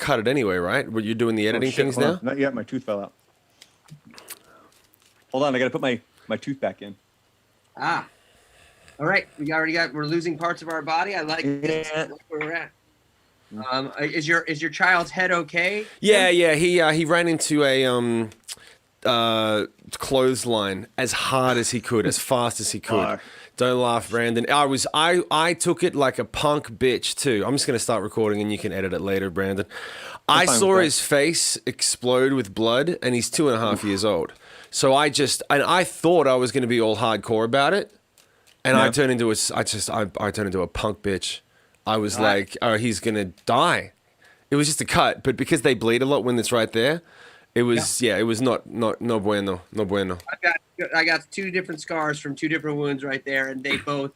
cut it anyway, right? But you're doing the editing things Hold now? on. Not yet. My tooth fell out. Hold on. I got to put my tooth back in. Ah. All right. We're losing parts of our body. I like this. I like where we're at. Is your child's head okay? Yeah. He ran into a clothesline as hard as he could, as fast as he could. Don't laugh, Brandon. I took it like a punk bitch too. I'm just gonna start recording and you can edit it later, Brandon. I saw his face explode with blood, and he's 2.5 years old. So I thought I was gonna be all hardcore about it, and I turned into a punk bitch. I was like, oh, he's gonna die. It was just a cut, but because they bleed a lot when it's right there, it was it was no bueno. I got 2 different scars from 2 different wounds right there, and they both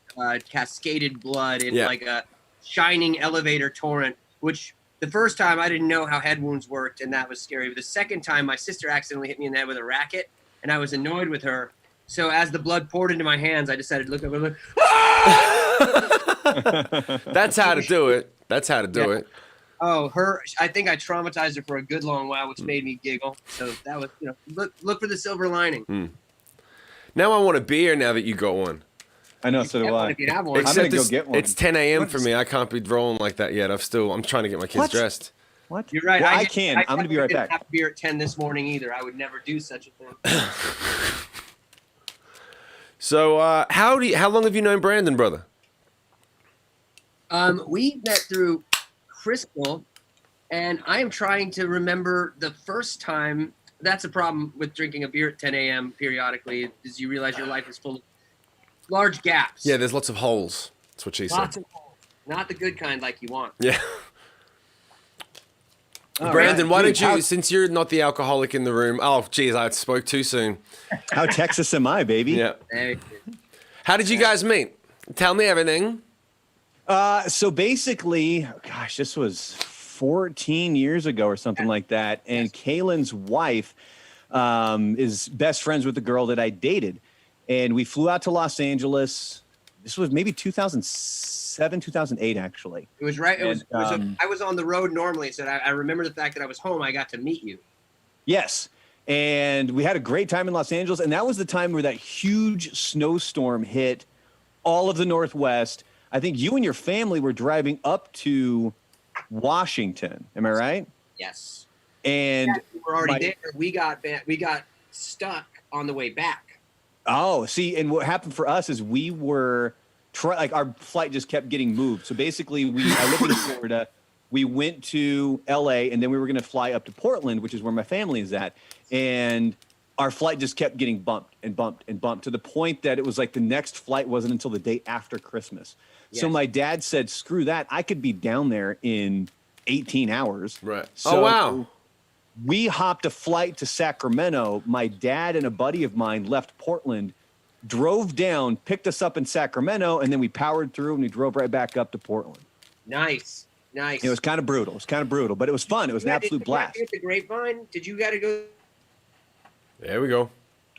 cascaded blood in like a shining elevator torrent. Which the first time I didn't know how head wounds worked, and that was scary. But the second time, my sister accidentally hit me in the head with a racket, and I was annoyed with her. So as the blood poured into my hands, I decided to look up and look. That's how to do it. That's how to do it. Oh, I think I traumatized her for a good long while, which made me giggle. So that was, look for the silver lining. Now I want a beer now that you got one. I know, so do I. If you have one. I'm going to go get one. It's 10 a.m. for me. I can't be rolling like that yet. I'm trying to get my kids dressed. What? You're right. Well, I can. I'm going to be right back. I didn't have beer at 10 this morning either. I would never do such a thing. So how long have you known Brandon, brother? We met through Crystal, and I am trying to remember the first time. That's a problem with drinking a beer at 10 a.m. periodically, is you realize your life is full of large gaps. Yeah, there's lots of holes. That's what she said. Lots of holes. Not the good kind like you want. Yeah. right. Brandon, why don't you, since you're not the alcoholic in the room, oh, geez, I spoke too soon. How Texas am I, baby? Yeah. How did you guys meet? Tell me everything. So basically, gosh, this was 14 years ago or something like that. And Kaylin's wife is best friends with the girl that I dated. And we flew out to Los Angeles. This was maybe 2007, 2008, actually. It was right. I was on the road normally, so I remember the fact that I was home. I got to meet you. Yes. And we had a great time in Los Angeles. And that was the time where that huge snowstorm hit all of the Northwest. I think you and your family were driving up to Washington. Am I right? Yes. And we were already there. We got stuck on the way back. Oh, see, and what happened for us is we were our flight just kept getting moved. So basically, I live in Florida. We went to LA, and then we were going to fly up to Portland, which is where my family is at. And our flight just kept getting bumped and bumped and bumped to the point that it was like the next flight wasn't until the day after Christmas. Yes. So my dad said, screw that. I could be down there in 18 hours. Right. So oh, wow. We hopped a flight to Sacramento. My dad and a buddy of mine left Portland, drove down, picked us up in Sacramento, and then we powered through and we drove right back up to Portland. Nice. It was kind of brutal. But it was fun. It was an absolute blast. The Grapevine? Did you got to go? There we go.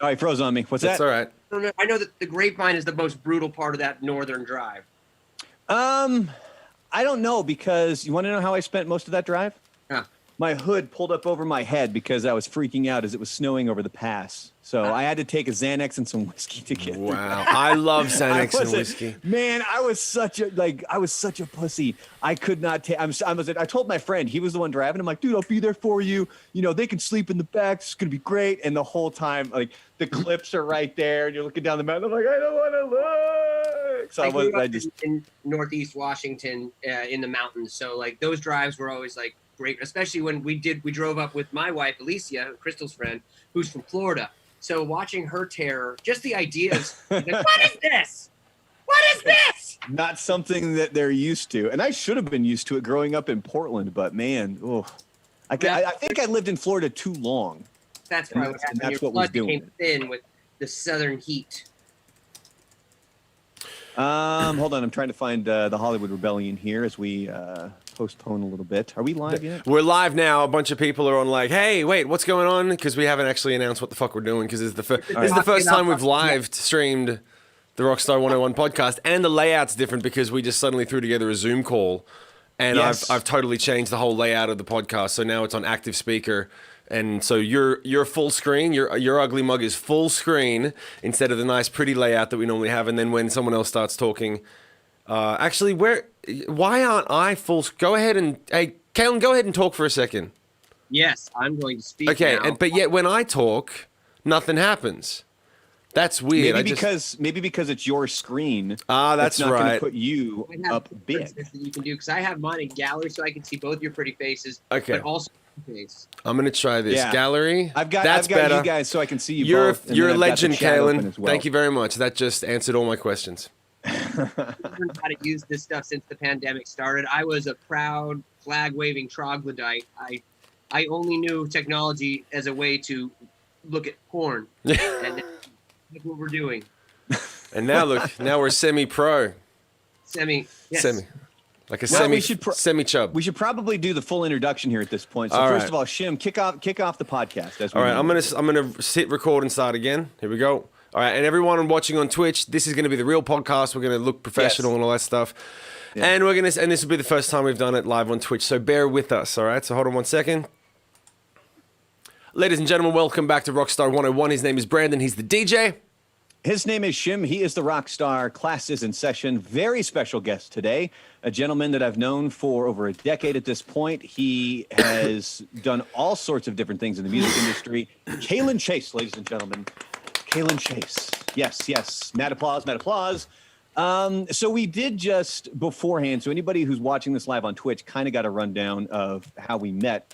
Oh, he froze on me. What's that? That's all right. I know that the Grapevine is the most brutal part of that northern drive. I don't know, because you want to know how I spent most of that drive? Huh. My hood pulled up over my head because I was freaking out as it was snowing over the pass. So I had to take a Xanax and some whiskey to get through. Wow. I love Xanax and whiskey. Man, I was such a pussy. I could not take, I told my friend, he was the one driving. I'm like, dude, I'll be there for you. You know, they can sleep in the back. It's going to be great. And the whole time, like, the cliffs are right there and you're looking down the mountain. I'm like, I don't want to look. So I just in Northeast Washington in the mountains. So like those drives were always like great, especially when we drove up with my wife, Alicia, Crystal's friend, who's from Florida. So watching her terror, just the ideas, like, what is this? What is this? Not something that they're used to. And I should have been used to it growing up in Portland, but man, I think I lived in Florida too long. That's probably what happened. Your blood became thin with the southern heat. Hold on. I'm trying to find the Hollywood Rebellion here as we postpone a little bit. Are we live yet? We're live now. A bunch of people are on like, hey, wait, what's going on? Because we haven't actually announced what the fuck we're doing, because this is the first time we've live streamed the Rockstar 101 podcast, and the layout's different because we just suddenly threw together a Zoom call and Yes. I've totally changed the whole layout of the podcast. So now it's on active speaker. And so you're full screen. Your ugly mug is full screen instead of the nice pretty layout that we normally have. And then when someone else starts talking, actually, why aren't I full? Go ahead and hey, Kalen, go ahead and talk for a second. Yes, I'm going to speak Okay, now. but yet when I talk, nothing happens. That's weird. Maybe because it's your screen. That's not right. going to put you up big. That you can do because I have mine in gallery, so I can see both your pretty faces. Okay. But also your face. I'm gonna try this Yeah. Gallery. I've got better. you guys so I can see you You're both. and you're a then I've got the legend, chat open Kalen. as well. Thank you very much. That just answered all my questions. I've learned how to use this stuff since the pandemic started. I was a proud flag-waving troglodyte. I only knew technology as a way to look at porn, and look what we're doing. And now look, now we're semi-pro. Yes. Like a Well, semi-chub. We should probably do the full introduction here at this point. So All first right. of all, Shim, kick off the podcast. As we All right, normally I'm gonna hit record and start again. Here we go. All right, and everyone watching on Twitch, this is gonna be the real podcast. We're gonna look professional Yes. and all that stuff. Yeah. And this will be the first time we've done it live on Twitch. So bear with us. All right. So hold on 1 second. Ladies and gentlemen, welcome back to Rockstar 101. His name is Brandon. He's the DJ. His name is Shim. He is the Rockstar. Class is in session. Very special guest today. A gentleman that I've known for over a decade at this point. He has done all sorts of different things in the music industry. Kalen Chase, ladies and gentlemen. Kalen Chase. Yes. Mad applause. So we did just beforehand. So anybody who's watching this live on Twitch kind of got a rundown of how we met.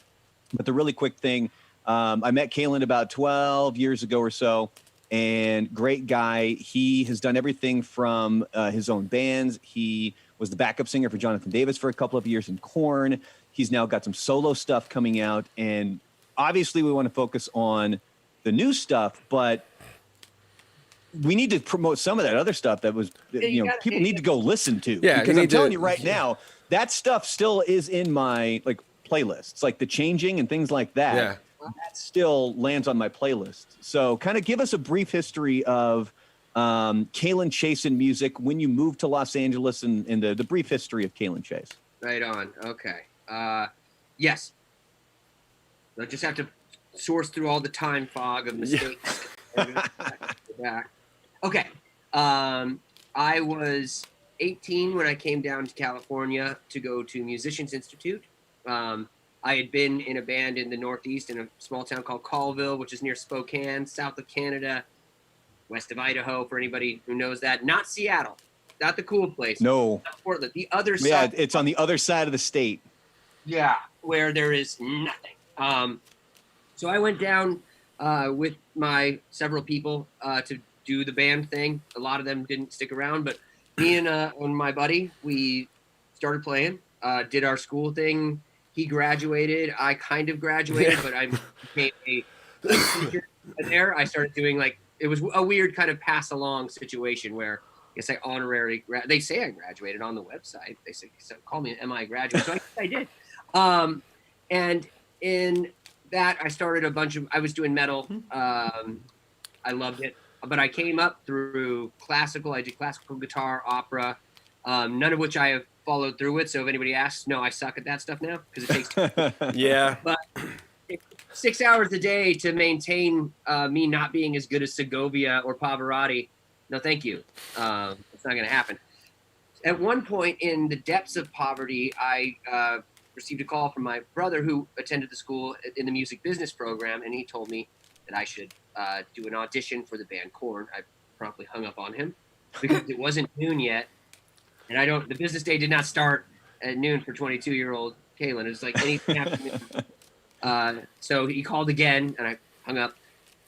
But the really quick thing, I met Kalen about 12 years ago or so. And great guy. He has done everything from his own bands. He was the backup singer for Jonathan Davis for a couple of years in Korn. He's now got some solo stuff coming out. And obviously we want to focus on the new stuff, but we need to promote some of that other stuff that was, people need to go listen to. Yeah, because I'm telling you right now, that stuff still is in my playlists, like the changing and things like that. Yeah. That still lands on my playlist. So kind of give us a brief history of Kalen Chase in music, when you moved to Los Angeles, and the brief history of Kalen Chase. Right on. Okay. Yes. I just have to source through all the time fog of mistakes. Back. Okay. I was 18 when I came down to California to go to Musicians Institute. I had been in a band in the Northeast in a small town called Colville, which is near Spokane, south of Canada, west of Idaho, for anybody who knows that. Not Seattle. Not the cool place. No. Not Portland. The other side. Yeah, it's on the other side of the state. Yeah, where there is nothing. So I went down with my several people to do the band thing. A lot of them didn't stick around, but me and my buddy, we started playing, did our school thing. He graduated. I kind of graduated, but I became a teacher there. I started doing it was a weird kind of pass along situation where I guess honorary. They say I graduated on the website. They say, call me an MI graduate. So I guess I did. And in that, I started I was doing metal. I loved it, but I came up through classical. I did classical guitar, opera, none of which I have followed through with. So if anybody asks, no, I suck at that stuff now because it takes Yeah. But 6 hours a day to maintain me not being as good as Segovia or Pavarotti. No, thank you. It's not going to happen. At one point in the depths of poverty, I received a call from my brother who attended the school in the music business program, and he told me that I should do an audition for the band Korn. I promptly hung up on him because it wasn't noon yet. And the business day did not start at noon for 22-year-old Kalen. It was like anything afternoon. So he called again, and I hung up.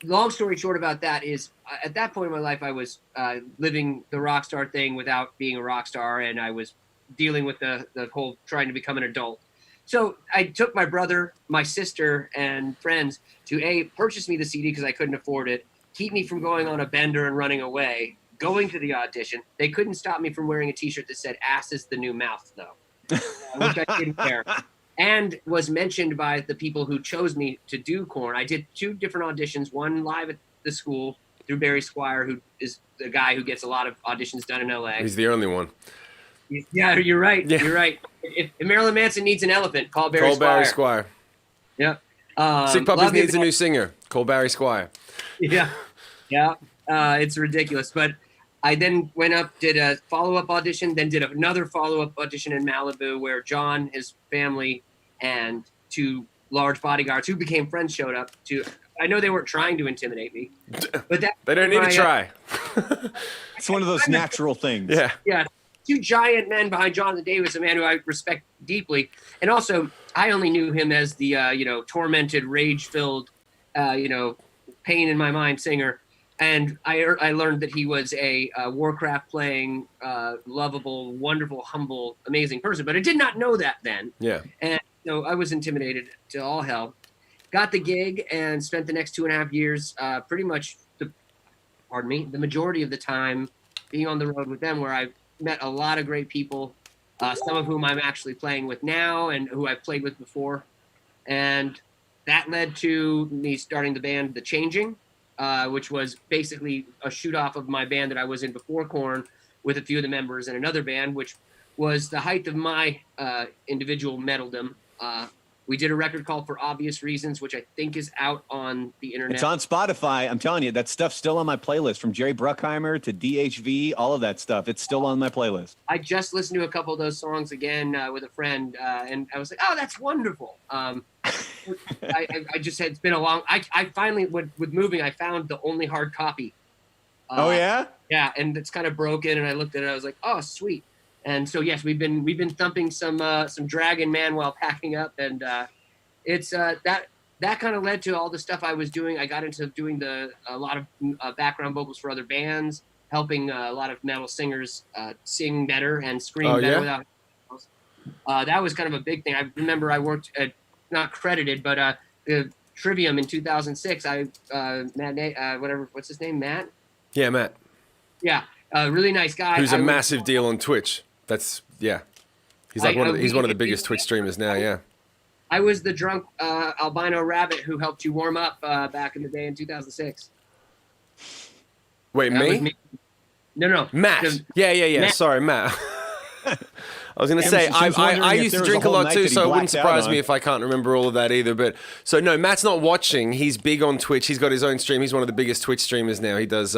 Long story short about that is, at that point in my life, I was living the rock star thing without being a rock star, and I was dealing with the whole trying to become an adult. So I took my brother, my sister, and friends to purchase me the CD because I couldn't afford it, keep me from going on a bender and running away, going to the audition. They couldn't stop me from wearing a T-shirt that said "Ass is the new mouth," though, which I didn't wear, and was mentioned by the people who chose me to do Korn. I did 2 different auditions, one live at the school through Barry Squire, who is the guy who gets a lot of auditions done in LA. He's the only one. Yeah, you're right. Yeah. You're right. If Marilyn Manson needs an elephant, call Barry Call Squire. Barry Squire. Yeah. Sick Puppies needs a new singer. Call Barry Squire. Yeah. Yeah. It's ridiculous. But I then went up, did a follow-up audition, then did another follow-up audition in Malibu where John, his family, and 2 large bodyguards who became friends showed up to. I know they weren't trying to intimidate me, but they don't need to try. It's one of those natural things. Yeah. Yeah. 2 giant men behind Jonathan Davis, a man who I respect deeply. And also, I only knew him as the, tormented, rage-filled, pain in my mind singer. And I learned that he was a Warcraft-playing, lovable, wonderful, humble, amazing person. But I did not know that then. Yeah. And so I was intimidated to all hell. Got the gig and spent the next 2.5 years pretty much, the majority of the time being on the road with them, where I met a lot of great people, some of whom I'm actually playing with now and who I've played with before. And that led to me starting the band The Changing, which was basically a shoot off of my band that I was in before Korn with a few of the members in another band, which was the height of my individual metaldom. We did a record called For Obvious Reasons, which I think is out on the internet. It's on Spotify. I'm telling you, that stuff's still on my playlist. From Jerry Bruckheimer to DHV, all of that stuff. It's still on my playlist. I just listened to a couple of those songs again with a friend, and I was like, oh, that's wonderful. I just said it's been a long. I finally, with moving, I found the only hard copy. Oh yeah. Yeah, and it's kind of broken, and I looked at it. I was like, oh, sweet. And so yes, we've been thumping some Dragon Man while packing up, and it's that kind of led to all the stuff I was doing. I got into doing a lot of background vocals for other bands, helping a lot of metal singers sing better and scream better without. That was kind of a big thing. I remember I worked at, not credited, but Trivium in 2006. Matt, whatever, what's his name, Matt? Yeah, Matt. Yeah, really nice guy. Who's a massive deal on Twitch. That's He's like he's one of the biggest Twitch streamers now. Yeah. I was the drunk albino rabbit who helped you warm up back in the day in 2006. Wait, me? No. Matt. Yeah. Matt. Sorry, Matt. I was going to say, I used to drink a lot too, so it wouldn't surprise me if I can't remember all of that either. But so no, Matt's not watching. He's big on Twitch. He's got his own stream. He's one of the biggest Twitch streamers now. He does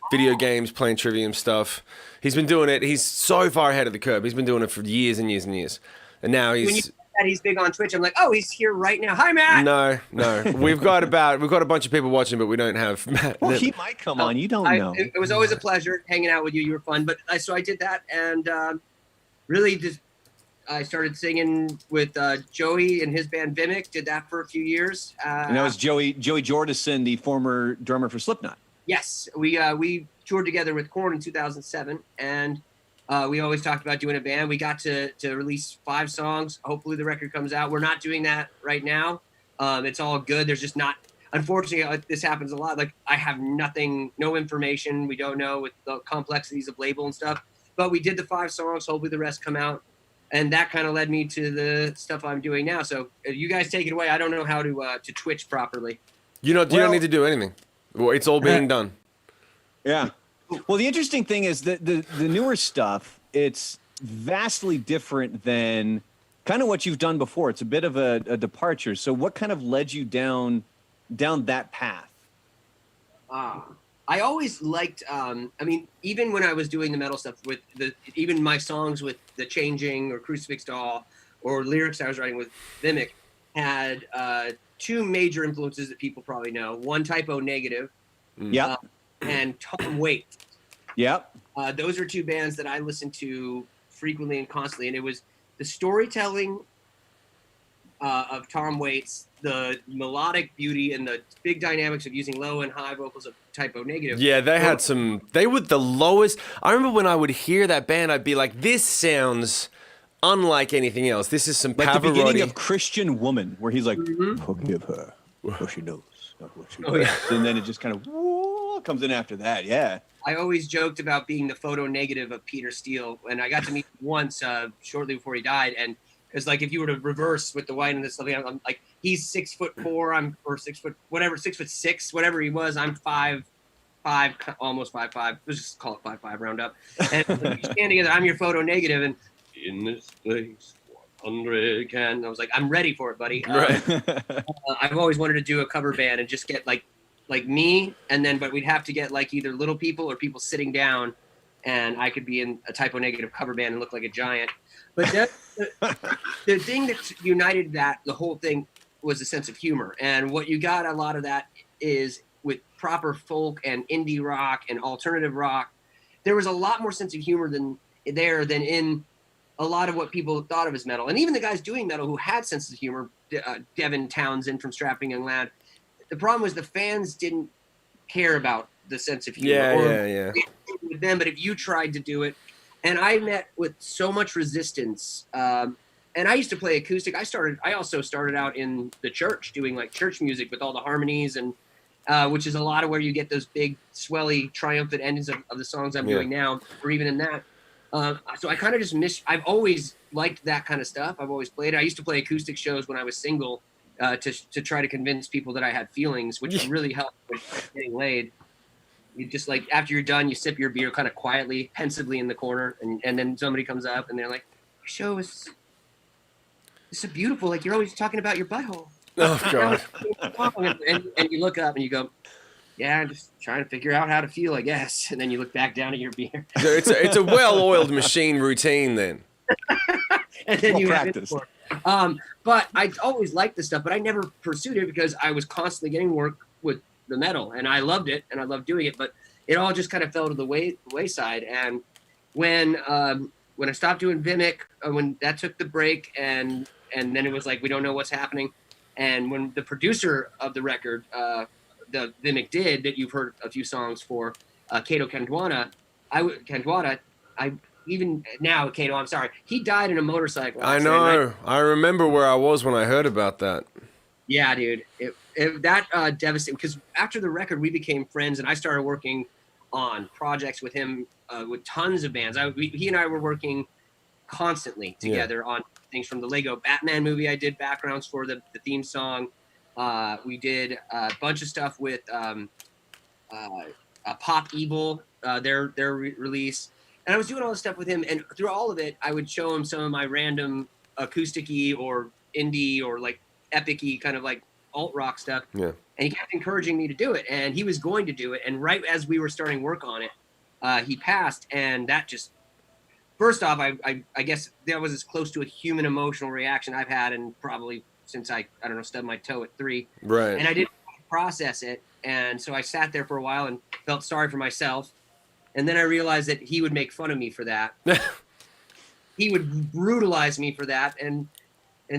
video games, playing Trivium stuff. He's been doing it. He's so far ahead of the curve. He's been doing it for years and years and years. And now When you said that he's big on Twitch, I'm like, oh, he's here right now. Hi, Matt. No. We've got a bunch of people watching, but we don't have Matt. Well, he might come on. You don't know. It was always a pleasure hanging out with you. You were fun. But so I did that, and really just I started singing with Joey and his band Vimic. Did that for a few years. And that was Joey Jordison, the former drummer for Slipknot. Yes, we toured together with Korn in 2007, and we always talked about doing a band. We got to release 5 songs. Hopefully the record comes out. We're not doing that right now. It's all good. There's just not. Unfortunately, this happens a lot. Like I have no information. We don't know with the complexities of label and stuff. But we did the 5 songs. Hopefully the rest come out. And that kind of led me to the stuff I'm doing now. So you guys take it away. I don't know how to Twitch properly. You don't need to do anything. Well, it's all being done. Yeah. Well, the interesting thing is that the newer stuff, it's vastly different than kind of what you've done before. It's a bit of a departure. So what kind of led you down that path? I always liked, even when I was doing the metal stuff with even my songs with The Changing or Crucifix Doll or lyrics I was writing with Vimic had 2 major influences that people probably know. One, Typo Negative. Yep. And Tom Waits. Yep. Those are 2 bands that I listened to frequently and constantly. And it was the storytelling of Tom Waits, the melodic beauty, and the big dynamics of using low and high vocals of Typo Negative. Yeah, they were the lowest. I remember when I would hear that band, I'd be like, this sounds unlike anything else. This is some like Pavarotti. the beginning of Christian Woman, where he's like, forgive her, for she knows not what she does. And then it just kind of comes in after that. Yeah. I always joked about being the photo negative of Peter Steele, and I got to meet him once shortly before he died. And it's like if you were to reverse with the white and the stuff, I'm like, he's 6'4", or 6'6", whatever he was. I'm 5'8", almost 5'5". Let's just call it 5'5", round up. And we stand together. I'm your photo negative, and in this place, 100 can. I was like, I'm ready for it, buddy. Right. I've always wanted to do a cover band and just get like me, and then but we'd have to get like either little people or people sitting down, and I could be in a typo negative cover band and look like a giant. But the thing that united the whole thing was a sense of humor, and what you got a lot of that is with proper folk and indie rock and alternative rock. There was a lot more sense of humor than in a lot of what people thought of as metal. And even the guys doing metal who had senses of humor, Devin Townsend from Strapping Young Lad, the problem was the fans didn't care about the sense of humor. Yeah. With them, but if you tried to do it, and I met with so much resistance. And I used to play acoustic. I also started out in the church doing like church music with all the harmonies and which is a lot of where you get those big, swelly, triumphant endings of the songs I'm doing now, or even in that. So I kind of just I've always liked that kind of stuff. I've always played it. I used to play acoustic shows when I was single to try to convince people that I had feelings, which really helped with getting laid. You just like, after you're done, you sip your beer kind of quietly, pensively in the corner, and then somebody comes up and they're like, your show is so beautiful. Like, you're always talking about your butthole. Oh, God. and you look up and you go, yeah, I'm just trying to figure out how to feel, I guess. And then you look back down at your beer. So it's a well-oiled machine routine then. And then well you practiced. But I always liked this stuff, but I never pursued it because I was constantly getting work with the metal, and I loved it, and I loved doing it, but it all just kind of fell to the wayside. And when I stopped doing Vimic, when that took the break, and then it was like, we don't know what's happening. And when the producer of the record, the Vimic did, that you've heard a few songs for, Kato Kandwada, Kato, I'm sorry, he died in a motorcycle accident. I know. I remember where I was when I heard about that. Yeah, dude. That devastated, because after the record, we became friends, and I started working on projects with him, with tons of bands. He and I were working constantly together on things from the Lego Batman movie. I did backgrounds for the theme song. We did a bunch of stuff with Pop Evil, their release. And I was doing all this stuff with him, and through all of it, I would show him some of my random acoustic-y or indie or like epic-y kind of like alt rock stuff. Yeah. And he kept encouraging me to do it, and he was going to do it. And right as we were starting work on it, he passed, and that just, first off, I guess that was as close to a human emotional reaction I've had, and probably since I don't know, stubbed my toe at 3. Right. And I didn't process it, and so I sat there for a while and felt sorry for myself. And then I realized that he would make fun of me for that. He would brutalize me for that, and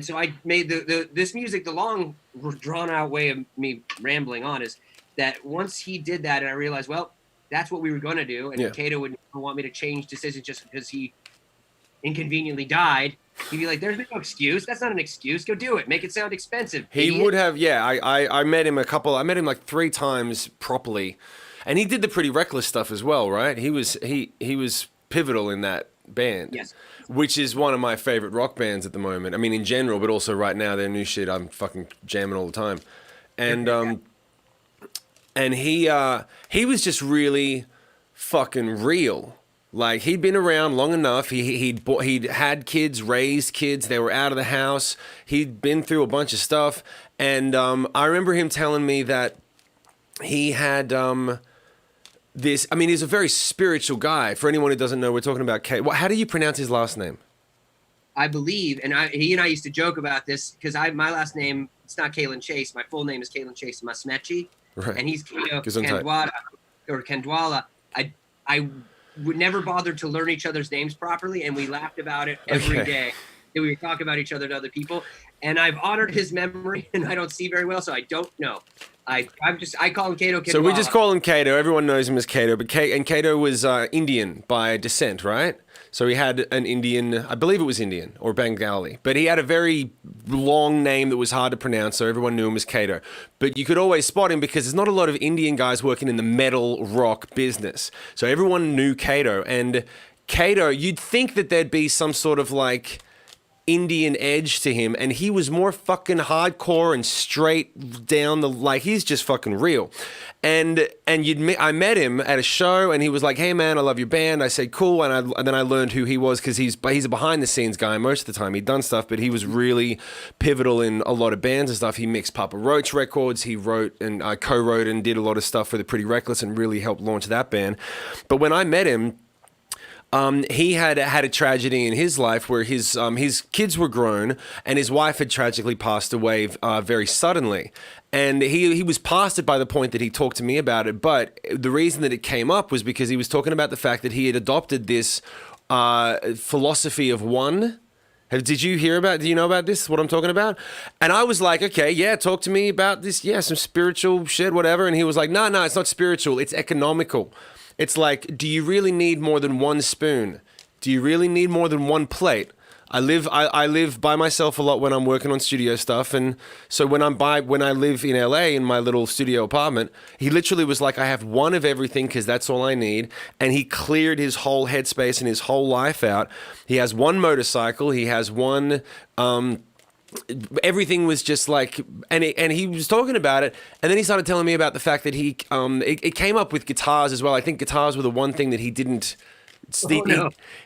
so I made this music. The long, drawn out way of me rambling on is that once he did that, and I realized, well, that's what we were going to do, and Kato would never want me to change decisions just because he inconveniently died. He'd be like, "There's no excuse. That's not an excuse. Go do it. Make it sound expensive." He would have. Yeah, I met him I met him like 3 times properly. And he did the Pretty Reckless stuff as well, right? He was pivotal in that band. Yes. Which is one of my favorite rock bands at the moment. I mean, in general, but also right now, their new shit, I'm fucking jamming all the time. And and he was just really fucking real. Like, he'd been around long enough. He'd had kids, raised kids. They were out of the house. He'd been through a bunch of stuff. And I remember him telling me that he had this. I mean, he's a very spiritual guy. For anyone who doesn't know, we're talking about Kate. How do you pronounce his last name? I believe, and he and I used to joke about this because my last name, it's not Kalen Chase. My full name is Kalen Chase Masmechi, right. And he's Kandwada or Kandwala. I would never bother to learn each other's names properly, and we laughed about it every day. We would talk about each other to other people, and I've honored his memory, and I don't see very well, so I don't know. I call him Kato Kandwala. So we just call him Kato. Everyone knows him as Kato, but Kato was Indian by descent, right? So he had an Indian, I believe it was Indian or Bengali, but he had a very long name that was hard to pronounce, so everyone knew him as Kato. But you could always spot him because there's not a lot of Indian guys working in the metal rock business. So everyone knew Kato. And Kato, you'd think that there'd be some sort of like Indian edge to him, and he was more fucking hardcore and straight down the, like, he's just fucking real. And I met him at a show, and he was like, "Hey man, I love your band." I said, "Cool," and then I learned who he was, because he's a behind the scenes guy most of the time. He'd done stuff, but he was really pivotal in a lot of bands and stuff. He mixed Papa Roach records. He wrote and co-wrote and did a lot of stuff for the Pretty Reckless, and really helped launch that band. But when I met him, he had a tragedy in his life where his kids were grown, and his wife had tragically passed away very suddenly. And he was past it by the point that he talked to me about it. But the reason that it came up was because he was talking about the fact that he had adopted this philosophy of one. Do you know about this, what I'm talking about? And I was like, okay, yeah, talk to me about this. Yeah, some spiritual shit, whatever. And he was like, no, it's not spiritual. It's economical. It's like, do you really need more than one spoon? Do you really need more than one plate? I live by myself a lot when I'm working on studio stuff, and so when I live in LA in my little studio apartment, he literally was like, I have one of everything because that's all I need, and he cleared his whole headspace and his whole life out. He has one motorcycle, he has one. Everything was just like, and he was talking about it, and then he started telling me about the fact that it came up with guitars as well. I think guitars were the one thing that he didn't.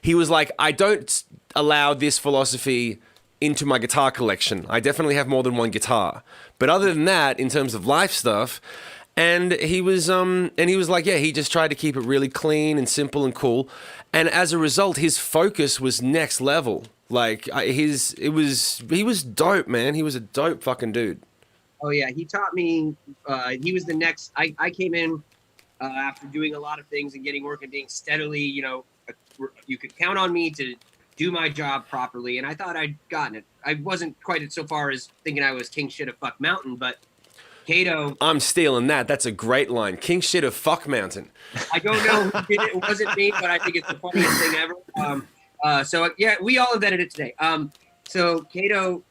He was like, I don't allow this philosophy into my guitar collection. I definitely have more than one guitar, but other than that, in terms of life stuff, and he was like, yeah, he just tried to keep it really clean and simple and cool, and as a result, his focus was next level. Like he was dope, man. He was a dope fucking dude. Oh yeah, he taught me. He was the next. I came in after doing a lot of things and getting work and being steadily, you could count on me to do my job properly, and I thought I'd gotten it. I wasn't quite so far as thinking I was king shit of fuck mountain, but Kato. I'm stealing that. That's a great line. King shit of fuck mountain. I don't know who did it. It wasn't me, but I think it's the funniest thing ever. So yeah, we all invented it today. So Kato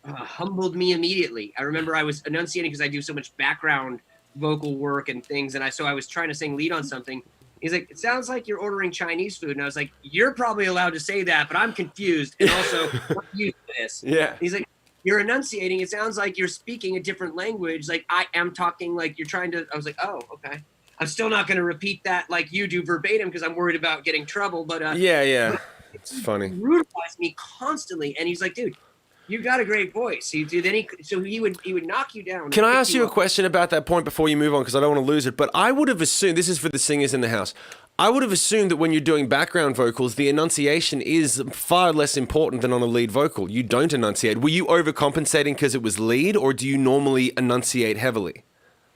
humbled me immediately. I remember I was enunciating because I do so much background vocal work and things, and I was trying to sing lead on something. He's like, it sounds like you're ordering Chinese food, and I was like, you're probably allowed to say that, but I'm confused, and also I'm used to this. Yeah. He's like, you're enunciating. It sounds like you're speaking a different language. Like I am talking like you're trying to. I was like, oh, okay. I'm still not going to repeat that like you do verbatim because I'm worried about getting trouble. But yeah. It's funny. He brutalized me constantly, and he's like, "Dude, you got a great voice." He would knock you down. Can I ask you a question about that point before you move on? Because I don't want to lose it. But I would have assumed, this is for the singers in the house, I would have assumed that when you're doing background vocals, the enunciation is far less important than on a lead vocal. You don't enunciate. Were you overcompensating because it was lead, or do you normally enunciate heavily?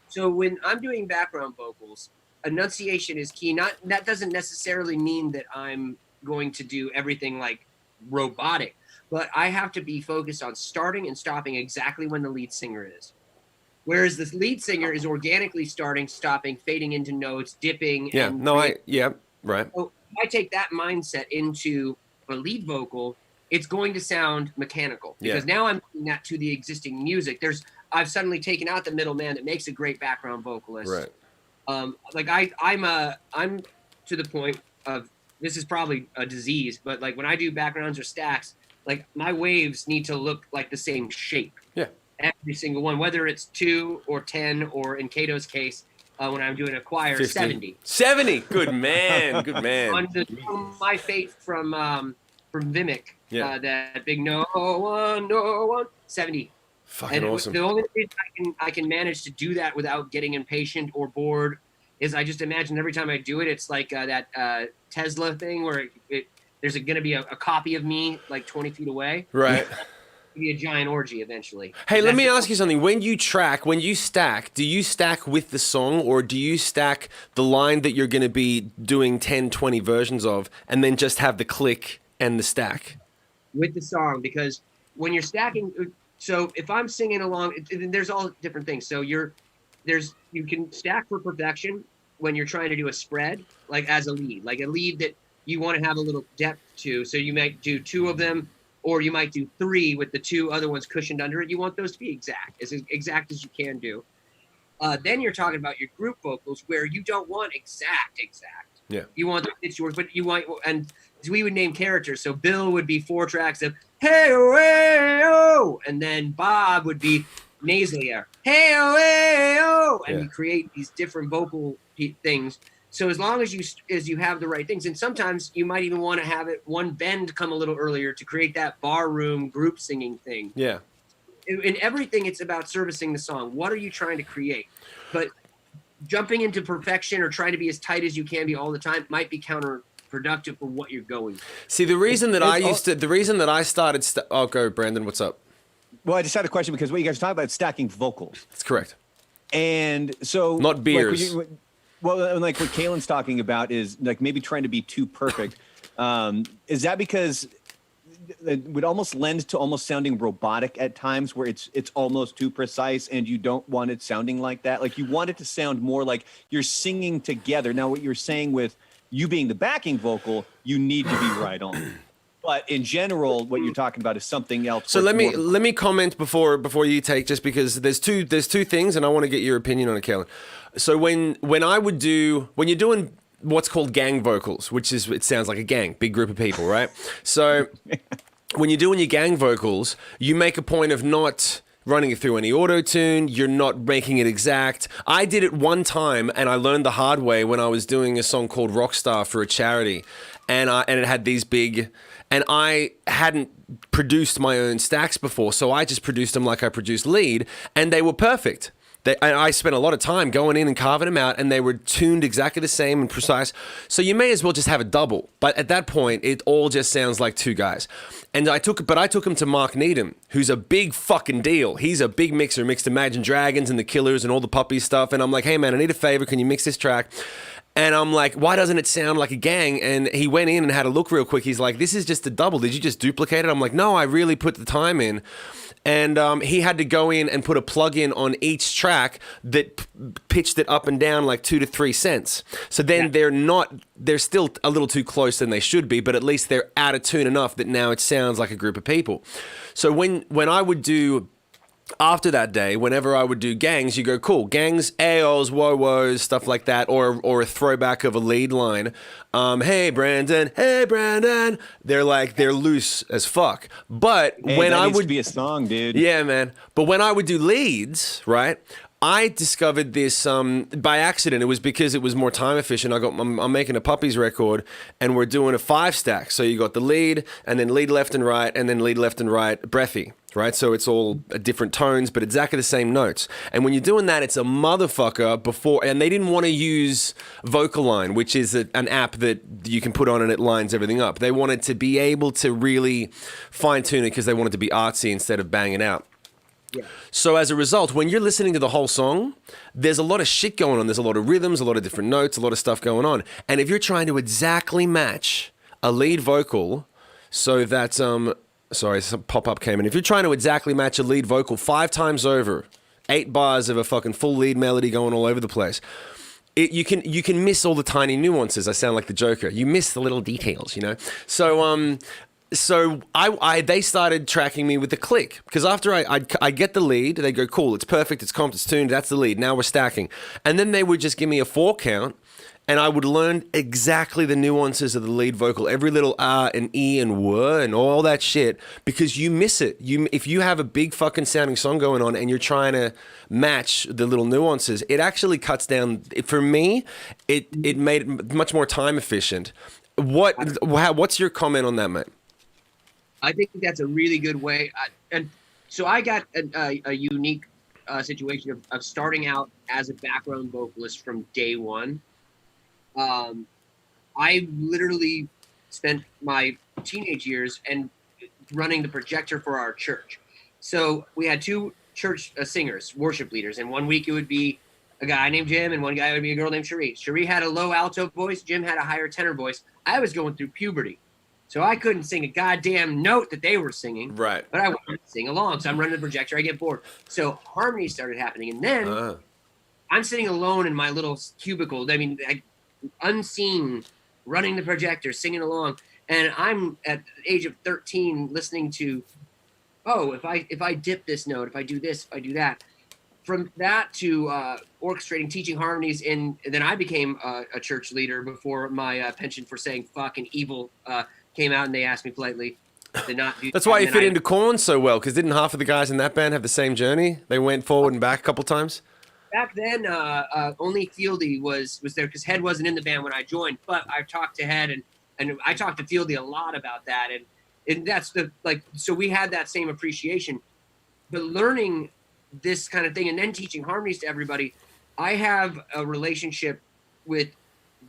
So when I'm doing background vocals, enunciation is key. That doesn't necessarily mean that I'm going to do everything like robotic, but I have to be focused on starting and stopping exactly when the lead singer is. Whereas the lead singer is organically starting, stopping, fading into notes, dipping. Yeah, right. So if I take that mindset into a lead vocal, it's going to sound mechanical because now I'm doing that to the existing music. I've suddenly taken out the middleman that makes a great background vocalist. Right. Like I'm to the point of, this is probably a disease, but like when I do backgrounds or stacks, like my waves need to look like the same shape. Yeah. Every single one, whether it's 2 or 10, or in Kato's case, when I'm doing a choir, 50. 70. 70. Good man. Good man. On My Fate from Vimic, that big no one, 70. Fucking and awesome. The only reason I can manage to do that without getting impatient or bored is I just imagine every time I do it, it's like that Tesla thing where there's going to be a copy of me like 20 feet away. Right. Be a giant orgy eventually. Hey, let me ask you something. When you stack, do you stack with the song, or do you stack the line that you're going to be doing 10, 20 versions of, and then just have the click and the stack? With the song, because when you're stacking, so if I'm singing along, there's all different things. So you can stack for perfection when you're trying to do a spread, like as a lead that you want to have a little depth to. So you might do 2 of them, or you might do 3 with the 2 other ones cushioned under it. You want those to be as exact as you can do. Then you're talking about your group vocals where you don't want exact. Yeah. You want the pitch to work, but you want, and we would name characters. So Bill would be 4 tracks of hey oh, and then Bob would be nasally air, hey oh, and you create these different vocal things. So as long as you have the right things, and sometimes you might even want to have it one bend come a little earlier to create that bar room group singing thing. Yeah. In everything, it's about servicing the song. What are you trying to create? But jumping into perfection or trying to be as tight as you can be all the time might be counterproductive for what you're going for. See, the reason that I started, oh, go, Brandon, what's up? Well, I just had a question because what you guys are talking about is stacking vocals. That's correct. And so, not beers. Well, like what Kalen's talking about is like maybe trying to be too perfect. Is that because it would almost lend to almost sounding robotic at times, where it's almost too precise, and you don't want it sounding like that? Like you want it to sound more like you're singing together. Now, what you're saying with you being the backing vocal, you need to be right on. But in general, what you're talking about is something else. So let me comment before you take, just because there's two things, and I want to get your opinion on it, Kalen. So when you're doing what's called gang vocals, which is, it sounds like a gang, big group of people, right? So when you're doing your gang vocals, you make a point of not running it through any auto-tune. You're not making it exact. I did it one time, and I learned the hard way when I was doing a song called Rockstar for a charity, and it had these big, and I hadn't produced my own stacks before, so I just produced them like I produced lead, and they were perfect. I spent a lot of time going in and carving them out, and they were tuned exactly the same and precise. So you may as well just have a double. But at that point, it all just sounds like two guys. And I took him to Mark Needham, who's a big fucking deal. He's a big mixer, mixed Imagine Dragons and The Killers and all the Puppy stuff. And I'm like, hey man, I need a favor. Can you mix this track? And I'm like, why doesn't it sound like a gang? And he went in and had a look real quick. He's like, this is just a double. Did you just duplicate it? I'm like, no, I really put the time in. And he had to go in and put a plug-in on each track that pitched it up and down like 2 to 3 cents. So then they're still a little too close than they should be, but at least they're out of tune enough that now it sounds like a group of people. So when I would do, after that day, whenever I would do gangs, you go, cool, gangs, AOs, whoa-whoas, stuff like that, or a throwback of a lead line. Hey, Brandon. They're loose as fuck. But hey, when I would be a song, dude. Yeah, man. But when I would do leads, right, I discovered this by accident. It was because it was more time efficient. I'm making a Puppies record, and we're doing a 5-stack. So you got the lead, and then lead left and right, and then lead left and right, breathy, right? So it's all different tones, but exactly the same notes. And when you're doing that, it's a motherfucker before. And they didn't want to use Vocaline, which is an app that you can put on and it lines everything up. They wanted to be able to really fine tune it because they wanted to be artsy instead of banging out. Yeah. So as a result, when you're listening to the whole song, there's a lot of shit going on. There's a lot of rhythms, a lot of different notes, a lot of stuff going on. And if you're trying to exactly match a lead vocal so that, sorry, some pop-up came in. If you're trying to exactly match a lead vocal 5 times over, 8 bars of a fucking full lead melody going all over the place, you can miss all the tiny nuances. I sound like the Joker. You miss the little details, you know? So they started tracking me with the click, because after I get the lead, they go, cool, it's perfect, it's comped, it's tuned, that's the lead, now we're stacking. And then they would just give me a 4 count, and I would learn exactly the nuances of the lead vocal, every little R and E and W and all that shit, because you miss it. If you have a big fucking sounding song going on and you're trying to match the little nuances, it actually cuts down, for me, it made it much more time efficient. What's your comment on that, mate? I think that's a really good way. And so I got a unique situation of starting out as a background vocalist from day one. I literally spent my teenage years and running the projector for our church. So we had 2 church singers, worship leaders, and one week it would be a guy named Jim and one guy would be a girl named Cherie. Cherie had a low alto voice, Jim had a higher tenor voice. I was going through puberty, so I couldn't sing a goddamn note that they were singing. Right. But I wanted to sing along, so I'm running the projector, I get bored. So harmony started happening, and then I'm sitting alone in my little cubicle, unseen, running the projector, singing along, and I'm at the age of 13 listening to, if I dip this note, if I do this, if I do that. from that to orchestrating, teaching harmonies, and then I became a church leader before my penchant for saying fuck and evil came out, and they asked me politely to not do. That's why you fit into Korn so well, because didn't half of the guys in that band have the same journey? They went forward and back a couple times. Back then, only Fieldy was there because Head wasn't in the band when I joined. But I've talked to Head and I talked to Fieldy a lot about that, and that's the so we had that same appreciation. But learning this kind of thing and then teaching harmonies to everybody, I have a relationship with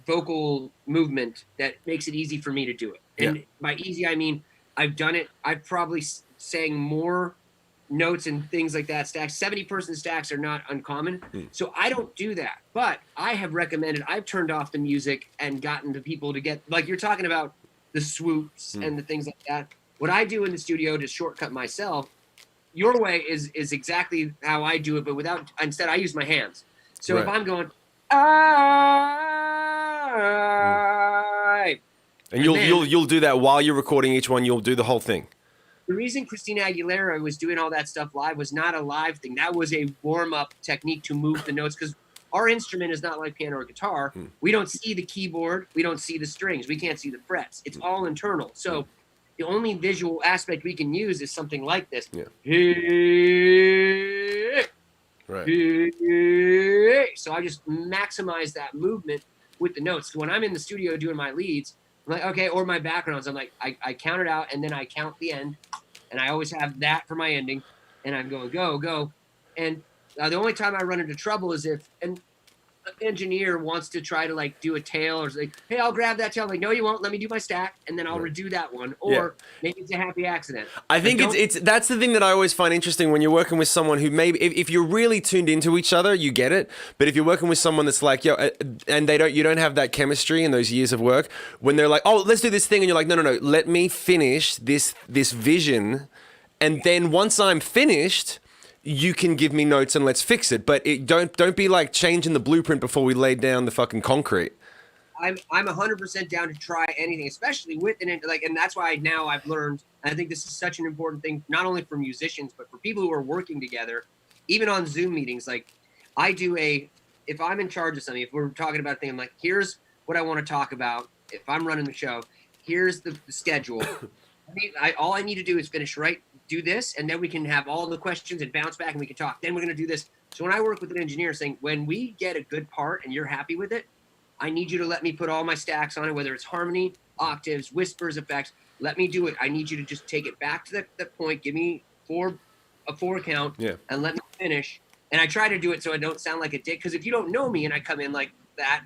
vocal movement that makes it easy for me to do it. And by easy, I mean I've done it. I've probably sang more notes and things like that. Stacks, 70-person stacks are not uncommon. So I don't do that. But I have recommended, I've turned off the music and gotten the people to get, like you're talking about the swoops and the things like that. What I do in the studio to shortcut myself, your way is exactly how I do it, but instead I use my hands. So if I'm going, and you'll do that while you're recording each one. You'll do the whole thing. The reason Christina Aguilera was doing all that stuff live was not a live thing. That was a warm-up technique to move the notes, because our instrument is not like piano or guitar. We don't see the keyboard. We don't see the strings. We can't see the frets. It's all internal. So the only visual aspect we can use is something like this. So I just maximize that movement with the notes. So when I'm in the studio doing my leads, I'm like, okay, or my backgrounds, I'm like, I count it out, and then I count the end, and I always have that for my ending, and I'm going, go, go. And the only time I run into trouble is if an engineer wants to try to like do a tail, or like, hey, I'll grab that tail. I'm like, no, you won't. Let me do my stack, and then I'll redo that one. Or maybe it's a happy accident. I think it's that's the thing that I always find interesting when you're working with someone who maybe if you're really tuned into each other, you get it. But if you're working with someone that's like, and you don't have that chemistry in those years of work, when they're like, oh, let's do this thing, and you're like, no, let me finish this vision, and then once I'm finished, you can give me notes and let's fix it. But don't be like changing the blueprint before we lay down the fucking concrete. I'm 100% down to try anything, especially with and that's why now I've learned. And I think this is such an important thing, not only for musicians but for people who are working together, even on Zoom meetings. Like if I'm in charge of something, if we're talking about a thing, I'm like, here's what I want to talk about. If I'm running the show, here's the schedule. All I need to do is do this, and then we can have all the questions and bounce back and we can talk. Then we're going to do this. So when I work with an engineer saying, when we get a good part and you're happy with it, I need you to let me put all my stacks on it, whether it's harmony, octaves, whispers, effects. Let me do it. I need you to just take it back to that point. Give me a four count and let me finish. And I try to do it so I don't sound like a dick. Because if you don't know me and I come in like that,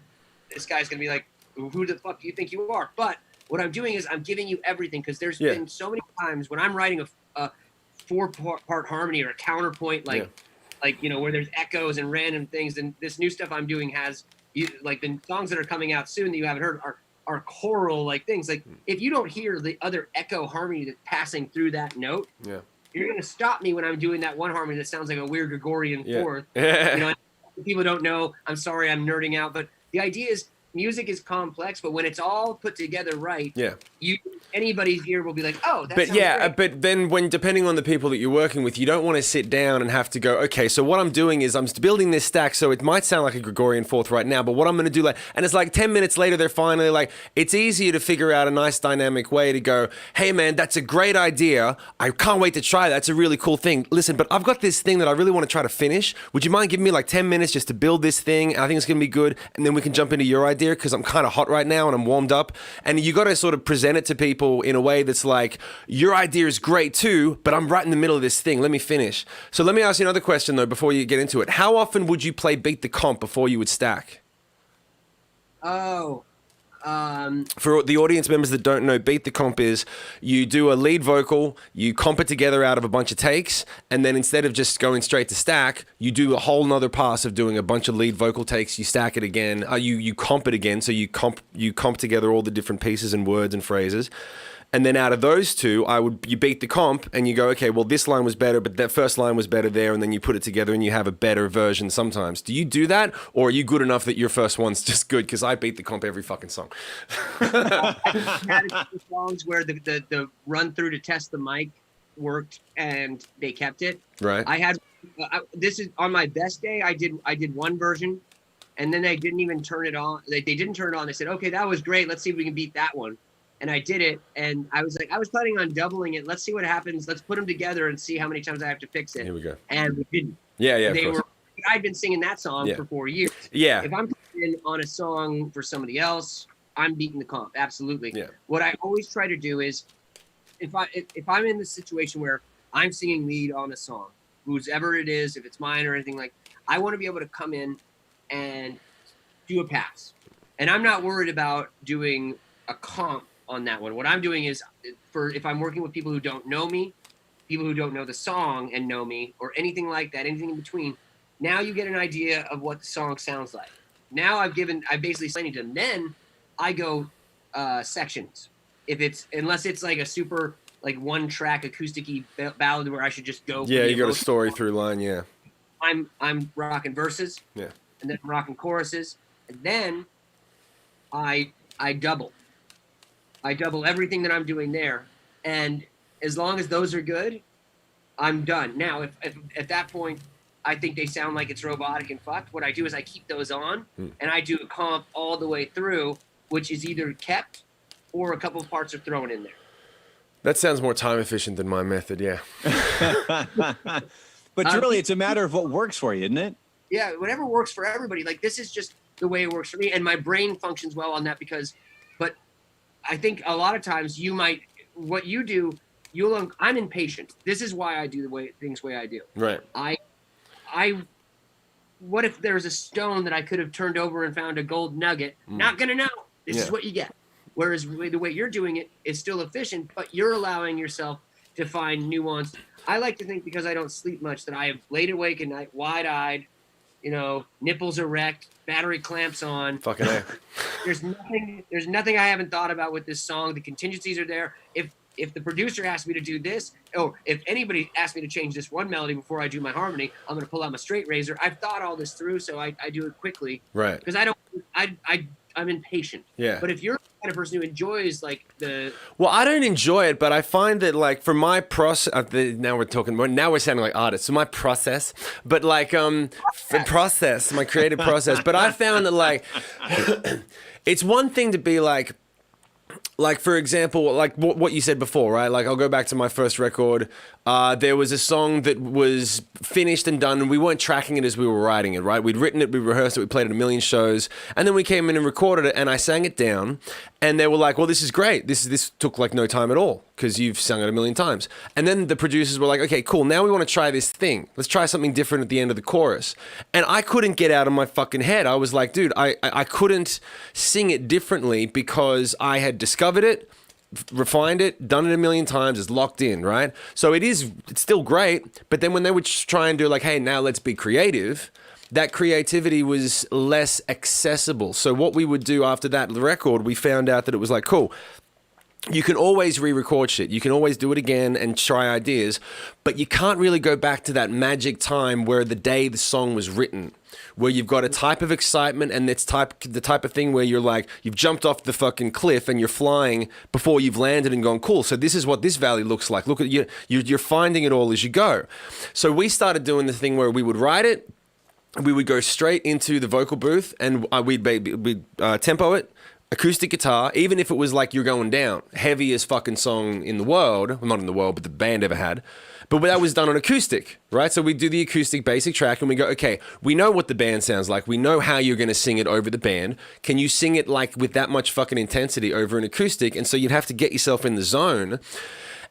this guy's going to be like, who the fuck do you think you are? But what I'm doing is I'm giving you everything, because there's been so many times when I'm writing a 4-part harmony or a counterpoint, like where there's echoes and random things. And this new stuff I'm doing has like the songs that are coming out soon that you haven't heard are choral like things. Like if you don't hear the other echo harmony that's passing through that note, you're gonna stop me when I'm doing that one harmony that sounds like a weird Gregorian fourth. People don't know. I'm sorry, I'm nerding out, but the idea is music is complex, but when it's all put together right, anybody's ear will be like, oh, that sounds great. But then when, depending on the people that you're working with, you don't want to sit down and have to go, okay, so what I'm doing is I'm building this stack, so it might sound like a Gregorian fourth right now, but what I'm going to do, and it's like 10 minutes later, they're finally like, it's easier to figure out a nice dynamic way to go, hey man, that's a great idea. I can't wait to try that. That's a really cool thing. Listen, but I've got this thing that I really want to try to finish. Would you mind giving me like 10 minutes just to build this thing? And I think it's going to be good. And then we can jump into your idea, because I'm kind of hot right now and I'm warmed up. And you got to sort of present it to people in a way that's like, your idea is great too, but I'm right in the middle of this thing. Let me finish. So let me ask you another question though, before you get into it. How often would you play Beat the Comp before you would stack? For the audience members that don't know, Beat the Comp is you do a lead vocal, you comp it together out of a bunch of takes, and then instead of just going straight to stack, you do a whole nother pass of doing a bunch of lead vocal takes, you stack it again, you comp it again, so you comp together all the different pieces and words and phrases. And then out of those two, you beat the comp and you go, okay, well, this line was better, but that first line was better there, and then you put it together and you have a better version sometimes. Do you do that, or are you good enough that your first one's just good? Because I beat the comp every fucking song. I had songs where the run through to test the mic worked and they kept it. Right. I had this is on my best day. I did one version, and then they didn't even turn it on. They didn't turn it on. They said, okay, that was great. Let's see if we can beat that one. And I did it, and I was like, I was planning on doubling it. Let's see what happens. Let's put them together and see how many times I have to fix it. Here we go. And we didn't. Yeah. I'd been singing that song for 4 years. Yeah. If I'm putting on a song for somebody else, I'm beating the comp. Absolutely. Yeah. What I always try to do is, if I'm in the situation where I'm singing lead on a song, whoever it is, if it's mine or anything like, I want to be able to come in and do a pass. And I'm not worried about doing a comp on that one. What I'm doing is, if I'm working with people who don't know me, people who don't know the song and know me, or anything like that, anything in between, now you get an idea of what the song sounds like. Now I basically explained to them. Then I go sections. Unless it's like a super like one track acoustic-y ballad where I should just go. Yeah, you got a story through line. Yeah. I'm rocking verses. Yeah. And then I'm rocking choruses, and then I double. I double everything that I'm doing there, and as long as those are good, I'm done. Now, if at that point I think they sound like it's robotic and fucked, what I do is I keep those on, and I do a comp all the way through, which is either kept or a couple of parts are thrown in there. That sounds more time efficient than my method, yeah. But really, it's a matter of what works for you, isn't it? Yeah, whatever works for everybody. Like, this is just the way it works for me, and my brain functions well on that but I think a lot of times what you do, I'm impatient. This is why I do things the way I do. Right. What if there's a stone that I could have turned over and found a gold nugget? Not gonna know. This is what you get. Whereas the way you're doing it is still efficient, but you're allowing yourself to find nuance. I like to think, because I don't sleep much, that I have laid awake at night, wide-eyed, nipples erect, battery clamps on. Fucking A. There's nothing I haven't thought about with this song. The contingencies are there. If the producer asked me to do this, or if anybody asked me to change this one melody before I do my harmony, I'm going to pull out my straight razor. I've thought all this through, so I do it quickly. Right. Because I'm impatient. Yeah. But if you're the kind of person who enjoys Well, I don't enjoy it, but I find that like for my process, now we're sounding like artists. So my process, but like my creative process. But I found that like it's one thing to be like for example, like what you said before, right? Like I'll go back to my first record. There was a song that was finished and done, and we weren't tracking it as we were writing it, right? We'd written it, we rehearsed it, we played it a million shows, and then we came in and recorded it, and I sang it down, and they were like, well, this is great. This took like no time at all, because you've sung it a million times. And then the producers were like, okay, cool, now we want to try this thing. Let's try something different at the end of the chorus. And I couldn't get out of my fucking head. I was like, dude, I couldn't sing it differently because I had discovered it, refined it, done it a million times, it's locked in, right? So it's still great, but then when they would try and do like, hey, now let's be creative, that creativity was less accessible. So what we would do after that record, we found out that it was like, cool, you can always re-record shit. You can always do it again and try ideas, but you can't really go back to that magic time where the day the song was written, where you've got a type of excitement and it's the type of thing where you're like, you've jumped off the fucking cliff and you're flying before you've landed and gone, cool, so this is what this valley looks like. Look at you, you're finding it all as you go. So we started doing the thing where we would write it, we would go straight into the vocal booth and we'd tempo it, acoustic guitar, even if it was like You're Going Down, heaviest fucking song in the world, well, not in the world, but the band ever had. But that was done on acoustic, right? So we do the acoustic basic track and we go, okay, we know what the band sounds like. We know how you're going to sing it over the band. Can you sing it like with that much fucking intensity over an acoustic? And so you'd have to get yourself in the zone.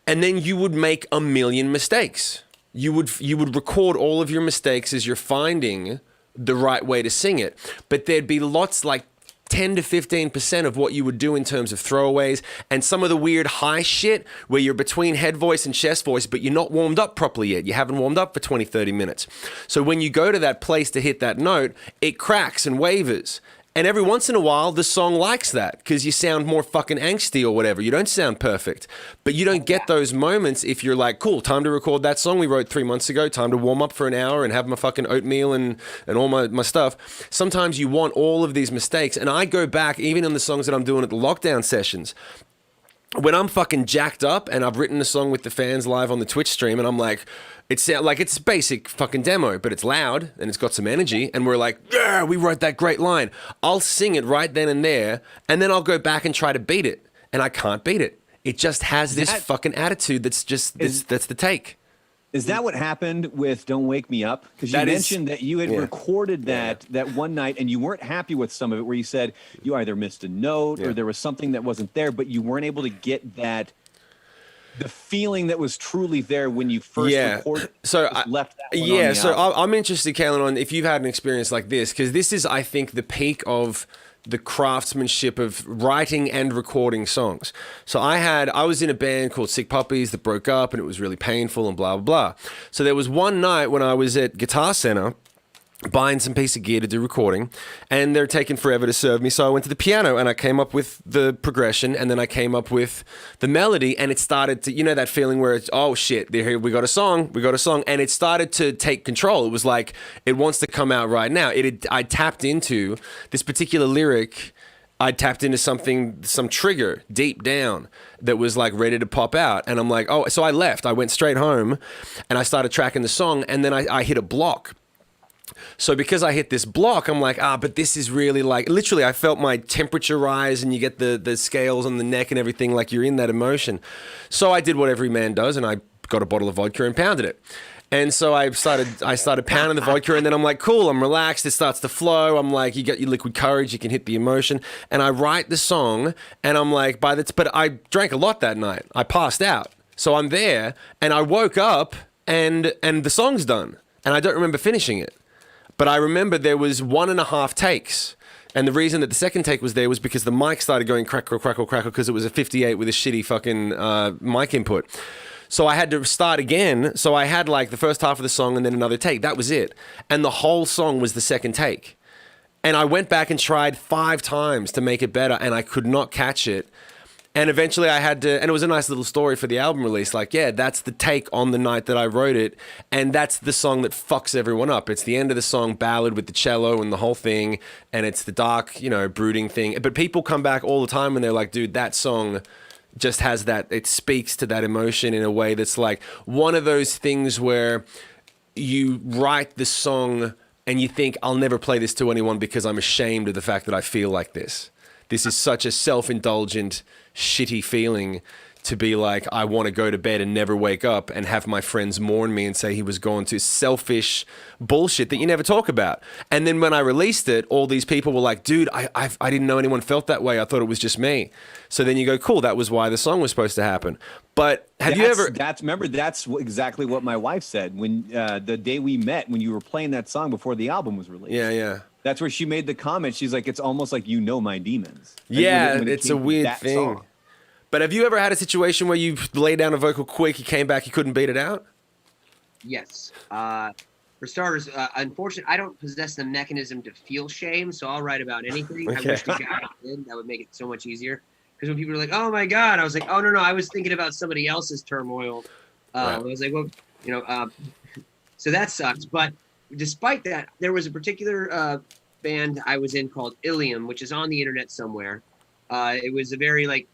And then you would make a million mistakes. You would record all of your mistakes as you're finding the right way to sing it. But there'd be lots like 10 to 15% of what you would do in terms of throwaways and some of the weird high shit where you're between head voice and chest voice, but you're not warmed up properly yet. You haven't warmed up for 20, 30 minutes. So when you go to that place to hit that note, it cracks and wavers. And every once in a while, the song likes that because you sound more fucking angsty or whatever. You don't sound perfect. But you don't get those moments if you're like, cool, time to record that song we wrote 3 months ago, time to warm up for an hour and have my fucking oatmeal and all my stuff. Sometimes you want all of these mistakes. And I go back, even in the songs that I'm doing at the lockdown sessions, when I'm fucking jacked up and I've written the song with the fans live on the Twitch stream, and I'm like, it's a basic fucking demo, but it's loud and it's got some energy, and we're like, yeah, we wrote that great line. I'll sing it right then and there, and then I'll go back and try to beat it, and I can't beat it. It just has this fucking attitude that's just that's the take. Is that what happened with "Don't Wake Me Up"? Because you mentioned that you had recorded that one night, and you weren't happy with some of it, where you said you either missed a note or there was something that wasn't there, but you weren't able to get the feeling that was truly there when you first recorded. So left that one on the album. I'm interested, Kalen, on if you've had an experience like this, because this is, I think, the peak of the craftsmanship of writing and recording songs. So I was in a band called Sick Puppies that broke up, and it was really painful and blah, blah, blah. So there was one night when I was at Guitar Center buying some piece of gear to do recording, and they're taking forever to serve me. So I went to the piano and I came up with the progression, and then I came up with the melody, and it started to, that feeling where it's, oh shit, we got a song, and it started to take control. It was like, it wants to come out right now. I tapped into this particular lyric. I tapped into some trigger deep down that was like ready to pop out. And I'm like, oh, so I left. I went straight home and I started tracking the song, and then I hit a block. So because I hit this block, I'm like, but this is really like, literally I felt my temperature rise, and you get the scales on the neck and everything, like you're in that emotion. So I did what every man does, and I got a bottle of vodka and pounded it. And so I started pounding the vodka, and then I'm like, cool, I'm relaxed, it starts to flow. I'm like, you got your liquid courage, you can hit the emotion. And I write the song, and I'm like, but I drank a lot that night. I passed out. So I'm there, and I woke up, and the song's done. And I don't remember finishing it. But I remember there was 1.5 takes. And the reason that the second take was there was because the mic started going crackle, crackle, crackle, because it was a 58 with a shitty fucking mic input. So I had to start again. So I had like the first half of the song and then another take. That was it. And the whole song was the second take. And I went back and tried 5 times to make it better, and I could not catch it. And eventually I had to, and it was a nice little story for the album release. Like, yeah, that's the take on the night that I wrote it. And that's the song that fucks everyone up. It's the end of the song ballad with the cello and the whole thing. And it's the dark, brooding thing. But people come back all the time and they're like, dude, that song just has that, it speaks to that emotion in a way that's like one of those things where you write the song and you think, I'll never play this to anyone because I'm ashamed of the fact that I feel like this. This is such a self-indulgent, shitty feeling to be like, I want to go to bed and never wake up and have my friends mourn me and say he was gone, to selfish bullshit that you never talk about. And then when I released it, all these people were like, dude, I didn't know anyone felt that way. I thought it was just me. So then you go, cool, that was why the song was supposed to happen. But remember, that's exactly what my wife said when the day we met, when you were playing that song before the album was released. Yeah. That's where she made the comment. She's like, it's almost like my demons. Yeah, it's a weird thing. Song. But have you ever had a situation where you laid down a vocal quick, you came back, you couldn't beat it out? Yes. For starters, unfortunately, I don't possess the mechanism to feel shame, so I'll write about anything. Okay. I wish the guy did. That would make it so much easier. Because when people are like, oh my God, I was like, oh, no, I was thinking about somebody else's turmoil. Right. I was like, well, so that sucks. But despite that, there was a particular band I was in called Ilium, which is on the internet somewhere. It was a very like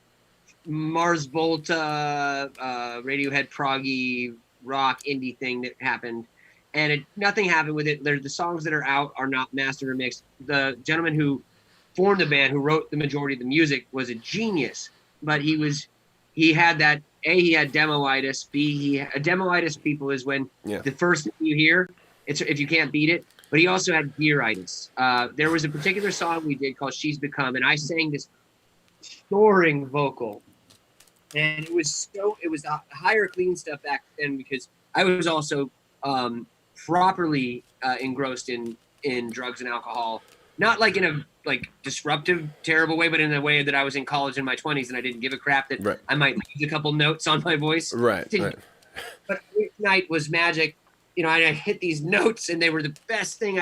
Mars Volta, Radiohead, proggy, rock, indie thing that happened. And nothing happened with it. The songs that are out are not mastered or mixed. The gentleman who formed the band, who wrote the majority of the music, was a genius. But he had that, A, he had demoitis. B, demoitis, people, is when the first thing you hear, it's if you can't beat it. But he also had gearitis. There was a particular song we did called She's Become, and I sang this soaring vocal. And it was the higher clean stuff back then, because I was also properly engrossed in drugs and alcohol. Not like in a disruptive, terrible way, but in a way that I was in college in my 20s and I didn't give a crap that I might lose a couple notes on my voice. Right. But each night was magic. I hit these notes and they were the best thing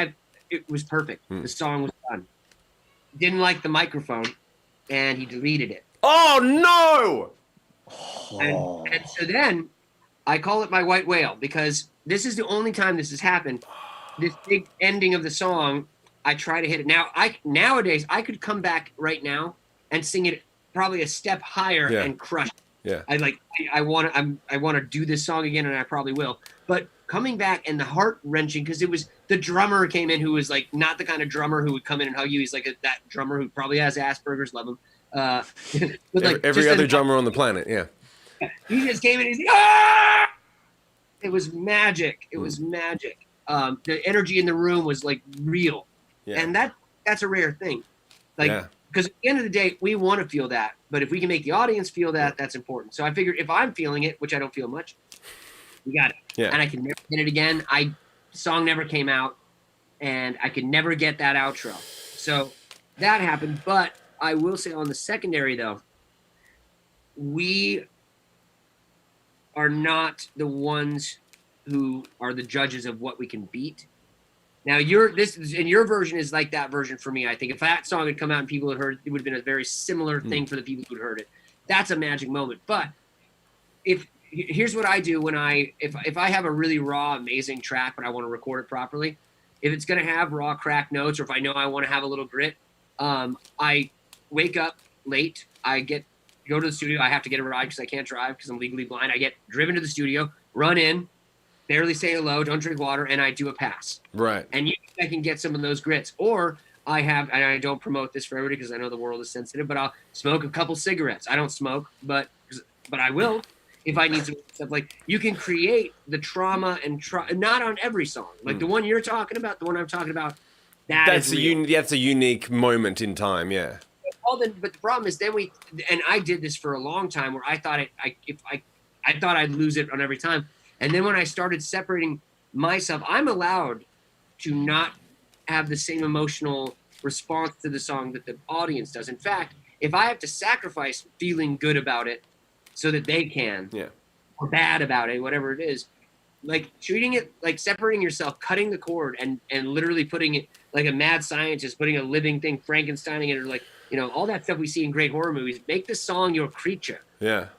it was perfect. The song was done. Didn't like the microphone and he deleted it. Oh no! And so then I call it my white whale, because this is the only time this has happened. This big ending of the song, I try to hit it. Nowadays I could come back right now and sing it probably a step higher and crush it. Yeah. I want to do this song again, and I probably will. But coming back and the heart wrenching, because it was the drummer came in who was like not the kind of drummer who would come in and hug you. He's like that drummer who probably has Asperger's. Love him. But like every other drummer on the planet. Yeah. He just came in and he's like, ah! It was magic. It was magic. The energy in the room was like real, and that's a rare thing. Like. Because at the end of the day, we want to feel that. But if we can make the audience feel that, that's important. So I figured if I'm feeling it, which I don't feel much, we got it. Yeah. And I can never get it again. The song never came out, and I could never get that outro. So that happened. But I will say on the secondary, though, we are not the ones who are the judges of what we can beat. Now your version is like that version for me. I think if that song had come out and people had heard it, would have been a very similar thing for the people who'd heard it. That's a magic moment. But here's what I do when if I have a really raw, amazing track, but I want to record it properly, if it's going to have raw crack notes, or if I know I want to have a little grit, I wake up late. Go to the studio. I have to get a ride because I can't drive because I'm legally blind. I get driven to the studio, run in, barely say hello, don't drink water, and I do a pass. Right. And I can get some of those grits. Or and I don't promote this for everybody because I know the world is sensitive, but I'll smoke a couple cigarettes. I don't smoke, but I will if I need some stuff. Like, you can create the trauma and not on every song. Like the one you're talking about, the one I'm talking about, that's a unique moment in time, yeah. But the problem is and I did this for a long time where I thought I thought I'd lose it on every time. And then when I started separating myself, I'm allowed to not have the same emotional response to the song that the audience does. In fact, if I have to sacrifice feeling good about it so that they can, or bad about it, whatever it is, like treating it like separating yourself, cutting the cord, and literally putting it like a mad scientist, putting a living thing, Frankensteining it, or like, all that stuff we see in great horror movies. Make the song your creature,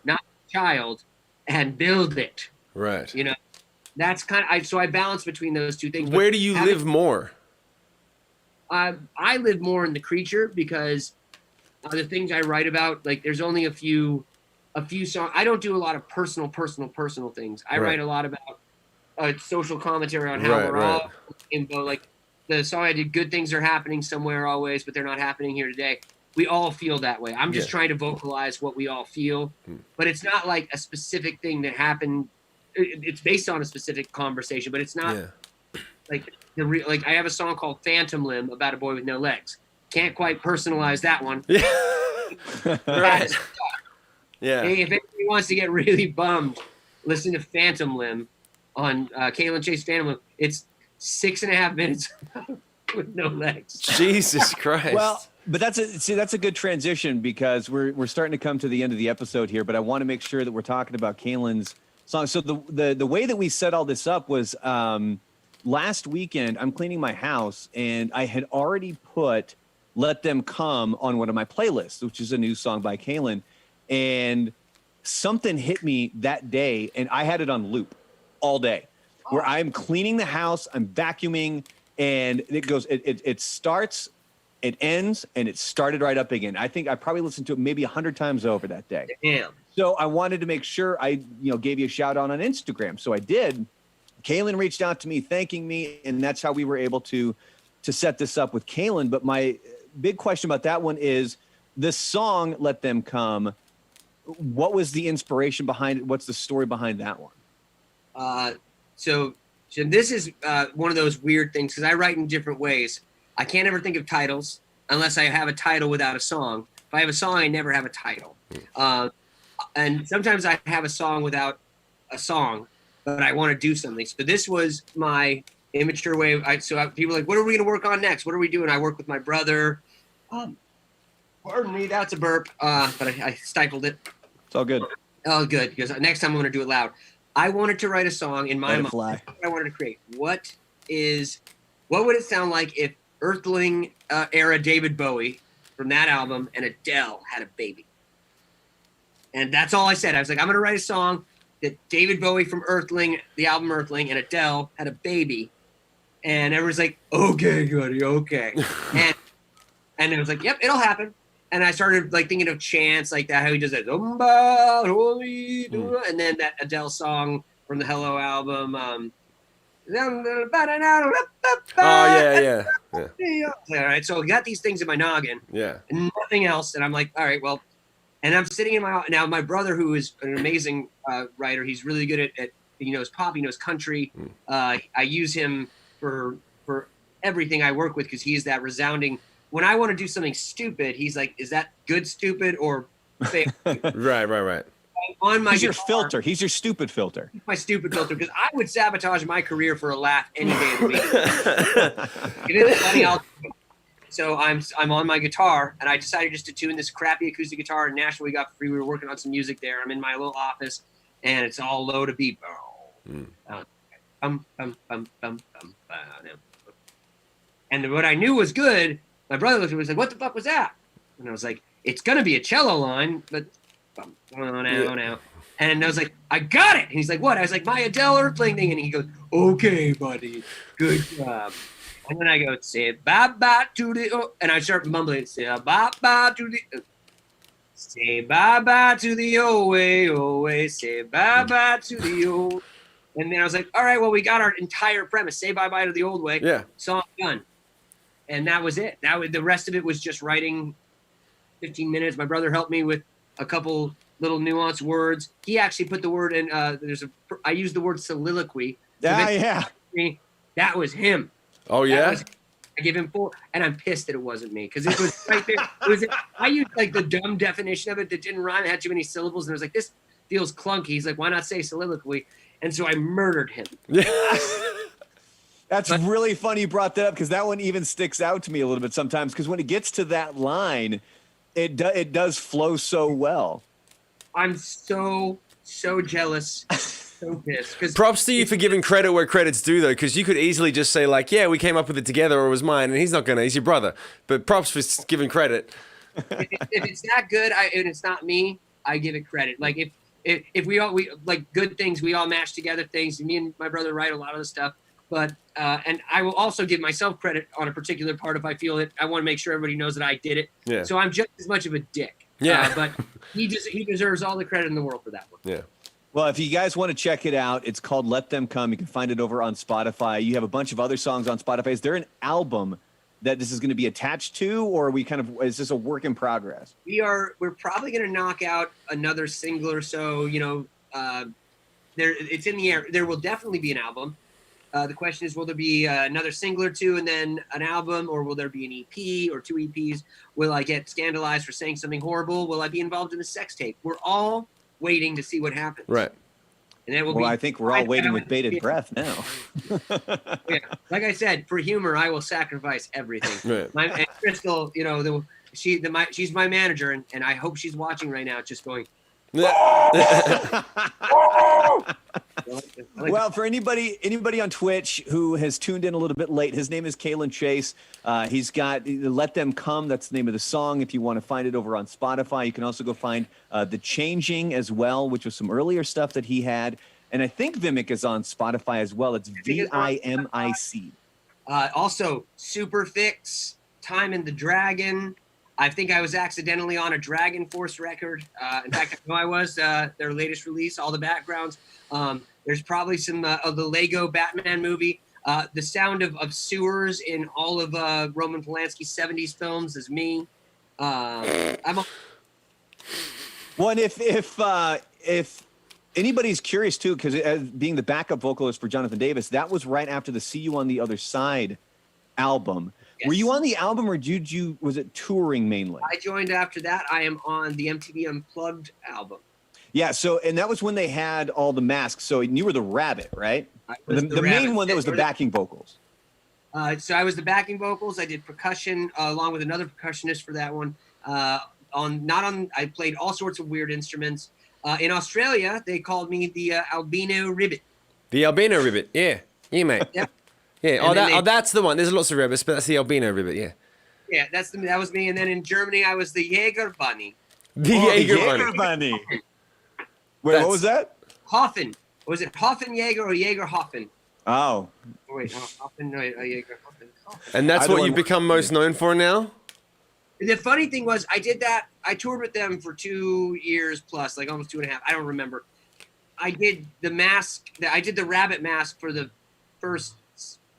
not child, and build it. Right. That's kind of so I balance between those two things. Where do you live more? I live more in the creature because the things I write about, like there's only a few songs. I don't do a lot of personal things. I write a lot about social commentary on how we're all info. Like the song I did, "Good Things Are Happening Somewhere Always, but They're Not Happening Here Today." We all feel that way. I'm just trying to vocalize what we all feel, but it's not like a specific thing that happened. It's based on a specific conversation, but it's not like I have a song called "Phantom Limb" about a boy with no legs. Can't quite personalize that one. Right. Hey, if anybody wants to get really bummed, listen to "Phantom Limb" on Kalen Chase Phantom Limb. It's 6.5 minutes with no legs. Jesus Christ. Well, but that's a good transition because we're starting to come to the end of the episode here, but I want to make sure that we're talking about Kalen's song. So the way that we set all this up was last weekend I'm cleaning my house and I had already put "Let Them Come" on one of my playlists, which is a new song by Kalen, and something hit me that day and I had it on loop all day, where I'm cleaning the house, I'm vacuuming, and it starts, it ends, and it started right up again. I think I probably listened to it maybe 100 times over that day. Damn. So I wanted to make sure I, gave you a shout out on Instagram. So I did. Kalen reached out to me, thanking me, and that's how we were able to set this up with Kalen. But my big question about that one is the song "Let Them Come." What was the inspiration behind it? What's the story behind that one? So this is one of those weird things because I write in different ways. I can't ever think of titles unless I have a title without a song. If I have a song, I never have a title. And sometimes I have a song without a song, but I want to do something. So this was my immature way. People are like, what are we going to work on next? What are we doing? I work with my brother. Pardon me, that's a burp, but I stifled it. It's all good. Oh, good, because next time I'm going to do it loud. I wanted to write a song in my mind. What I wanted to create. What would it sound like if Earthling era David Bowie from that album and Adele had a baby? And that's all I said. I was like, I'm going to write a song that David Bowie from Earthling, the album Earthling, and Adele had a baby. And everyone's like, okay, buddy, okay. and it was like, yep, it'll happen. And I started like thinking of chants like that, how he does that, and then that Adele song from the Hello album. Oh yeah. All right, so I got these things in my noggin, Yeah. and nothing else, and I'm like, all right, well, and I'm sitting in my brother, who is an amazing writer. He's really good at he knows pop, he knows country. I use him for everything I work with because he's that resounding. When I want to do something stupid, he's like, "Is that good stupid or fake?" Right. On my He's your guitar, filter. He's your stupid filter. my stupid filter, because I would sabotage my career for a laugh any day of the week. If it's funny, I'll. So I'm on my guitar, and I decided just to tune this crappy acoustic guitar in Nashville we got for free. We were working on some music there. I'm in my little office, and it's all low to beat. And what I knew was good, my brother looked at me and was like, "What the fuck was that?" And I was like, "It's gonna be a cello line, but now." And I was like, "I got it." And he's like, "What?" I was like, "My Adele Earthling thing." And he goes, "Okay, buddy, good job." And then I go, "Say bye-bye to the," and I start mumbling, "Say bye-bye to the, say bye-bye to the old way, say bye-bye to the old." And then I was like, "All right, well, we got our entire premise. Say bye-bye to the old way." Yeah. Song done. And that was it. The rest of it was just writing 15 minutes. My brother helped me with a couple little nuanced words. He actually put the word in, I used the word soliloquy. Yeah. That was him. Oh yeah. I give him 4, and I'm pissed that it wasn't me because it was right there. I used like the dumb definition of it that didn't rhyme. It had too many syllables, and I was like, "This feels clunky." He's like, "Why not say soliloquy?" And so I murdered him. That's really funny you brought that up because that one even sticks out to me a little bit sometimes because when it gets to that line, it does flow so well. I'm so jealous, so pissed. Props to you for giving credit where credit's due, though, because you could easily just say like, "Yeah, we came up with it together," or "It was mine," and he's not gonna. He's your brother. But props for giving credit. If it's that good, and it's not me, I give it credit. Like if we like good things, we all mash together things. Me and my brother write a lot of the stuff. But and I will also give myself credit on a particular part if I feel it. I want to make sure everybody knows that I did it. Yeah. So I'm just as much of a dick. Yeah. But he deserves all the credit in the world for that one. Yeah. Well, if you guys want to check it out, it's called Let Them Come. You can find it over on Spotify. You have a bunch of other songs on Spotify. Is there an album that this is going to be attached to, or is this a work in progress? We're probably going to knock out another single or so. It's in the air. There will definitely be an album. The question is, will there be another single or two and then an album, or will there be an EP or 2 EPs? Will I get scandalized for saying something horrible? Will I be involved in a sex tape? We're all waiting to see what happens. Right. And that will I think we're all waiting with bated breath now. Yeah. Like I said, for humor, I will sacrifice everything. Right. And Crystal, she's my manager, and I hope she's watching right now, just going, Well, for anybody on Twitch who has tuned in a little bit late, his name is Kalen Chase. He's got Let Them Come. That's the name of the song. If you want to find it over on Spotify, you can also go find The Changing as well, which was some earlier stuff that he had. And I think Vimic is on Spotify as well. It's VIMIC. Also, Superfix, Time and the Dragon. I think I was accidentally on a Dragon Force record. In fact, I know I was. Their latest release, all the backgrounds. There's probably some of the Lego Batman movie. The sound of sewers in all of Roman Polanski's 70s films is me. Well, and if anybody's curious too, because being the backup vocalist for Jonathan Davis, that was right after the "See You on the Other Side" album. Yes. Were you on the album, or was it touring mainly? I joined after that. I am on the MTV Unplugged album. Yeah, and that was when they had all the masks. So you were the rabbit, right? The main one that was the backing vocals. So I was the backing vocals. I did percussion along with another percussionist for that one. I played all sorts of weird instruments. In Australia, they called me the albino ribbit. The albino ribbit, yeah, mate. Yep. Yeah. That's the one. There's lots of ribbits, but that's the albino ribbit. Yeah. Yeah, that was me. And then in Germany, I was the Jaeger bunny. The Jaeger bunny. Wait, what was that? Hoffen. Was it Hoffen Jaeger or Jaeger Hoffen? Oh. Wait, Hoffen, no, Jaeger Hoffen. And that's what you've become most known for now? The funny thing was, I did that. I toured with them for 2 years plus, like almost 2.5. I don't remember. I did the mask. I did the rabbit mask for the first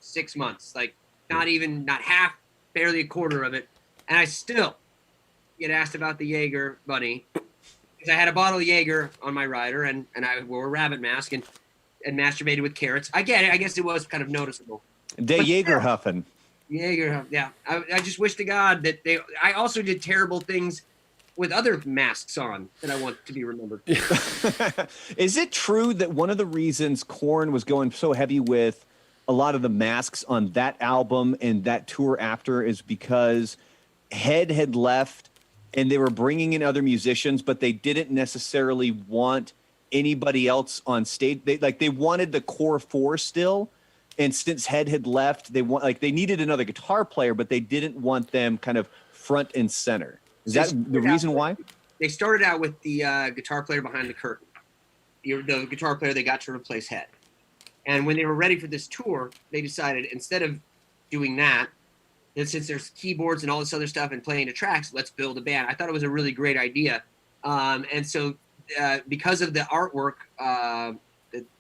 6 months, like not half, barely a quarter of it, and I still get asked about the Jaeger bunny because I had a bottle of Jaeger on my rider, and I wore a rabbit mask and masturbated with carrots. I get it. I guess it was kind of noticeable. De Jaeger huffing. Jaeger, yeah. I just wish to God that I also did terrible things with other masks on that I want to be remembered. Is it true that one of the reasons Korn was going so heavy with a lot of the masks on that album and that tour after is because Head had left and they were bringing in other musicians, but they didn't necessarily want anybody else on stage? They wanted the core four still. And since Head had left, they needed another guitar player, but they didn't want them kind of front and center. Is that the reason why? They started out with the guitar player behind the curtain, the guitar player they got to replace Head. And when they were ready for this tour, they decided instead of doing that since there's keyboards and all this other stuff and playing the tracks, let's build a band. I thought it was a really great idea. And so because of the artwork,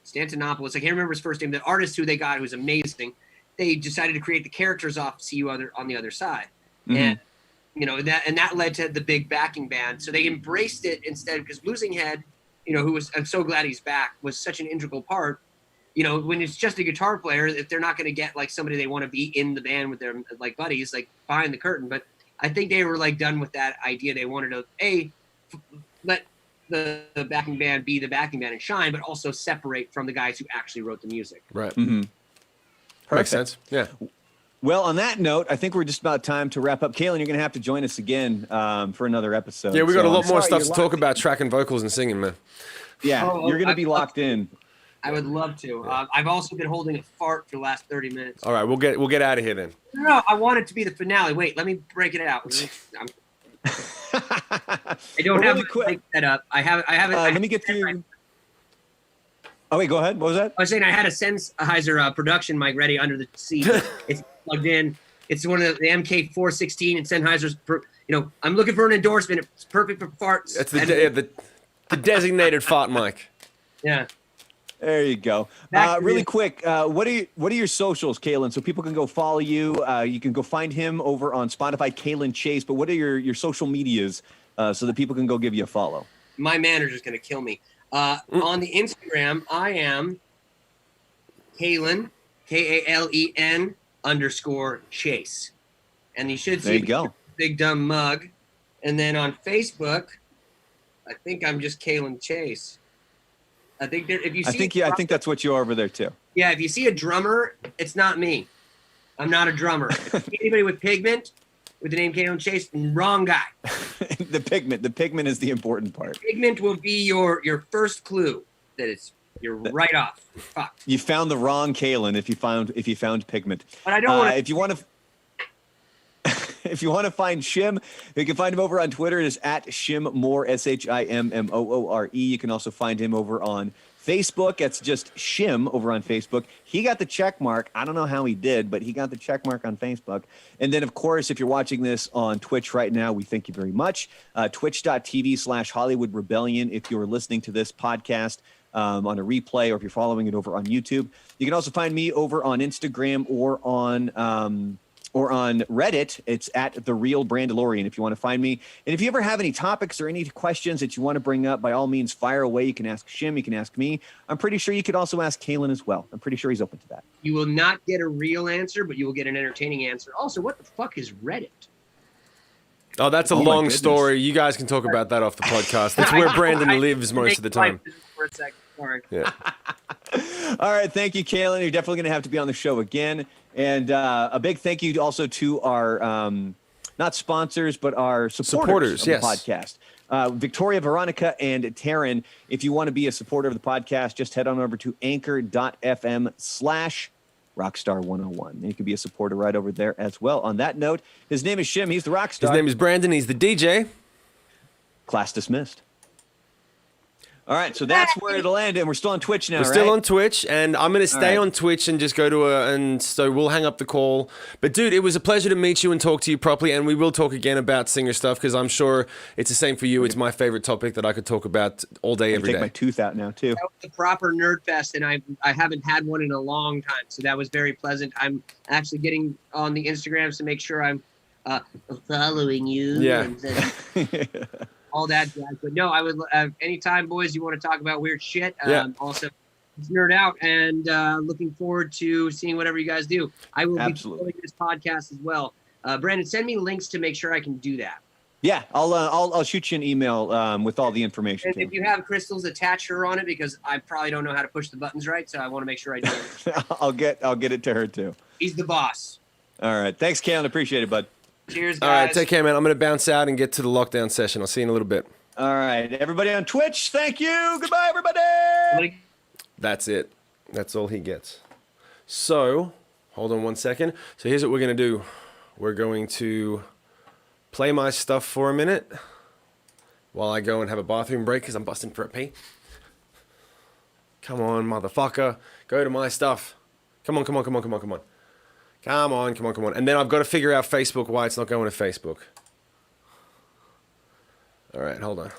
Stantonopoulos, I can't remember his first name, the artist who they got, who's amazing, they decided to create the characters off See You on the Other Side. Mm-hmm. And that led to the big backing band. So they embraced it instead, because losing Head, I'm so glad he's back, was such an integral part. When it's just a guitar player, if they're not going to get like somebody they want to be in the band with their like buddies, like behind the curtain. But I think they were like done with that idea. They wanted to let the backing band be the backing band and shine, but also separate from the guys who actually wrote the music. Right. Mm-hmm. Makes sense. Yeah. Well, on that note, I think we're just about time to wrap up. Kaylin, you're going to have to join us again for another episode. Yeah, we got a lot more stuff to talk about, tracking vocals and singing, man. Yeah, you're going to be locked in. I would love to. I've also been holding a fart for the last 30 minutes. All right, we'll get out of here then. No, I want it to be the finale. Wait, let me break it out. I don't have it set up. I have it. Let me get through. Oh wait, go ahead. What was that? I was saying I had a Sennheiser production mic ready under the seat. It's plugged in. It's one of the MK416 and Sennheiser's. I'm looking for an endorsement. It's perfect for farts. That's the designated fart mic. Yeah. There you go. Really quick, what are your socials, Kaylin, so people can go follow you? You can go find him over on Spotify, Kaylin Chase. But what are your social medias so that people can go give you a follow? My manager's going to kill me. On the Instagram, I am Kalen, KALEN_Chase. And you should see a big dumb mug. And then on Facebook, I think I'm just Kalen Chase. I think I think that's what you are over there too. Yeah, if you see a drummer, it's not me. I'm not a drummer. Anybody with pigment, with the name Kalen Chase, wrong guy. The pigment is the important part. Pigment will be your first clue that you're right off. You're fucked. You found the wrong Kalen if you found pigment. But I don't want to. If you want to. If you want to find Shim, you can find him over on Twitter. It is at Shimmoore, SHIMMOORE. You can also find him over on Facebook. It's just Shim over on Facebook. He got the check mark. I don't know how he did, but he got the check mark on Facebook. And then, of course, if you're watching this on Twitch right now, we thank you very much. Twitch.tv/Hollywood Rebellion. If you're listening to this podcast on a replay, or if you're following it over on YouTube, you can also find me over on Instagram or on Reddit. It's at The Real Brandalorian if you want to find me. And if you ever have any topics or any questions that you want to bring up, by all means, fire away. You can ask Shim. You can ask me. I'm pretty sure you could also ask Kalen as well. I'm pretty sure he's open to that. You will not get a real answer, but you will get an entertaining answer. Also, what the fuck is Reddit? Oh, that's a long story. You guys can talk about that off the podcast. That's where Brandon lives most of the time. For a second. Sorry. Yeah. All right. Thank you, Kalen. You're definitely going to have to be on the show again. And a big thank you also to our, not sponsors, but our supporters of the podcast. Victoria, Veronica, and Taryn. If you want to be a supporter of the podcast, just head on over to anchor.fm/Rockstar101. And you can be a supporter right over there as well. On that note, his name is Shim. He's the Rockstar. His name is Brandon. He's the DJ. Class dismissed. All right, so that's where it'll end, and we're still on Twitch now, We're right? still on Twitch, and I'm gonna stay right. on Twitch and just go to and so we'll hang up the call. But dude, it was a pleasure to meet you and talk to you properly, and we will talk again about singer stuff because I'm sure it's the same for you. It's my favorite topic that I could talk about all day, every day. Take my tooth out now too. That was the proper nerd fest, and I haven't had one in a long time, so that was very pleasant. I'm actually getting on the Instagrams to make sure I'm following you. Yeah. And, all that jazz. But no, I would anytime, boys, you want to talk about weird shit. Also, let's nerd out, and looking forward to seeing whatever you guys do. I will be following this podcast as well. Brandon, send me links to make sure I can do that. Yeah, I'll shoot you an email with all the information. And if you have crystals, attach her on it because I probably don't know how to push the buttons right, so I want to make sure I do it. I'll get it to her too. He's the boss. All right, thanks, Kalen. Appreciate it, bud. Cheers, guys. All right, take care, man. I'm gonna bounce out and get to the lockdown session. I'll see you in a little bit. All right, everybody on Twitch, thank you. Goodbye, everybody. That's it. That's all he gets. So, hold on one second. So here's what we're gonna do. We're going to play my stuff for a minute while I go and have a bathroom break because I'm busting for a pee. Come on, motherfucker. Go to my stuff. Come on. Come on. And then I've got to figure out Facebook, why it's not going to Facebook. All right, hold on.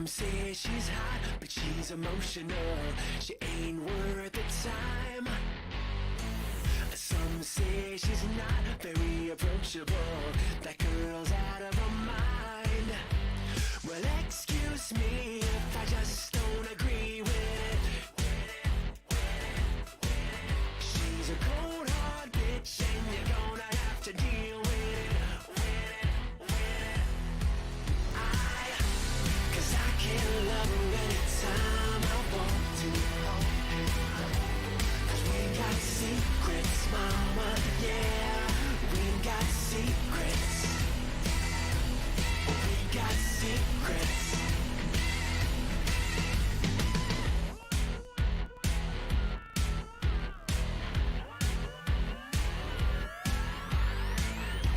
Some say she's hot, but she's emotional. She ain't worth the time. Some say she's not very approachable. That girl's out of her mind. Well, excuse me if I just don't agree with it. She's a cold hard bitch, and you're gonna have to deal with it. Cause I can love her anytime I want to. Cause we got secrets, mama, yeah. We got secrets. We got secrets.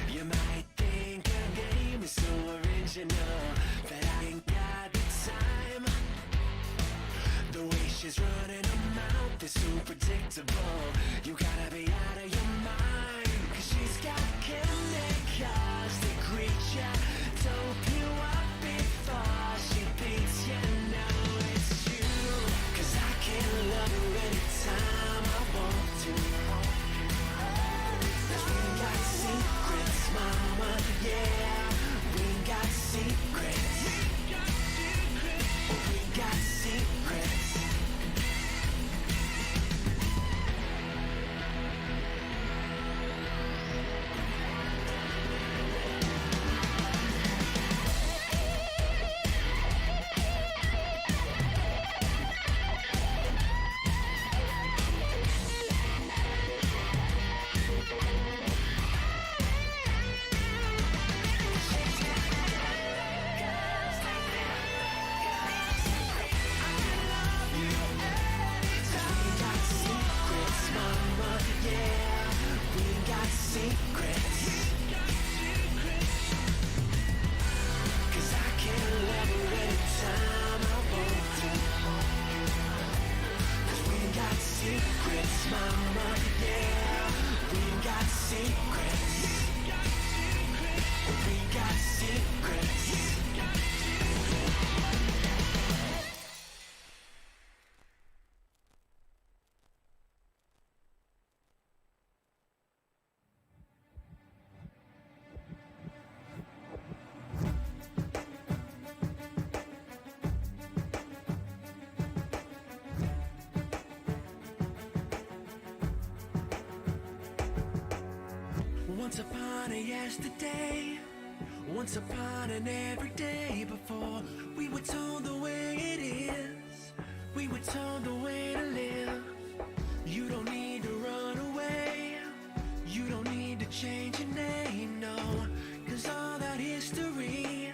You might think our game is so original, but I ain't got the time. The way she's running her mouth is so predictable. You gotta be out of your mind. Cause she's got chemicals that greet ya, dope you up before she beats ya. Know it's true. Cause I can love her anytime I want to. Cause we got secrets, mama, yeah. We got secrets. We got secrets. Once upon a yesterday, once upon an everyday before, we were told the way it is, we were told the way to live. You don't need to run away, you don't need to change your name, no. Cause all that history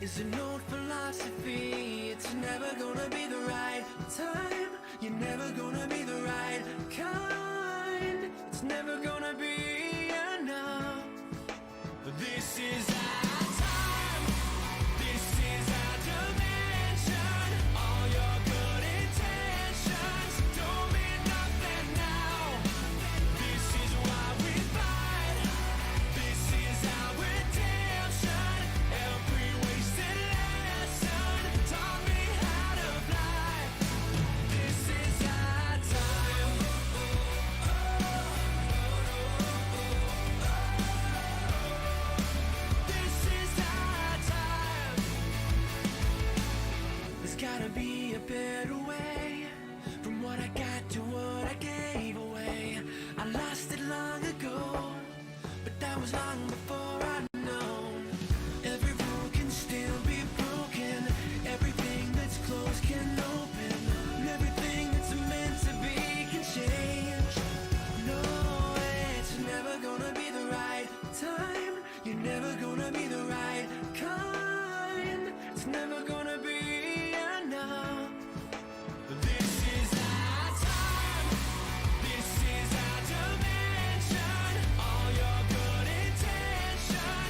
is an old philosophy. It's never gonna be the right time, you're never gonna be the right kind. It's never gonna be enough. This is our time, this is our dimension. All your good intentions don't mean nothing now. This is why we fight, this is our redemption. Every wasted lesson taught me how to fly. This is our time. This is our time. There's gotta be a better way, from what I got to what I gave away. I lost it long ago, but that was long before I'd known. Every rule can still be broken, everything that's closed can open, and everything that's meant to be can change. No, it's never gonna be the right time, you're never gonna be the right kind. It's never gonna be enough. This is our time, this is our dimension. All your good intentions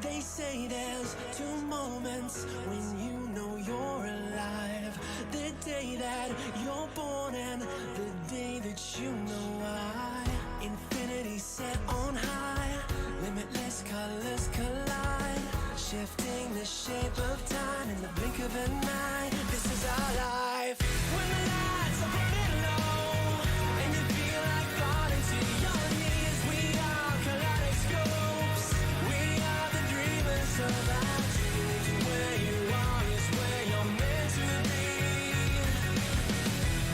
They say there's two moments when you know you're alive. The day that you're born and the day that you know why. Infinity set on high, limitless colors collide, shifting the shape of time in the blink of an eye. This is our life. When the lights are burning low and you feel like falling to your knees, we are kaleidoscopes. We are the dreamers of our dreams. Where you are is where you're meant to be.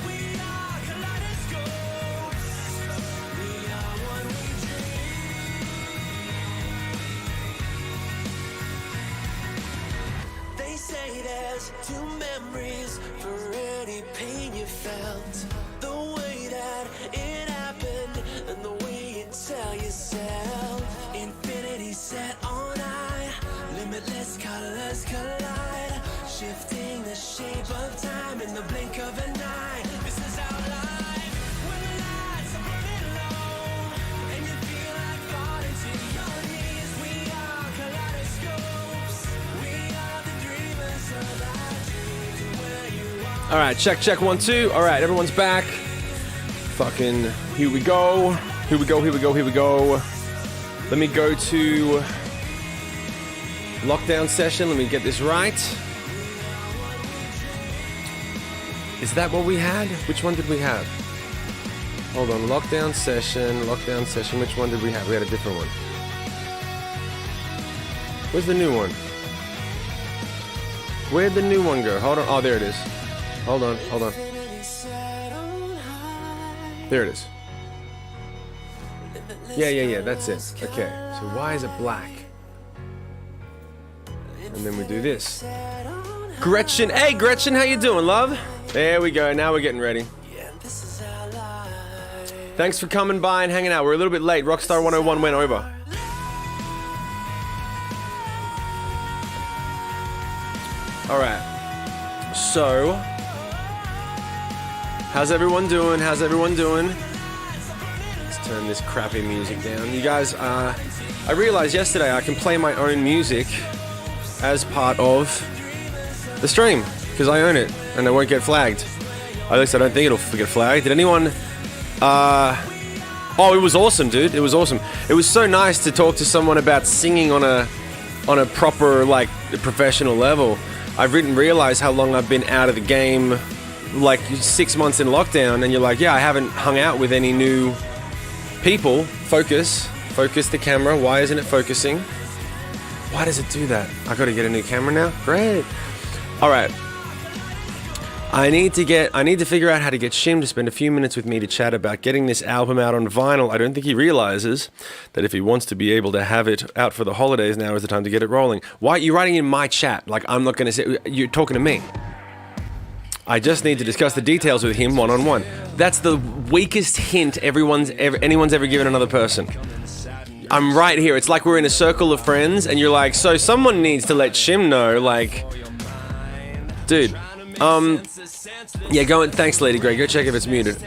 We are kaleidoscopes. We are what we dream. They say there's two memories for any pain you felt. The way that it happened and the way you tell yourself. Infinity set on high, limitless colors collide, shifting the shape of time in the blink of an eye. This is our life. When the lights are burning low and you feel like falling to your knees, we are kaleidoscopes. We are the dreamers of our dreams. Where you are. All right, check 1 2. All right, everyone's back. Fucking here we go. Here we go. Let me go to lockdown session. Let me get this right. Is that what we had? Which one did we have? Hold on, lockdown session. Which one did we have? We had a different one. Where's the new one? Where'd the new one go? Hold on. Oh, there it is. Hold on. There it is. Yeah, that's it. Okay, so why is it black? And then we do this. Gretchen, hey Gretchen, how you doing, love? There we go, now we're getting ready. Thanks for coming by and hanging out. We're a little bit late. Rockstar 101 went over. Alright. So, how's everyone doing? Let's turn this crappy music down. You guys, I realized yesterday I can play my own music as part of the stream because I own it and it won't get flagged. At least I don't think it'll get flagged. Did anyone? Oh, it was awesome, dude. It was awesome. It was so nice to talk to someone about singing on a proper, like, professional level. I didn't realize how long I've been out of the game, like 6 months in lockdown, and you're like, yeah, I haven't hung out with any new people. Focus the camera. Why isn't it focusing? Why does it do that? I gotta get a new camera now? Great. All right. I need to figure out how to get Shim to spend a few minutes with me to chat about getting this album out on vinyl. I don't think he realizes that if he wants to be able to have it out for the holidays, now is the time to get it rolling. Why are you writing in my chat? Like, I'm not gonna say, you're talking to me. I just need to discuss the details with him one-on-one. That's the weakest hint anyone's ever given another person. I'm right here. It's like we're in a circle of friends and you're like, so someone needs to let Shim know, like, dude, yeah, go and thanks, Lady Grey. Go check if it's muted.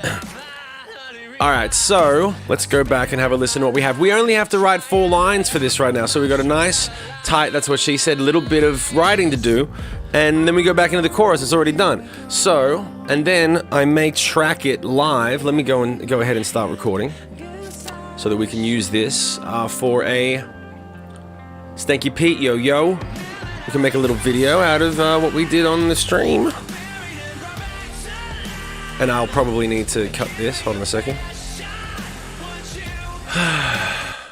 Alright, so let's go back and have a listen to what we have. We only have to write 4 lines for this right now, so we got a nice, tight, that's what she said, little bit of writing to do, and then we go back into the chorus. It's already done. So, and then I may track it live. Let me go ahead and start recording so that we can use this for a Stanky Pete yo. We can make a little video out of what we did on the stream. And I'll probably need to cut this. Hold on a second.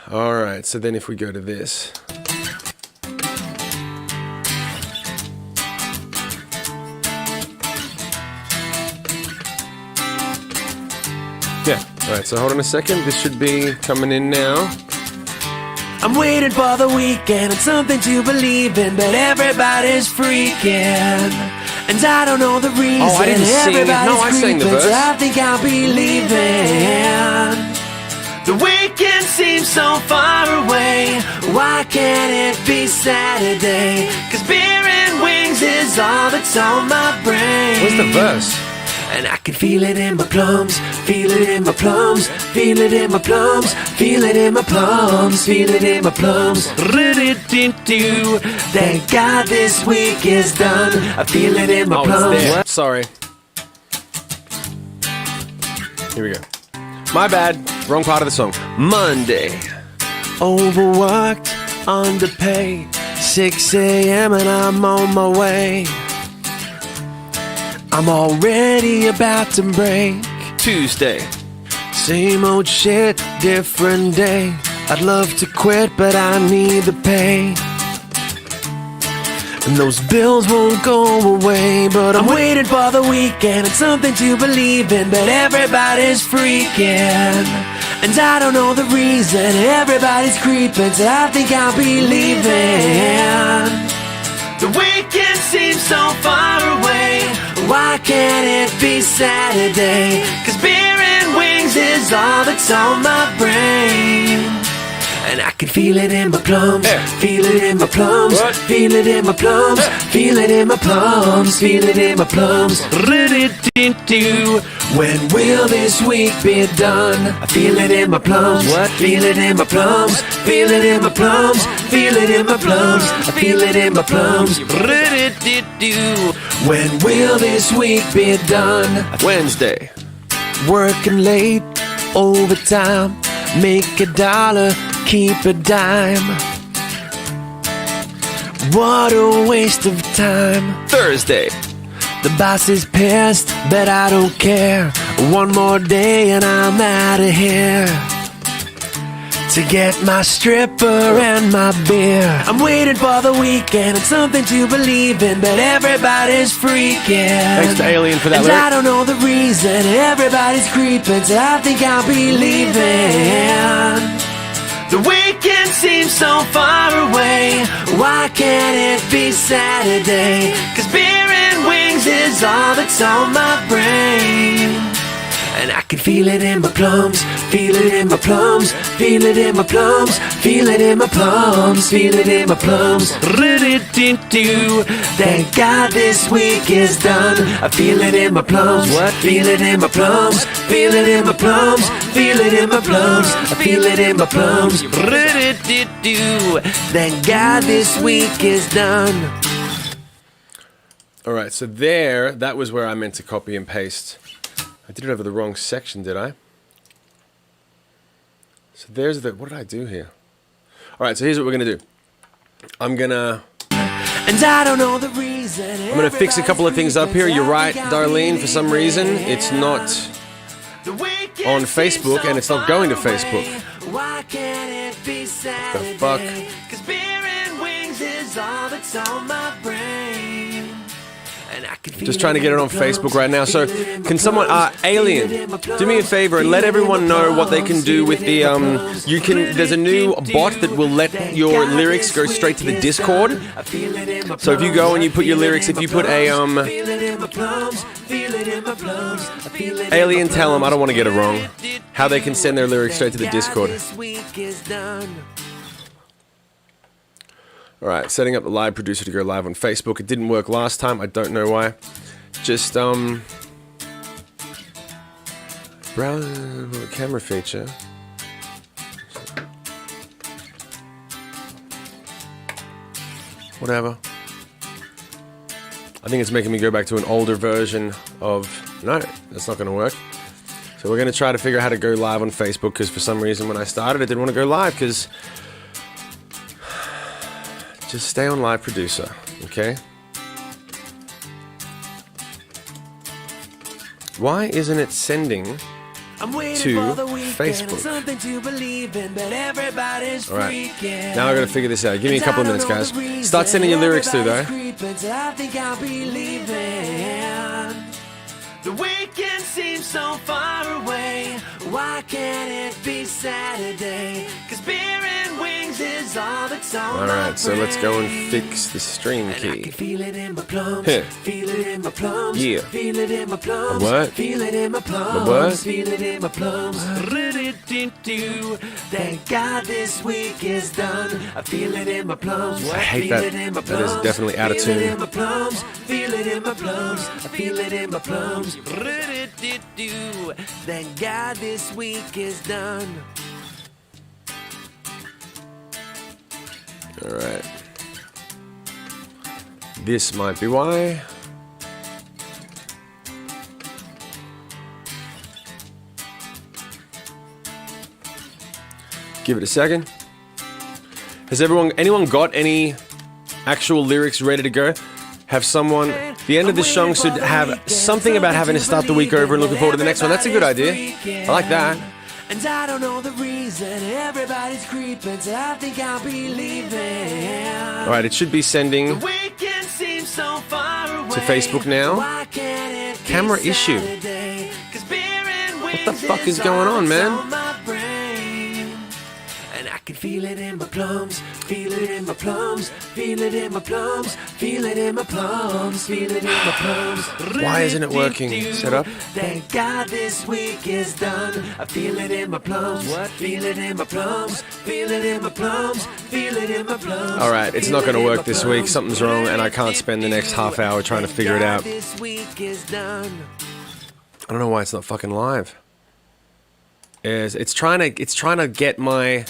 Alright, so then if we go to this. Yeah, alright, so hold on a second. This should be coming in now. I'm waiting for the weekend and something to believe in, but everybody's freaking. And I don't know the reason. Oh, I didn't sing it. No, I sang the verse. I think I'll be leaving. The weekend seems so far away. Why can't it be Saturday? 'Cause beer and wings is all that's on my brain. What's the verse? And I can feel it in my plums, feel it in my plums, feel it in my plums, feel it in my plums, feel it in my plums. Do. Thank God this week is done. I feel it in my Oh, plums. it's there. Sorry. Here we go. My bad. Wrong part of the song. Monday. Overworked, underpaid. 6 a.m. and I'm on my way. I'm already about to break. Tuesday. Same old shit, different day. I'd love to quit, but I need the pay. And those bills won't go away, but I'm waiting for the weekend and something to believe in. But everybody's freaking, and I don't know the reason. Everybody's creeping, so I think I'll be leaving. The weekend seems so far away. Why can't it be Saturday? 'Cause beer and wings is all that's on my brain. And I can feel it in my plums, feel it in my plums, feel it in my plums, feel it in my plums, feel it in my plums. When will this week be done? I feel it in my plums, feel it in my plums, feel it in my plums, feel it in my plums, I feel it in my plums. When will this week be done? Wednesday. Working late, overtime, make $1, keep a dime. What a waste of time. Thursday. The boss is pissed, but I don't care. One more day and I'm out of here to get my stripper and my beer. I'm waiting for the weekend and something to believe in, but everybody's freaking. Thanks to Alien for that And lyric. I don't know the reason. Everybody's creeping, so I think I'll be leaving. The weekend seems so far away. Why can't it be Saturday? 'Cause beer and wings is all that's on my brain. And I can feel it in my plums, feel it in my plums, feel it in my plums, feel it in my plums, feel it in my plums. Thank God this week is done. I feel it in my plums, feel it in my plums, feel it in my plums, feel it in my plums, I feel it in my plums. Thank God this week is done. All right, so there, that was where I meant to copy and paste. I did it over the wrong section, did I? So there's the, what did I do here? All right, so here's what we're gonna do. I'm gonna fix a couple of things up here. You're right, Darlene, for some reason, it's not on Facebook and it's not going to Facebook. What the fuck? Just trying to get it on Facebook right now. So, can someone, Alien, do me a favor and let everyone know what they can do with the, there's a new bot that will let your lyrics go straight to the Discord. So if you go and you put your lyrics, if you put a, Alien, tell them, I don't want to get it wrong, how they can send their lyrics straight to the Discord. Alright, setting up the live producer to go live on Facebook. It didn't work last time, I don't know why. Just, browse camera feature. Whatever. I think it's making me go back to an older version of... No, that's not going to work. So we're going to try to figure out how to go live on Facebook, because for some reason when I started, I didn't want to go live, because... Just stay on live producer, okay? Why isn't it sending to Facebook? Alright, now I gotta figure this out. Give me a couple of minutes, guys. Start sending your lyrics through, though. The weekend seems so far away. Why can't it be Saturday? 'Cause beer and wings wings is all that's on All right, so let's go and my fix the stream brain. And I key. can feel it in my plums, Here. feel it in my plums, Yeah. feel it in my plums, what? feel it in my plums, what? feel it in my plums. Ri-di-di-do. Thank God this week is done. I feel it in my plums. I hate feel that. it in my That is plums. definitely out of Feel it tune. in my plums. Feel it in my plums. I feel it in my plums. Ri-di-di-do. Thank God this week is done. All right. This might be why. Give it a second. Has anyone got any actual lyrics ready to go? Have someone, the end of the song should have something about having to start the week over and looking forward to the next one. That's a good idea. I like that. And I don't know the reason everybody's creeping, so I think I'll be leaving. All right, it should be sending Weekend seems so far away. to Facebook now. Why can't it be Camera issue. Saturday? 'Cause beer and What the wings fuck is going all on, that's man? on my brain. And I can feel it in my plums, feel it in my plums, feel it in my plums, feel it in my plums, feel it in my plums. Why isn't it working? Set up. Thank God this week is done. I feel it in my plums. What? Feel it in my plums. Feel it in my plums. Feel it in my plums. All right, it's not going to work this week. Something's wrong, and I can't spend the next half hour trying to figure it out. This week is done. I don't know why it's not fucking live. It's trying to get my,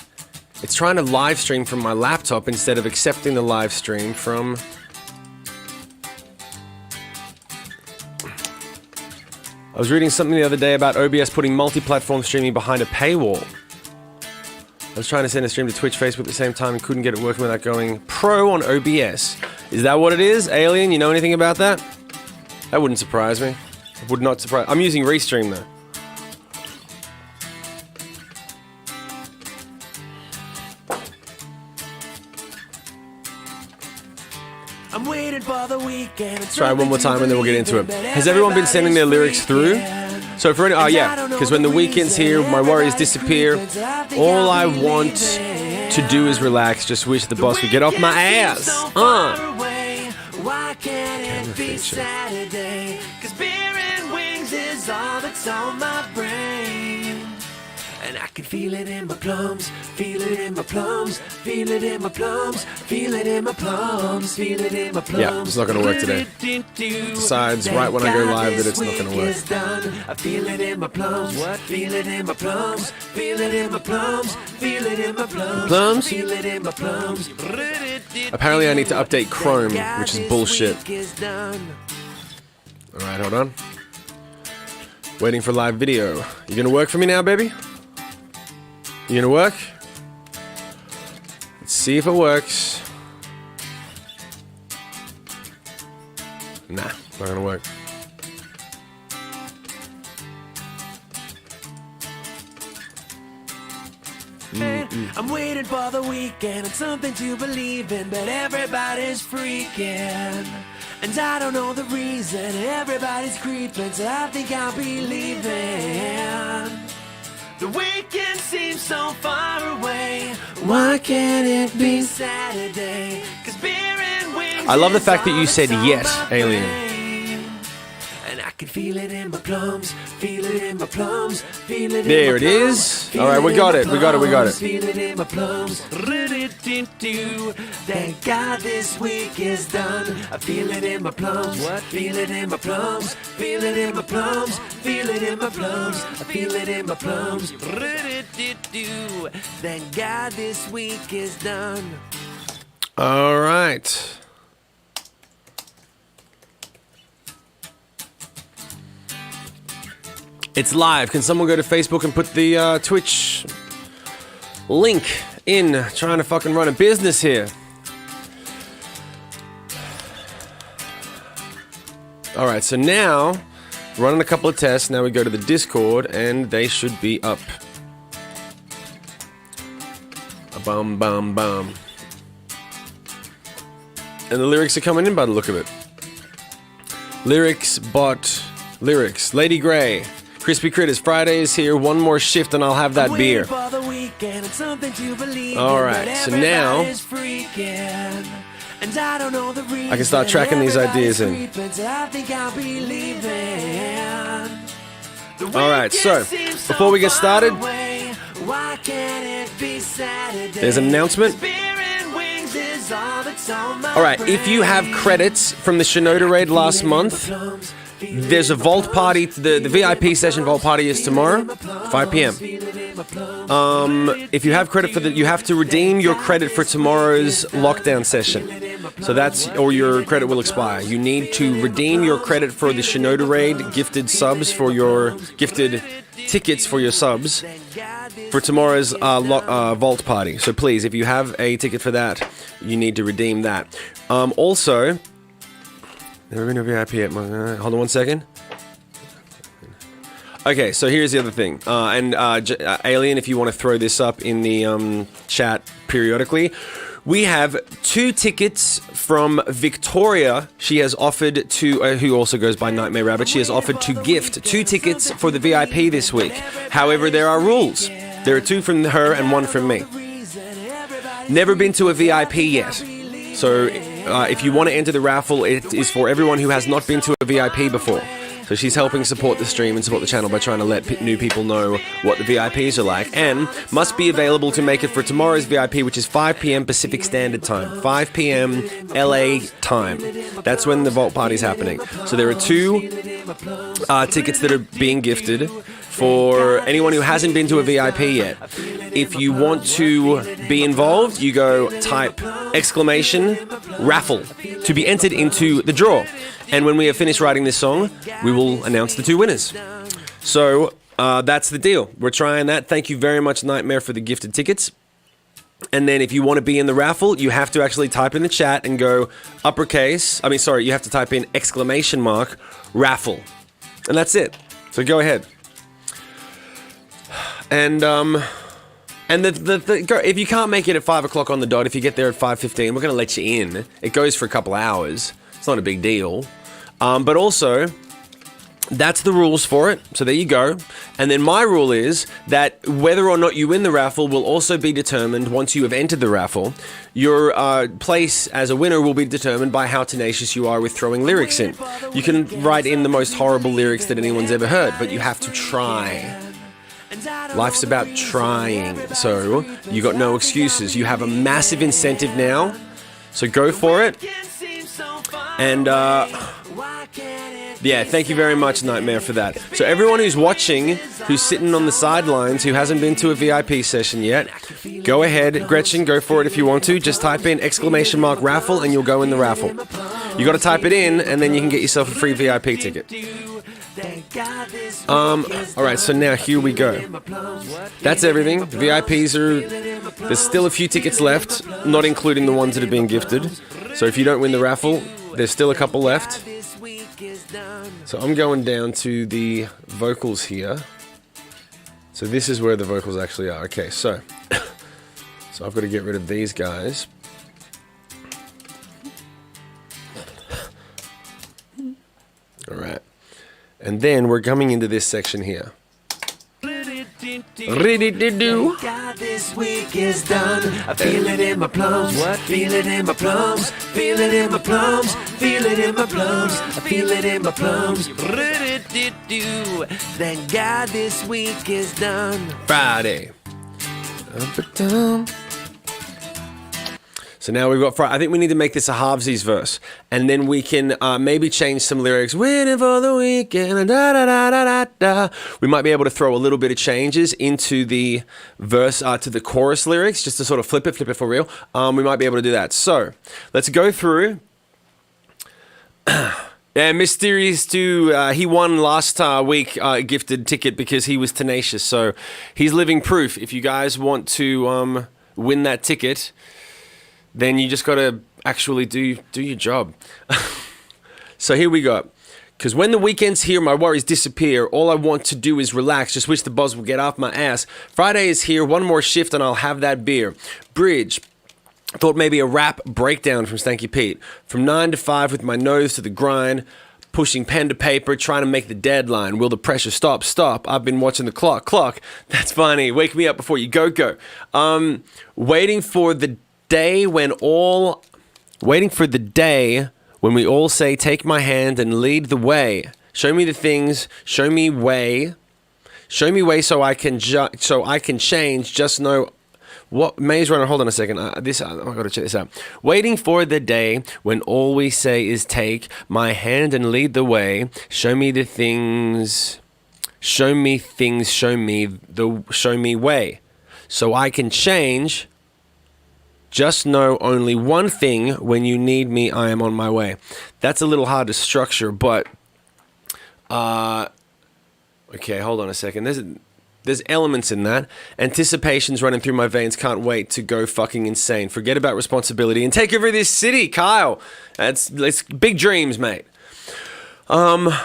it's trying to live stream from my laptop instead of accepting the live stream from. I was reading something the other day about OBS putting multi-platform streaming behind a paywall. I was trying to send a stream to Twitch, Facebook at the same time and couldn't get it working without going pro on OBS. Is that what it is, Alien? You know anything about that? That wouldn't surprise me. It would not surprise. I'm using Restream though. I'm waiting for the weekend. Let's try it one more time and then we'll get into it. Has everyone been sending their lyrics through? So for any, oh yeah, because when the weekend's here, my worries disappear. All I want to do is relax. Just wish the boss would get off my ass. Why can't it be Saturday? 'Cause beer and wings is all that's on my brain. And I can feel it in my plums, feel it in my plums, feel it in my plums, feel it in my plums, feel it in my plums. Yeah, it's not gonna work today. Decides right when I go live that it's not gonna work. I feel it in my plums, what? Feel it in my plums, feel it in my plums, feel it in my plums, Plums? feel it in my plums. Apparently I need to update Chrome, which is bullshit. All right, hold on. Waiting for live video. You gonna work for me now, baby? You gonna work? Let's see if it works. Nah, not gonna work. I'm waiting for the weekend and something to believe in, but everybody's freaking. And I don't know the reason, everybody's creeping, so I think I'll be leaving. The weekend seems so far away. Why can't it be Saturday? 'Cause beer and wings. I love the fact that you said yet, Alien. And I can feel it in my plums, feel it in my plums, feel it There in it my plums, is. feel All right, we in got my it, we got it, we got it. plums, feel it in my plums. Ri-di-di-do. Thank God this week is done. I feel it in my plums, what? Feel it in my plums, feel it in my plums, feel it in my plums, I feel it in my plums. Ri-di-di-do. Thank God this week is done. All right. It's live. Can someone go to Facebook and put the Twitch link in? Trying to fucking run a business here. All right, so now running a couple of tests. Now we go to the Discord and they should be up. Bum bum bum. And the lyrics are coming in by the look of it. Lyrics. Lady Grey. Crispy Critters, Friday is here. One more shift and I'll have that beer. weekend and something to believe All in, right, but so now everybody's freaking. And I don't know the reason. I can start tracking these ideas in. Everybody's creeping, so I think I'll be leaving. All right, so before we get started, why can't it be Saturday? there's an announcement. All right, if you have credits from the Shinoda raid last month, there's a vault party. The VIP session vault party is tomorrow, 5 p.m. If you have credit for you have to redeem your credit for tomorrow's lockdown session. So or your credit will expire. You need to redeem your credit for the Shinoda raid gifted subs for your gifted tickets for your subs for tomorrow's vault party. So please, if you have a ticket for that, you need to redeem that. Also, never been a VIP yet. Hold on one second. Okay, so here's the other thing. Alien, if you want to throw this up in the chat periodically, we have 2 tickets from Victoria. She has offered to, who also goes by Nightmare Rabbit, she has offered to gift 2 tickets for the VIP this week. However, there are rules. There are 2 from her and 1 from me. Never been to a VIP yet. So if you want to enter the raffle, it is for everyone who has not been to a VIP before. So she's helping support the stream and support the channel by trying to let new people know what the VIPs are like, and must be available to make it for tomorrow's VIP, which is 5 p.m. Pacific Standard Time, 5 p.m. LA time. That's when the vault party is happening. So there are 2 tickets that are being gifted for anyone who hasn't been to a VIP yet. If you want to be involved, you go type !raffle to be entered into the draw. And when we have finished writing this song, we will announce the 2 winners. So that's the deal. We're trying that. Thank you very much, Nightmare, for the gifted tickets. And then if you want to be in the raffle, you have to actually type in the chat and go you have to type in !raffle. And that's it. So go ahead. And if you can't make it at 5 o'clock on the dot, if you get there at 5:15, we're going to let you in. It goes for a couple hours. It's not a big deal. But also, that's the rules for it. So there you go. And then my rule is that whether or not you win the raffle will also be determined once you have entered the raffle. Your place as a winner will be determined by how tenacious you are with throwing lyrics in. You can write in the most horrible lyrics that anyone's ever heard, but you have to try. Life's about trying, so you got no excuses. You have a massive incentive now, so go for it. And yeah, thank you very much, Nightmare, for that. So everyone who's watching, who's sitting on the sidelines, who hasn't been to a VIP session yet, go ahead, Gretchen, go for it if you want to. Just type in !raffle and you'll go in the raffle. You got to type it in, and then you can get yourself a free VIP ticket. Alright, so now here we go. That's everything. The VIPs there's still a few tickets left, not including the ones that are being gifted. So if you don't win the raffle, there's still a couple left. So I'm going down to the vocals here. So this is where the vocals actually are. Okay, so I've got to get rid of these guys. Alright. And then we're coming into this section here. God, this week is done. I feel it in my plums. What? Feel it in my plums. Feel it in my plums. Feel it in my plums. I feel it in my plums. Thank God this week is done. Friday. So now we've got Friday. I think we need to make this a halvesies verse. And then we can maybe change some lyrics. Waiting for the weekend. Da, da, da, da, da, da. We might be able to throw a little bit of changes into the verse, to the chorus lyrics, just to sort of flip it for real. We might be able to do that. So let's go through. Yeah, Mysterious 2, he won last week a gifted ticket because he was tenacious. So he's living proof. If you guys want to win that ticket, then you just got to actually do your job. So here we go. Because when the weekend's here, my worries disappear. All I want to do is relax. Just wish the buzz will get off my ass. Friday is here. One more shift and I'll have that beer. Bridge. Thought maybe a rap breakdown from Stanky Pete. From 9 to 5 with my nose to the grind. pushing pen to paper, trying to make the deadline. Will the pressure stop? Stop. I've been watching the clock. That's funny. Wake me up before you go. Waiting for the day when we all say, take my hand and lead the way. Show me the things, show me way so I can change. Just know what Maze Runner. Hold on a second. I gotta check this out. Waiting for the day when all we say is take my hand and lead the way. Show me the things. Show me things. Show me way, so I can change. Just know only one thing. When you need me, I am on my way. That's a little hard to structure, but okay, hold on a second. There's elements in that. Anticipation's running through my veins. Can't wait to go fucking insane. Forget about responsibility and take over this city, Kyle. It's big dreams, mate.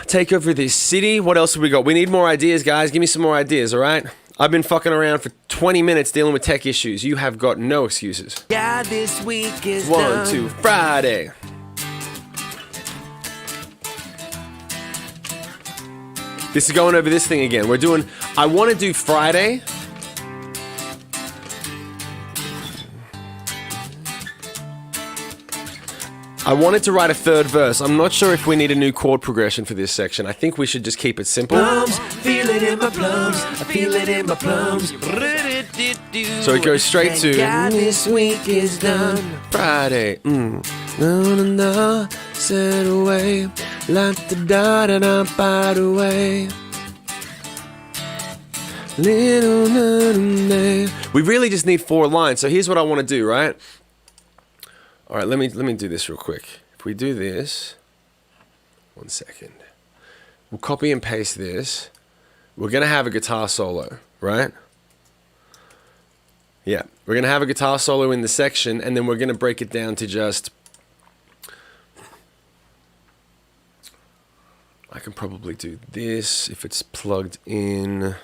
Take over this city. What else have we got? We need more ideas, guys. Give me some more ideas, all right? I've been fucking around for 20 minutes dealing with tech issues. You have got no excuses. Yeah, this week is 1, 2, Friday. This is going over this thing again. I want to do Friday. I wanted to write a third verse. I'm not sure if we need a new chord progression for this section. I think we should just keep it simple. Plums, feel it in my plums. I feel it in my plums. So it goes straight to God, this week is done. Friday. No, set away. La da da da da by the way. We really just need 4 lines. So here's what I want to do, right? All right, let me do this real quick. If we do this, 1 second. We'll copy and paste this. We're gonna have a guitar solo, right? Yeah, we're gonna have a guitar solo in the section, and then we're gonna break it down to just. I can probably do this if it's plugged in.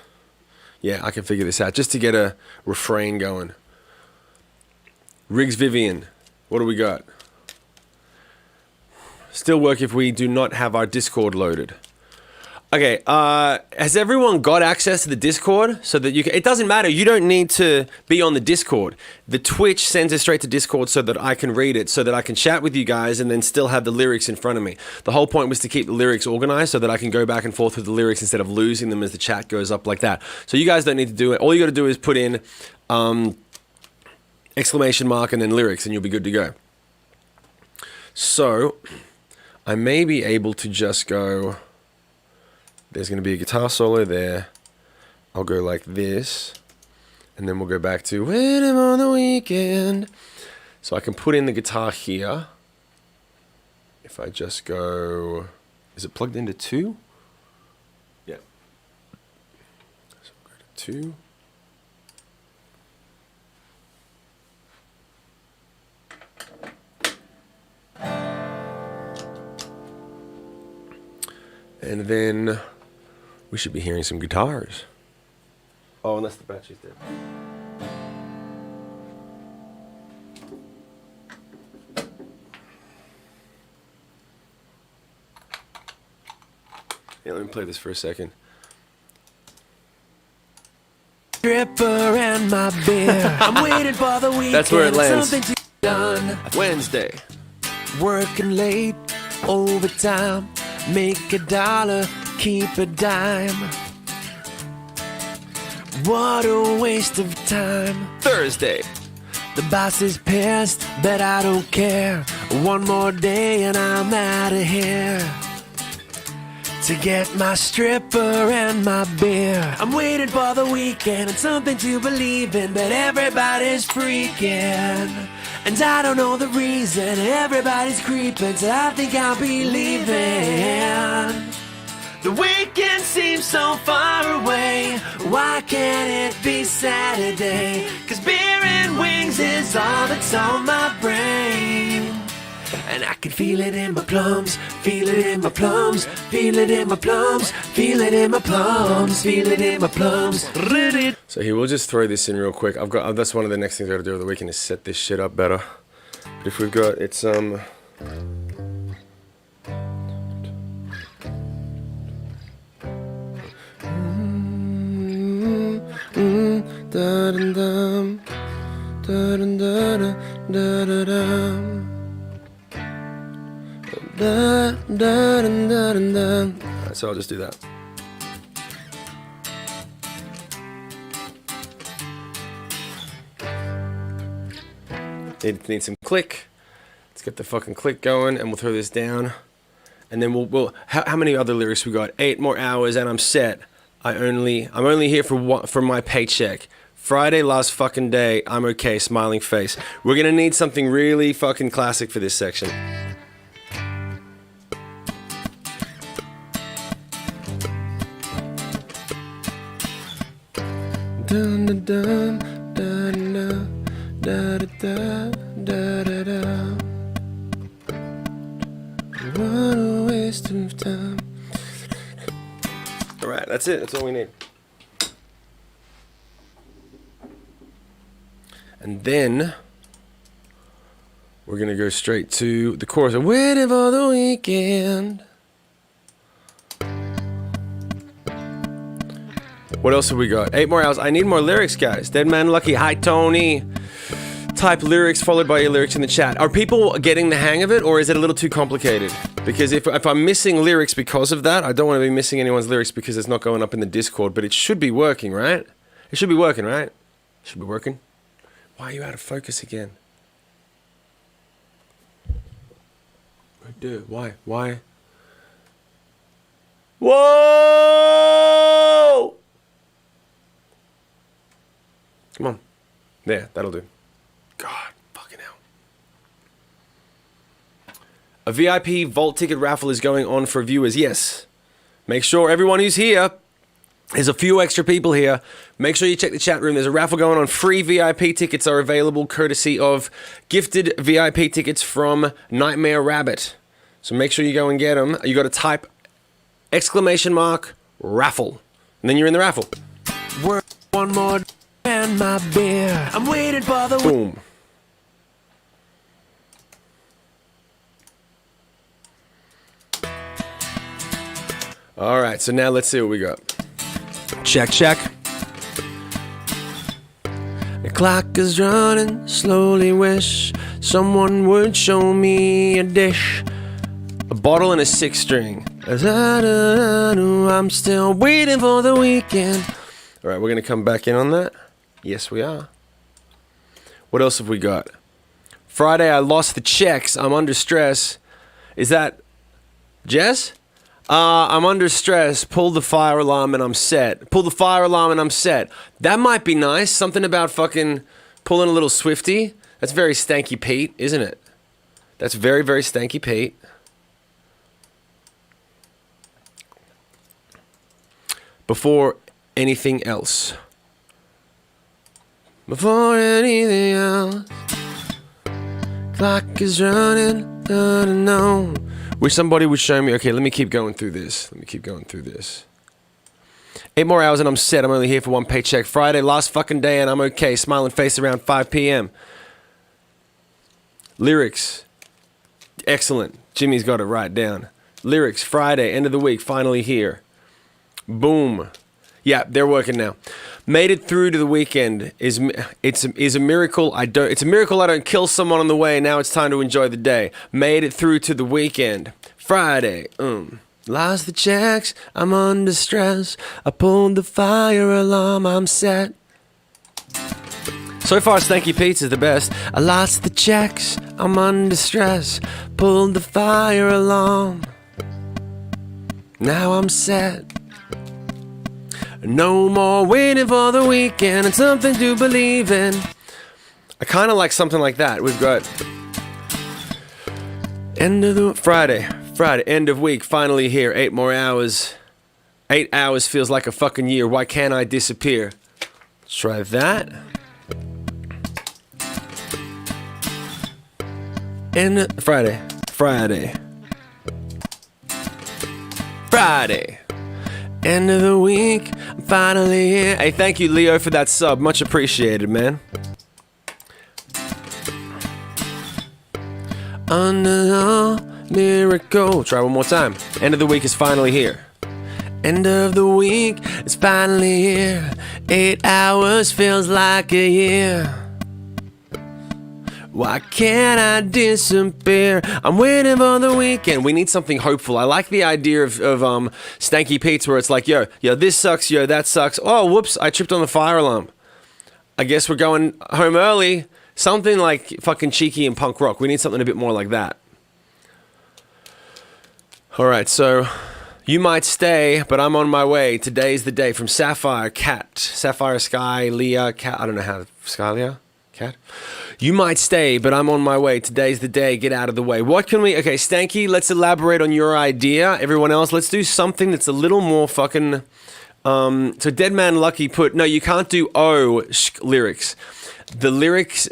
Yeah, I can figure this out just to get a refrain going. Riggs Vivian, what do we got? Still work if we do not have our Discord loaded. Okay, has everyone got access to the Discord so that you can? It doesn't matter. You don't need to be on the Discord. The Twitch sends it straight to Discord so that I can read it, so that I can chat with you guys and then still have the lyrics in front of me. The whole point was to keep the lyrics organized so that I can go back and forth with the lyrics instead of losing them as the chat goes up like that. So you guys don't need to do it. All you got to do is put in exclamation mark and then lyrics, and you'll be good to go. So I may be able to just go. There's going to be a guitar solo there. I'll go like this. And then we'll go back to when I'm on the weekend. So I can put in the guitar here. If I just go... Is it plugged into 2? Yeah. So we'll go to 2. And then we should be hearing some guitars. Oh, unless the battery's dead. Yeah, let me play this for a second. Stripper and my beer. I'm waiting for the weekend. That's where it lands. Something to done. Wednesday. Working late, overtime. Make $1, keep a dime. What a waste of time. Thursday. The boss is pissed, but I don't care. One more day and I'm out of here. To get my stripper and my beer. I'm waiting for the weekend and something to believe in, but everybody's freaking. And I don't know the reason, everybody's creeping, so I think I'll be leaving. The weekend seems so far away, why can't it be Saturday? 'Cause beer and wings is all that's on my brain. And I can feel it in my plums, feel it in my plums, feel it in my plums, feel it in my plums, feel it in my plums. So here, we'll just throw this in real quick. That's one of the next things I gotta do over the weekend is set this shit up better. But if we've got, it's Alright, so I'll just do that. Need some click. Let's get the fucking click going, and we'll throw this down. And then we'll how many other lyrics we got? 8 more hours, and I'm set. I'm only here for my paycheck. Friday, last fucking day. I'm okay. Smiling face. We're gonna need something really fucking classic for this section. Dun dun dun dun dun. Da da da da da da. What a waste of time. All right, that's it. That's all we need. And then we're gonna go straight to the chorus. I'm waiting for the weekend. What else have we got? 8 more hours. I need more lyrics, guys. Dead Man Lucky. Hi, Tony. Type lyrics followed by your lyrics in the chat. Are people getting the hang of it, or is it a little too complicated? Because if I'm missing lyrics because of that, I don't want to be missing anyone's lyrics because it's not going up in the Discord, but it should be working, right? It should be working, right? It should be working. Why are you out of focus again? Why? Whoa! Come on. There, that'll do. God, fucking hell. A VIP vault ticket raffle is going on for viewers. Yes. Make sure everyone who's here, there's a few extra people here. Make sure you check the chat room. There's a raffle going on. Free VIP tickets are available courtesy of gifted VIP tickets from Nightmare Rabbit. So make sure you go and get them. You got to type !raffle. And then you're in the raffle. Work one more and my beer. I'm waiting for the Boom. All right, so now let's see what we got. Check. The clock is running, slowly wish someone would show me a dish. A bottle and a 6-string. I'm still waiting for the weekend. All right, we're going to come back in on that. Yes, we are. What else have we got? Friday, I lost the checks. I'm under stress. Is that Jess? I'm under stress. Pull the fire alarm and I'm set. Pull the fire alarm and I'm set. That might be nice. Something about fucking pulling a little Swifty. That's very Stanky Pete, isn't it? That's very, very Stanky Pete. Before anything else. Before anything else. Clock is running. I don't know. Wish somebody would show me. Okay, let me keep going through this. 8 more hours and I'm set. I'm only here for one paycheck. Friday, last fucking day, and I'm okay. Smiling face around 5 p.m. Lyrics. Excellent. Jimmy's got it right down. Lyrics. Friday, end of the week. Finally here. Boom. Yeah, they're working now. Made it through to the weekend is a miracle. It's a miracle I don't kill someone on the way. Now it's time to enjoy the day. Made it through to the weekend. Friday. Lost the checks. I'm under stress. I pulled the fire alarm. I'm set. So far, Stanky Pete's is the best. I lost the checks. I'm under stress. Pulled the fire alarm. Now I'm set. No more waiting for the weekend and something to believe in. I kind of like something like that. We've got end of the Friday, end of week, finally here. 8 more hours. 8 hours feels like a fucking year. Why can't I disappear? Let's try that. And Friday. End of the week, I'm finally here. Hey, thank you, Leo, for that sub. Much appreciated, man. Under the miracle. Try one more time. End of the week is finally here. End of the week is finally here. 8 hours feels like a year. Why can't I disappear? I'm waiting for the weekend. We need something hopeful. I like the idea of Stanky Pete's where it's like, yo, this sucks, yo, that sucks. Oh, whoops, I tripped on the fire alarm. I guess we're going home early. Something like fucking cheeky and punk rock. We need something a bit more like that. All right, so you might stay, but I'm on my way. Today's the day. From Sapphire, Cat. Sapphire, Sky, Leah, Cat. I don't know how to... Sky, Leah? Cat? You might stay, but I'm on my way. Today's the day. Get out of the way. What can we... Okay, Stanky, let's elaborate on your idea. Everyone else, let's do something that's a little more fucking... So Dead Man Lucky put... No, you can't do lyrics. The lyrics...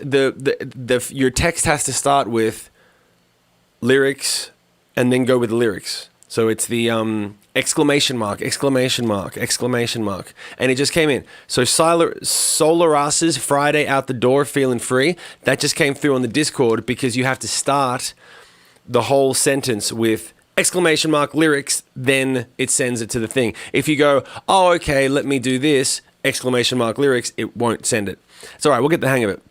Your text has to start with lyrics and then go with the lyrics. So it's the exclamation mark, exclamation mark, exclamation mark. And it just came in. So Solaras's Friday out the door feeling free. That just came through on the Discord because you have to start the whole sentence with exclamation mark lyrics, then it sends it to the thing. If you go, oh, okay, let me do this, exclamation mark lyrics, it won't send it. It's all right, we'll get the hang of it.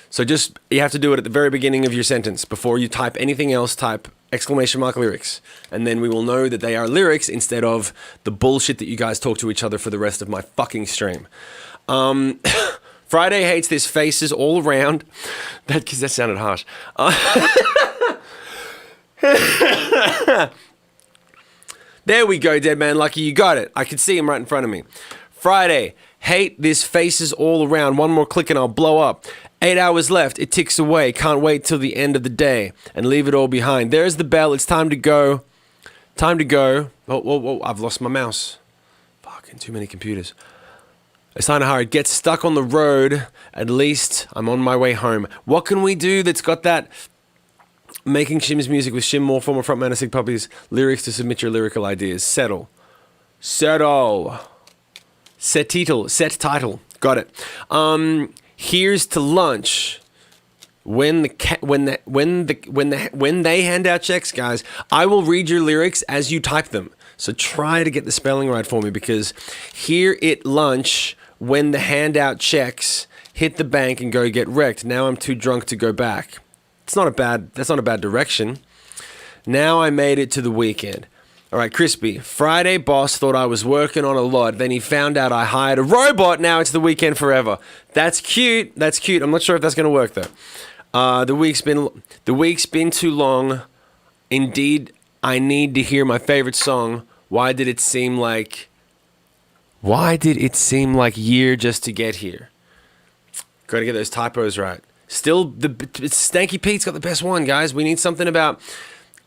So just, you have to do it at the very beginning of your sentence. Before you type anything else, type exclamation mark lyrics. And then we will know that they are lyrics instead of the bullshit that you guys talk to each other for the rest of my fucking stream. Friday hates this faces all around. That sounded harsh. There we go, Dead Man Lucky. You got it. I could see him right in front of me. Friday, hate this faces all around. One more click and I'll blow up. 8 hours left. It ticks away. Can't wait till the end of the day and leave it all behind. There's the bell. It's time to go. Time to go. Oh, I've lost my mouse. Fucking too many computers. It's time to hurry. Get stuck on the road. At least I'm on my way home. What can we do that's got that making Shim's music with Shim, more former frontman of Sick Puppies, lyrics to submit your lyrical ideas? Settle. Set title. Got it. Here's to lunch. When they hand out checks, guys, I will read your lyrics as you type them. So try to get the spelling right for me, because here at lunch, when the handout checks, hit the bank and go get wrecked. Now I'm too drunk to go back. That's not a bad direction. Now I made it to the weekend. All right, Crispy. Friday boss thought I was working on a lot. Then he found out I hired a robot. Now it's the weekend forever. That's cute. That's cute. I'm not sure if that's going to work, though. The week's been too long. Indeed, I need to hear my favorite song. Why did it seem like year just to get here? Got to get those typos right. Still, Stanky Pete's got the best one, guys. We need something about...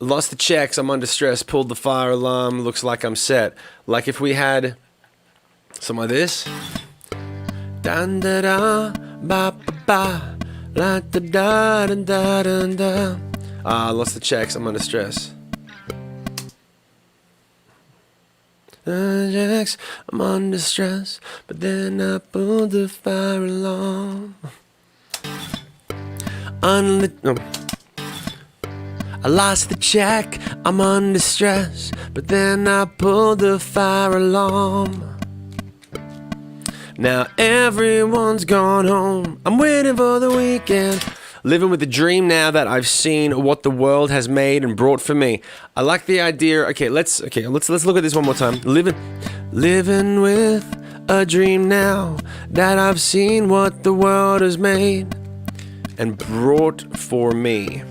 Lost the checks, I'm under stress, pulled the fire alarm, looks like I'm set. Like if we had something like this. Dun da da ba ba ba la da da da da da. Lost the checks, I'm under stress. Checks, I'm under stress, but then I pulled the fire alarm. I lost the check, I'm under stress, but then I pulled the fire alarm. Now everyone's gone home, I'm waiting for the weekend. Living with the dream now that I've seen what the world has made and brought for me. I like the idea. Let's look at this one more time. Living with a dream now that I've seen what the world has made and brought for me.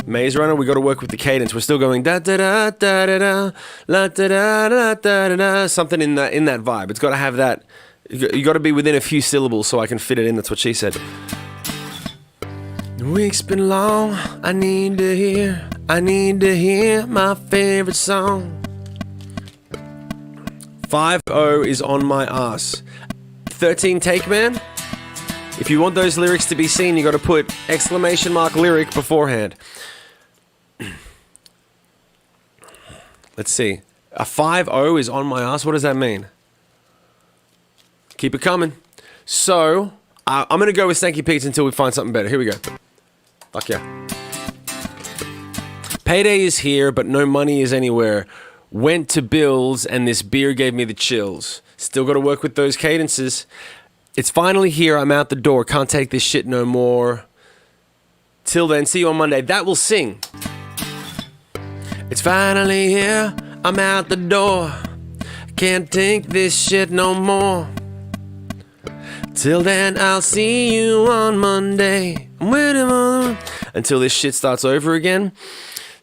Maze Runner, we got to work with the cadence. We're still going da da da da da da la da da da da da. Something in that vibe. It's got to have that. You got to be within a few syllables so I can fit it in. That's what she said. The week's been long. I need to hear my favorite song. 5-0 is on my ass. 13 take, man. If you want those lyrics to be seen, you got to put exclamation mark lyric beforehand. Let's see. A 5-0 is on my ass. What does that mean? Keep it coming. So, I'm going to go with Stanky Pete's until we find something better. Here we go. Fuck yeah. Payday is here, but no money is anywhere. Went to Bill's, and this beer gave me the chills. Still got to work with those cadences. It's finally here. I'm out the door. Can't take this shit no more. Till then, see you on Monday. That will sing. It's finally here. I'm out the door. Can't take this shit no more. Till then, I'll see you on Monday. Until this shit starts over again.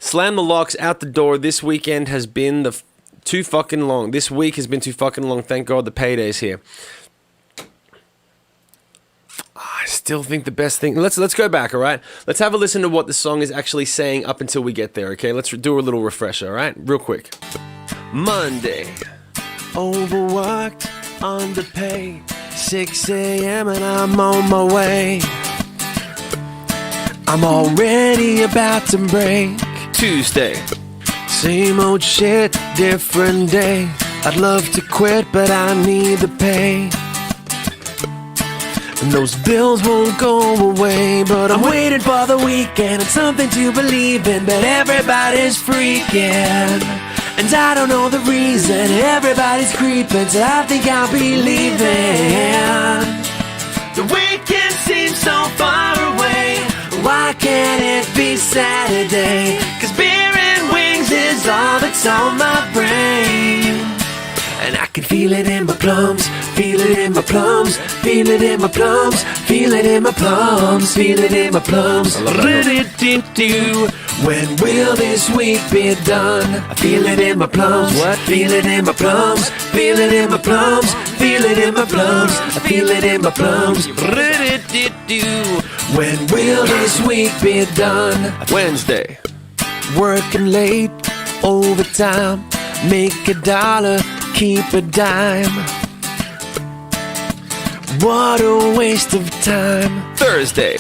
Slam the locks, out the door. This weekend has been too fucking long. This week has been too fucking long. Thank God the payday's here. I still think the best thing... Let's go back, all right? Let's have a listen to what the song is actually saying up until we get there, okay? Let's do a little refresher, all right? Real quick. Monday. Overworked, underpaid. 6 a.m. and I'm on my way. I'm already about to break. Tuesday. Same old shit, different day. I'd love to quit, but I need the pay. And those bills won't go away, but I'm waiting for the weekend and something to believe in. But everybody's freaking, and I don't know the reason. Everybody's creeping, so I think I'll be leaving. The weekend seems so far away. Why can't it be Saturday? 'Cause beer and wings is all that's on my brain. And I can feel it in my plums, feel it in my plums, feel it in my plums, feel it in my plums, feel it in my plums. When will this week be done? I feel it in my plums, what? Feel it in my plums, feel it in my plums, feel it in my plums, I feel it in my plums. When will this week be done? Wednesday. Working late, overtime, make $1, keep a dime. What a waste of time. Thursday.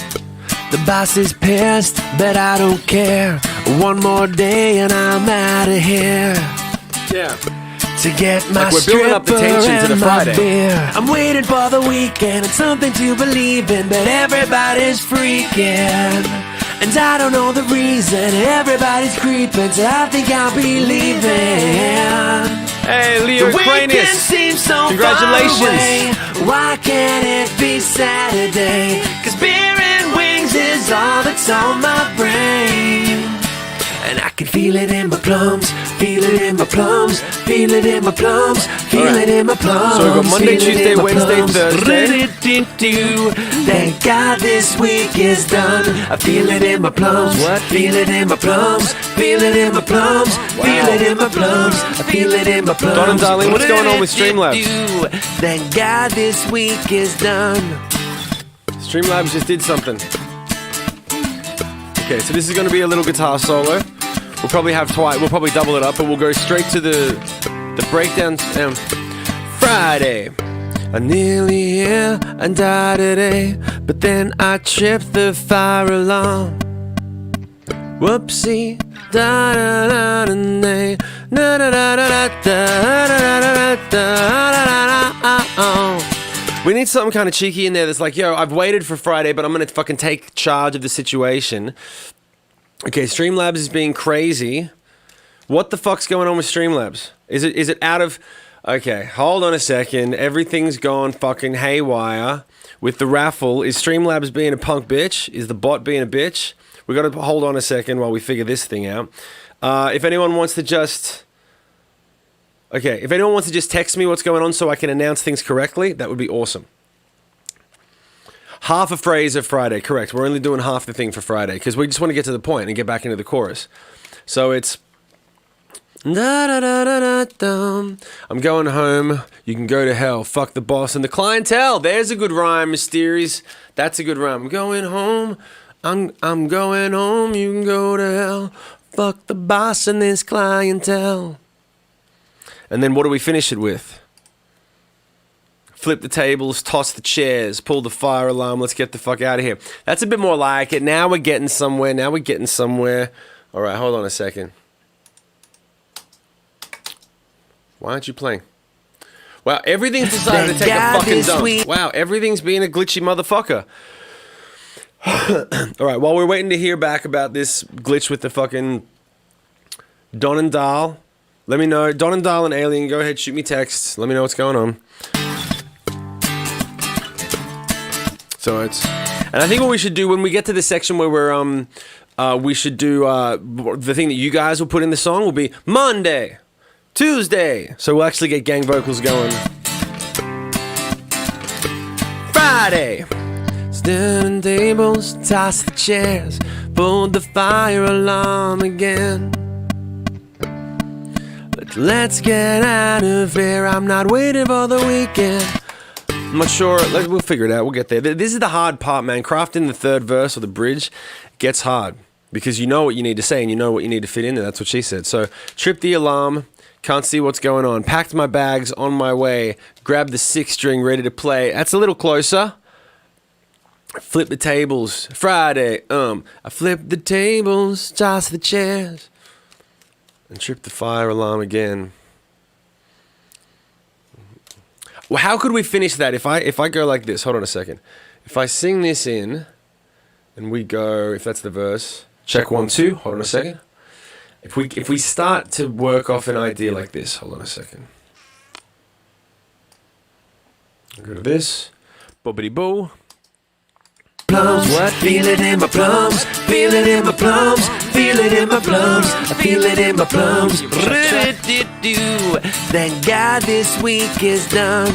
The boss is pissed, but I don't care. One more day and I'm out of here. Yeah. To get my like we're building up the tension to the Friday. Beer. I'm waiting for the weekend and something to believe in, but everybody's freaking, and I don't know the reason. Everybody's creeping, so I think I'll be leaving. Hey, Leo Cranius. Seems so congratulations. Why can't it be Saturday? 'Cause beer and wings is all that's on my brain. And I can feel it in my plums, feel it in my plums, feel it in my plums, feel it in my plums. So we've got Monday, Tuesday, Wednesday, Thursday. Thank God this week is done. I feel it in my plums, what? Feel it in my plums, feel it in my plums, feel it in my plums, I feel it in my plums. Don and Darlene, what's going on with Streamlabs? Thank God this week is done. Streamlabs just did something. Okay, so this is going to be a little guitar solo. We'll probably have twice. We'll probably double it up, but we'll go straight to the breakdown. Friday. I'm nearly here and died today, but then I tripped the fire alarm. Whoopsie. Da da da da da da da da da da da. We need something kind of cheeky in there that's like, yo, I've waited for Friday, but I'm going to fucking take charge of the situation. Okay, Streamlabs is being crazy. What the fuck's going on with Streamlabs? Is it out of... Okay, hold on a second. Everything's gone fucking haywire with the raffle. Is Streamlabs being a punk bitch? Is the bot being a bitch? We got to hold on a second while we figure this thing out. If anyone wants to just... Okay, if anyone wants to just text me what's going on so I can announce things correctly, that would be awesome. Half a phrase of Friday, correct. We're only doing half the thing for Friday because we just want to get to the point and get back into the chorus. So it's... Da, da, da, da, da, da. I'm going home. You can go to hell. Fuck the boss and the clientele. There's a good rhyme, Mysteries. That's a good rhyme. I'm going home. I'm going home. You can go to hell. Fuck the boss and this clientele. And then what do we finish it with? Flip the tables, toss the chairs, pull the fire alarm, let's get the fuck out of here. That's a bit more like it. Now we're getting somewhere. All right, hold on a second. Why aren't you playing? Wow, everything's decided to take a fucking dump. Wow, everything's being a glitchy motherfucker. All right, while we're waiting to hear back about this glitch with the fucking Don and Dahl, Let me know. Don and Darlin Alien, go ahead, shoot me texts. Let me know what's going on. So it's, and I think what we should do when we get to the section where we should do the thing that you guys will put in the song will be Monday, Tuesday. So we'll actually get gang vocals going. Friday. Standing tables, toss the chairs, pull the fire alarm again. Let's get out of here. I'm not waiting for the weekend. I'm not sure. We'll figure it out. We'll get there. This is the hard part, man. Crafting the third verse or the bridge gets hard because you know what you need to say and you know what you need to fit in there. That's what she said. So, trip the alarm. Can't see what's going on. Packed my bags on my way. Grab the 6-string ready to play. That's a little closer. Flip the tables. Friday. I flip the tables, toss the chairs, and trip the fire alarm again. Well, how could we finish that if I go like this? Hold on a second. If I sing this in, and we go, if that's the verse, check 1, 2. Hold on a second. If we start to work off an idea like this, hold on a second. Go to this. Bobbity boo. Plums, what? Feel it in my plums, feel it in my plums, feel it in my plums, I feel it in my plums. Thank God this week is done.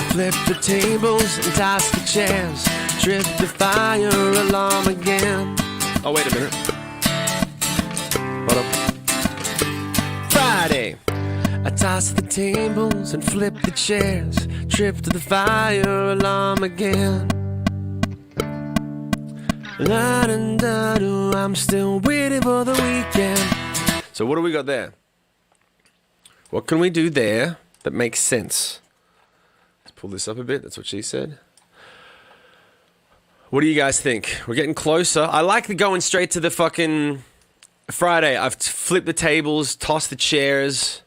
Flip the tables and toss the chairs, trip the fire alarm again. Oh, wait a minute. Hold up. Friday. I toss the tables and flip the chairs, trip to the fire alarm again. I'm still waiting for the weekend. So what do we got there? What can we do there that makes sense? Let's pull this up a bit. That's what she said. What do you guys think? We're getting closer. I like the going straight to the fucking Friday. I've flipped the tables, tossed the chairs.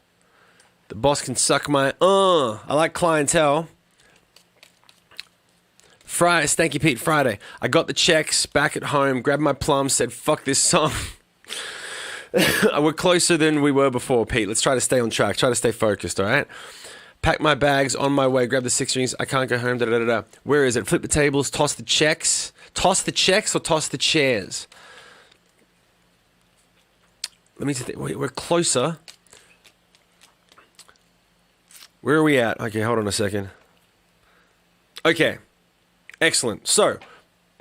The boss can suck my I like clientele. Friday, Stanky Pete, Friday. I got the checks back at home, grabbed my plums, said, fuck this song. We're closer than we were before, Pete. Let's try to stay on track. Try to stay focused, all right? Pack my bags on my way, grab the 6 strings. I can't go home, da-da-da-da. Where is it? Flip the tables, toss the checks. Toss the checks or toss the chairs? Let me think. Wait, we're closer. Where are we at? Okay, hold on a second. Okay. Excellent. So,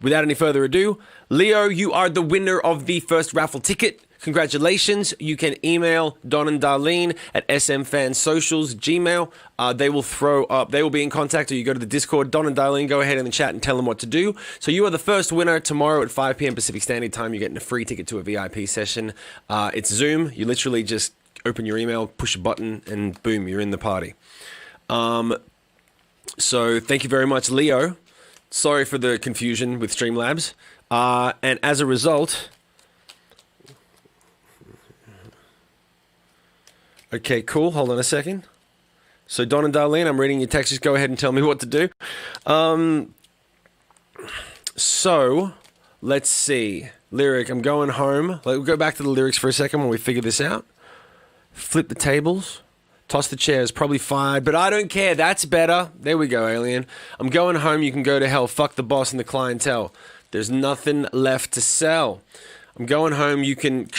without any further ado, Leo, you are the winner of the first raffle ticket. Congratulations. You can email Don and Darlene at smfansocials, Gmail. They will throw up, they will be in contact, or you go to the Discord. Don and Darlene, go ahead in the chat and tell them what to do. So you are the first winner. Tomorrow at 5 p.m. Pacific Standard Time, you're getting a free ticket to a VIP session. It's Zoom. You literally just open your email, push a button, and boom, you're in the party. So thank you very much, Leo. Sorry for the confusion with Streamlabs. And as a result... Okay, cool. Hold on a second. So, Don and Darlene, I'm reading your text. Just go ahead and tell me what to do. So, let's see. Lyric, I'm going home. We'll go back to the lyrics for a second when we figure this out. Flip the tables. Toss the chairs. Probably fired, but I don't care. That's better. There we go, Alien. I'm going home. You can go to hell. Fuck the boss and the clientele. There's nothing left to sell. I'm going home. You can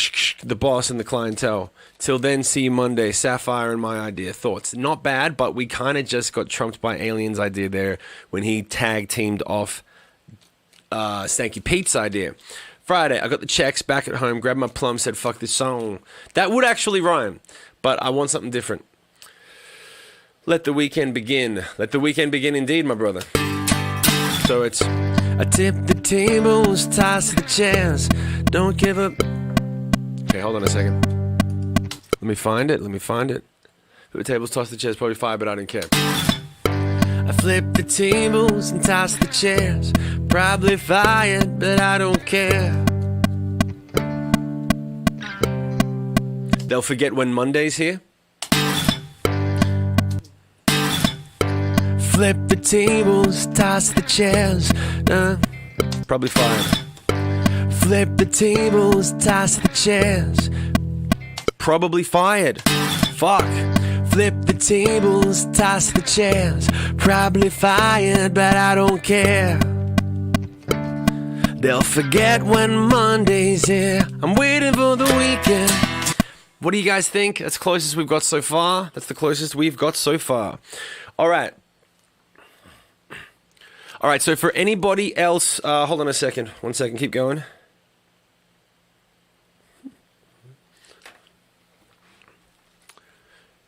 the boss and the clientele. Till then, see you Monday. Sapphire and my idea. Thoughts? Not bad, but we kind of just got trumped by Alien's idea there when he tag teamed off Stanky Pete's idea. Friday, I got the checks back at home. Grabbed my plum. Said, fuck this song. That would actually rhyme, but I want something different. Let the weekend begin. Let the weekend begin indeed, my brother. So it's... I tip the tables, toss the chairs, don't give up. Okay, hold on a second. Let me find it. Flip the tables, toss the chairs, probably fire, but I didn't care. I flip the tables and toss the chairs, probably fired, but I don't care. They'll forget when Monday's here. Flip the tables, toss the chairs, probably fired. Flip the tables, toss the chairs, probably fired. Fuck. Flip the tables, toss the chairs, probably fired, but I don't care. They'll forget when Monday's here. I'm waiting for the weekend. What do you guys think? That's the closest we've got so far. That's the closest we've got so far. All right. All right, so for anybody else, hold on a second. 1 second, keep going.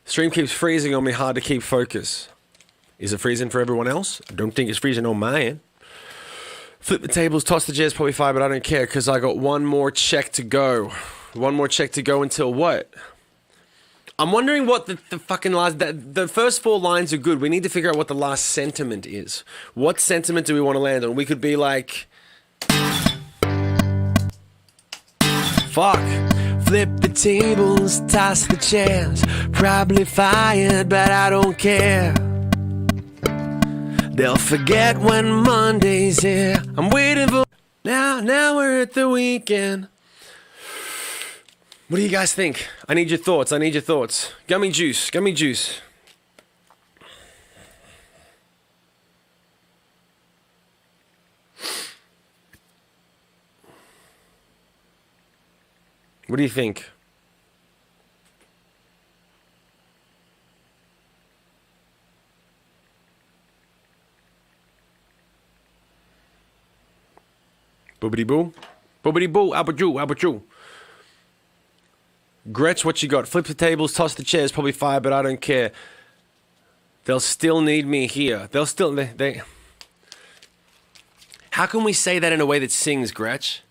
Stream keeps freezing on me, hard to keep focus. Is it freezing for everyone else? I don't think it's freezing on my end. Flip the tables, toss the jazz, probably fine, but I don't care because I got one more check to go. One more check to go until what? I'm wondering what the fucking last... The first 4 lines are good. We need to figure out what the last sentiment is. What sentiment do we want to land on? We could be like... Fuck. Flip the tables, toss the chairs. Probably fired, but I don't care. They'll forget when Monday's here. I'm waiting for... Now we're at the weekend. What do you guys think? I need your thoughts. I need your thoughts. Gummy juice. Gummy juice. What do you think? Boobity boo. Boobity boo. Albert. Gretch, what you got? Flip the tables, toss the chairs, probably fire, but I don't care. They'll still need me here. They'll still... They... How can we say that in a way that sings, Gretch?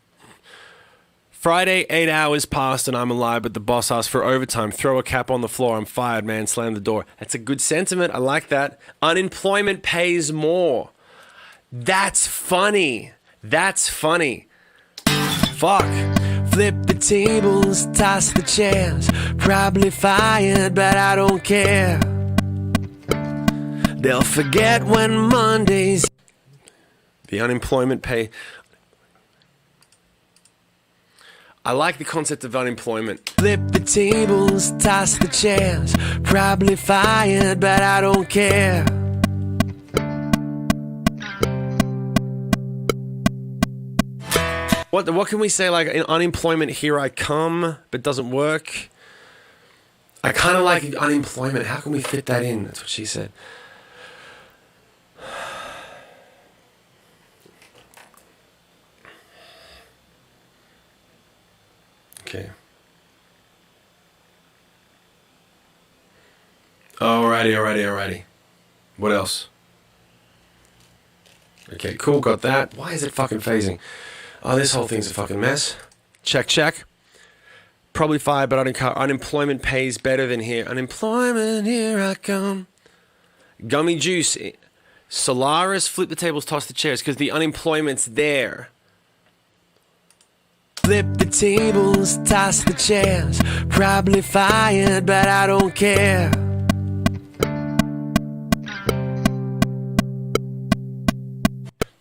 Friday, 8 hours passed and I'm alive, but the boss asked for overtime. Throw a cap on the floor. I'm fired, man. Slam the door. That's a good sentiment. I like that. Unemployment pays more. That's funny. That's funny. Fuck. Flip the tables, toss the chairs. Probably fired, but I don't care. They'll forget when Monday's... The unemployment pay... I like the concept of unemployment. Flip the tables, toss the chairs. Probably fired, but I don't care. What can we say, like, in unemployment, here I come, but doesn't work? I kind of like unemployment. How can we fit that in? That's what she said. Okay. Alrighty. What else? Okay, cool, got that. Why is it fucking phasing? Oh, this whole thing's a fucking mess. Check. Probably fired, but I don't care. Unemployment pays better than here. Unemployment, here I come. Gummy juice. Solaris, flip the tables, toss the chairs, because the unemployment's there. Flip the tables, toss the chairs. Probably fired, but I don't care.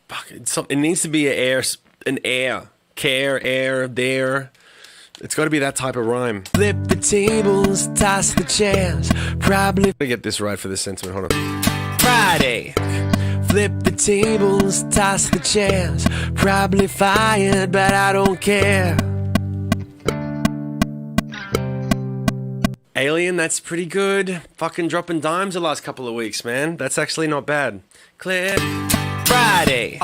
Fuck, it needs to be an air. Care, air, there. It's got to be that type of rhyme. Flip the tables, toss the chairs. Probably... Let me get this right for this sentiment. Hold on. Friday. Flip the tables, toss the chairs. Probably fired, but I don't care. Alien, that's pretty good. Fucking dropping dimes the last couple of weeks, man. That's actually not bad. Clear. Friday.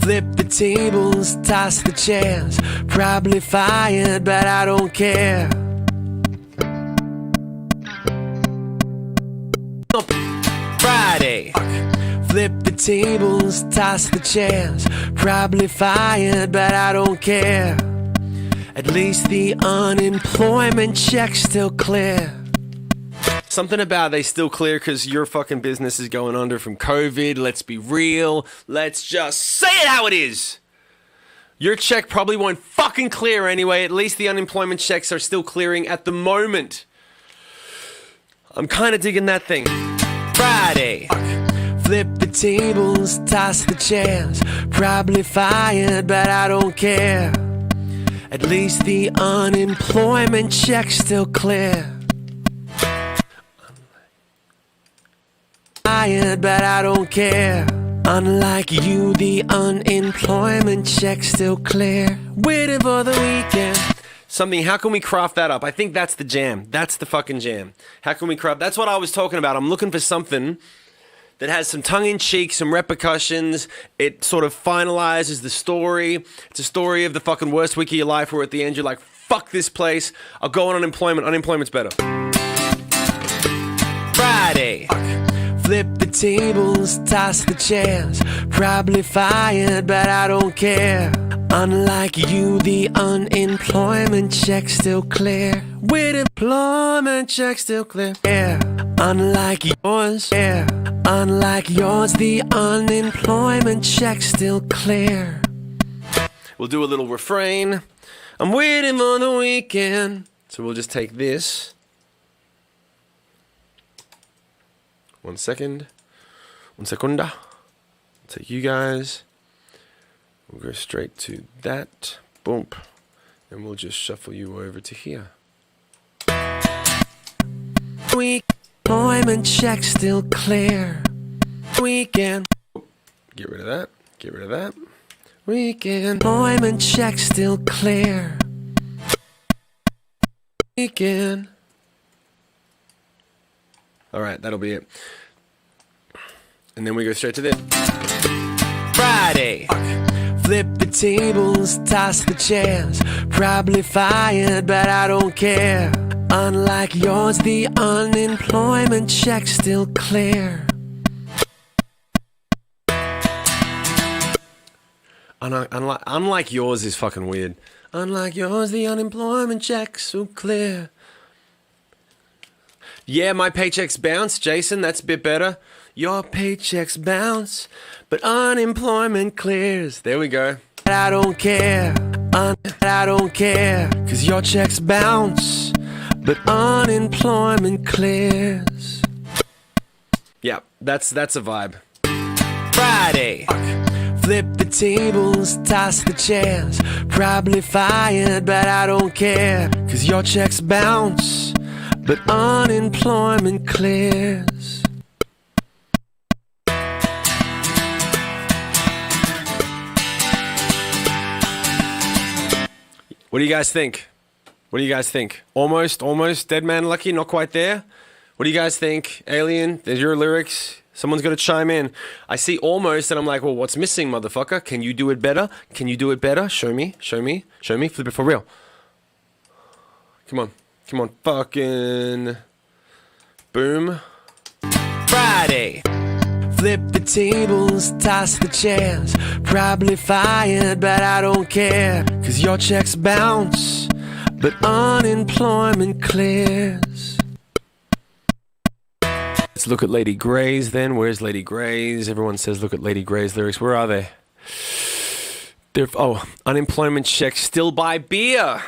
Flip the tables, toss the chairs. Probably fired, but I don't care. Friday. Flip the tables, toss the chairs. Probably fired, but I don't care. At least the unemployment check's still clear. Something about they still clear because your fucking business is going under from COVID. Let's be real. Let's just say it how it is. Your check probably won't fucking clear anyway. At least the unemployment checks are still clearing at the moment. I'm kind of digging that thing. Friday. Flip the tables, toss the chairs. Probably fired, but I don't care. At least the unemployment check's still clear. Tired, but I don't care. Unlike you, the unemployment check's still clear. Waiting for the weekend. Something, how can we craft that up? I think that's the jam. That's the fucking jam. How can we craft? That's what I was talking about. I'm looking for something that has some tongue-in-cheek, some repercussions. It sort of finalizes the story. It's a story of the fucking worst week of your life where at the end you're like, fuck this place. I'll go on unemployment. Unemployment's better. Friday. Flip the tables, toss the chairs. Probably fired, but I don't care. Unlike you, the unemployment check's still clear. With employment check still clear. Yeah. Unlike yours, yeah. Unlike yours, the unemployment check's still clear. We'll do a little refrain. I'm waiting for the weekend. So we'll just take this. 1 second. 1 secunda. Take you guys. We'll go straight to that. Boom. And we'll just shuffle you over to here. Employment check still clear. Weekend. Get rid of that. Get rid of that. Weekend. Employment check still clear. Weekend. Alright, that'll be it. And then we go straight to this. Friday. Flip the tables, toss the chairs. Probably fired, but I don't care. Unlike yours, the unemployment check's still clear. Unlike yours is fucking weird. Unlike yours, the unemployment check's so clear. Yeah, my paychecks bounce, Jason, that's a bit better. Your paychecks bounce, but unemployment clears. There we go. I don't care, I don't care. Cause your checks bounce, but unemployment clears. Yeah, that's a vibe. Friday. Flip the tables, toss the chairs. Probably fired, but I don't care. Cause your checks bounce, but unemployment clears. What do you guys think? What do you guys think? Almost, Dead Man Lucky, not quite there. What do you guys think? Alien, there's your lyrics. Someone's got to chime in. I see almost, and I'm like, well, what's missing, motherfucker? Can you do it better? Can you do it better? Show me, show me, show me. Flip it for real. Come on. Come on, fucking boom. Friday. Flip the tables, toss the chairs. Probably fired, but I don't care. Cause your checks bounce, but unemployment clears. Let's look at Lady Grey's then. Where's Lady Grey's? Everyone says look at Lady Grey's lyrics. Where are they? Oh, unemployment checks still buy beer.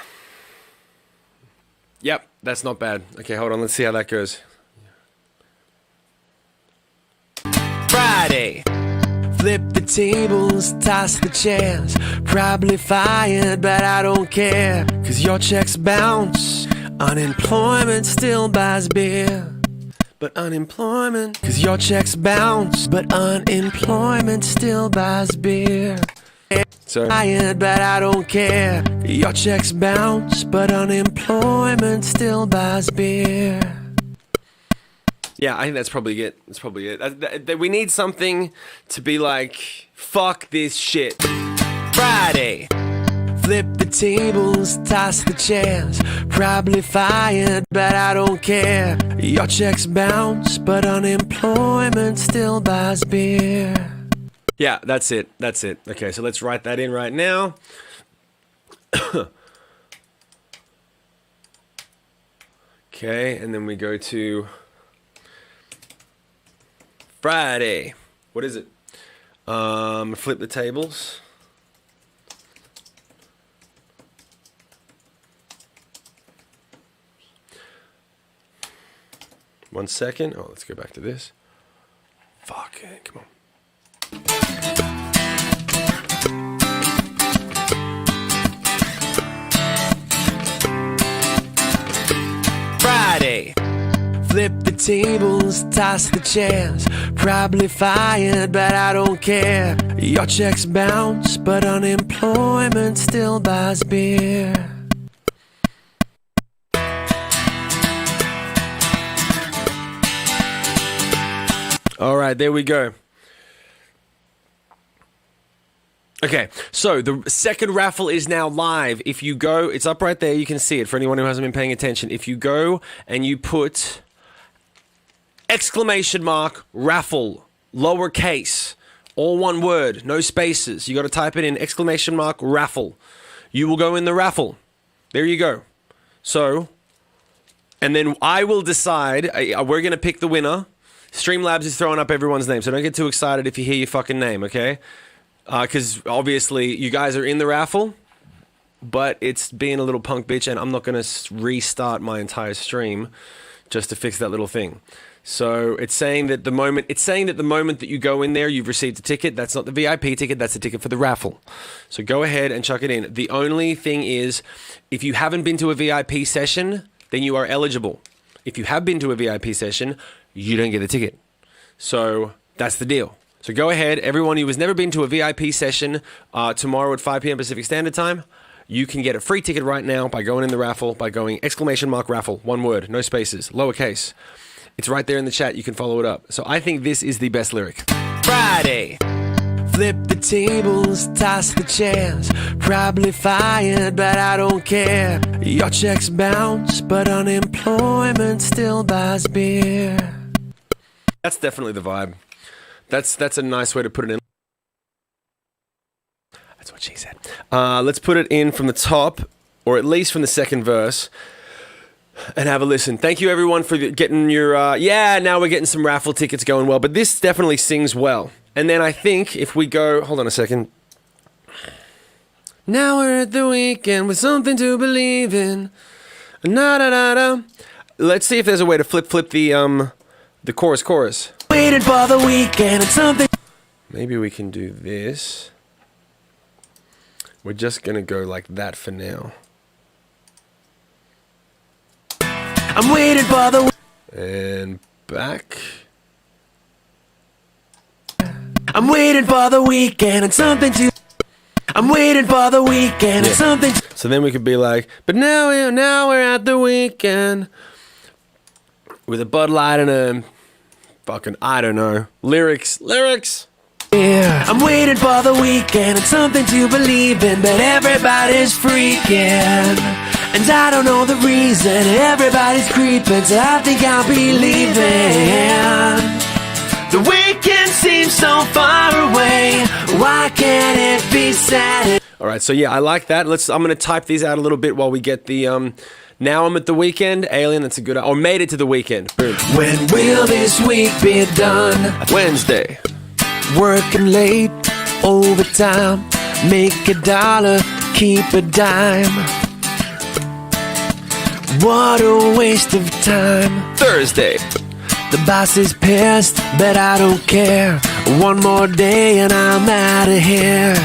Yep, that's not bad. Okay, hold on. Let's see how that goes. Friday. Flip the tables, toss the chairs. Probably fired, but I don't care. Cause your checks bounce. Unemployment still buys beer. But unemployment. Cause your checks bounce. But unemployment still buys beer. So fired, but I don't care. Your checks bounce, but unemployment still buys beer. Yeah, I think that's probably it. That's probably it. We need something to be like, fuck this shit. Friday. Flip the tables, toss the chairs. Probably fired, but I don't care. Your checks bounce, but unemployment still buys beer. Yeah, that's it. That's it. Okay, so let's write that in right now. Okay, and then we go to Friday. What is it? Flip the tables. One second. Oh, let's go back to this. Fuck it. Come on. Flip the tables, toss the chairs. Probably fired, but I don't care. Your checks bounce, but unemployment still buys beer. All right, there we go. Okay, so the second raffle is now live. If you go, it's up right there. You can see it for anyone who hasn't been paying attention. If you go and you put exclamation mark raffle, lowercase, all one word, no spaces. You got to type it in exclamation mark raffle. You will go in the raffle. There you go. So, and then I will decide. We're going to pick the winner. Streamlabs is throwing up everyone's name, so don't get too excited if you hear your fucking name, okay? Because obviously you guys are in the raffle, but it's being a little punk bitch, and I'm not going to restart my entire stream just to fix that little thing. So it's saying that the moment that you go in there, you've received a ticket. That's not the VIP ticket. That's the ticket for the raffle. So go ahead and chuck it in. The only thing is, if you haven't been to a VIP session, then you are eligible. If you have been to a VIP session, you don't get the ticket. So that's the deal. So go ahead. Everyone who has never been to a VIP session, tomorrow at 5 p.m. Pacific Standard Time, you can get a free ticket right now by going in the raffle, by going exclamation mark raffle, one word, no spaces, lowercase. It's right there in the chat. You can follow it up. So I think this is the best lyric. Friday. Flip the tables, toss the chairs. Probably fired, but I don't care. Your checks bounce, but unemployment still buys beer. That's definitely the vibe. That's a nice way to put it in. That's what she said. Let's put it in from the top, or at least from the second verse, and have a listen. Thank you, everyone, for getting your... now we're getting some raffle tickets going well, but this definitely sings well. And then I think if we go... Hold on a second. Now we're at the weekend with something to believe in. Na-da-da-da. Let's see if there's a way to flip the chorus. Waiting for the weekend and something... Maybe we can do this. We're just going to go like that for now. I'm waiting for the... And back. I'm waiting for the weekend and something to... I'm waiting for the weekend and something to... So then we could be like, but now we're at the weekend. With a Bud Light and a... Fucking, I don't know. Lyrics. Yeah. I'm waiting for the weekend and something to believe in, but everybody's freaking. And I don't know the reason, everybody's creeping, so I think I'll be leaving. The weekend seems so far away, why can't it be Saturday? Alright, so yeah, I like that. I'm gonna type these out a little bit while we get the Now I'm at the weekend, Alien, that's a good... Or made it to the weekend. Boom. When will this week be done? Wednesday. Working late, overtime, make $1, keep a dime. What a waste of time. Thursday. The boss is pissed, but I don't care. One more day and I'm out of here.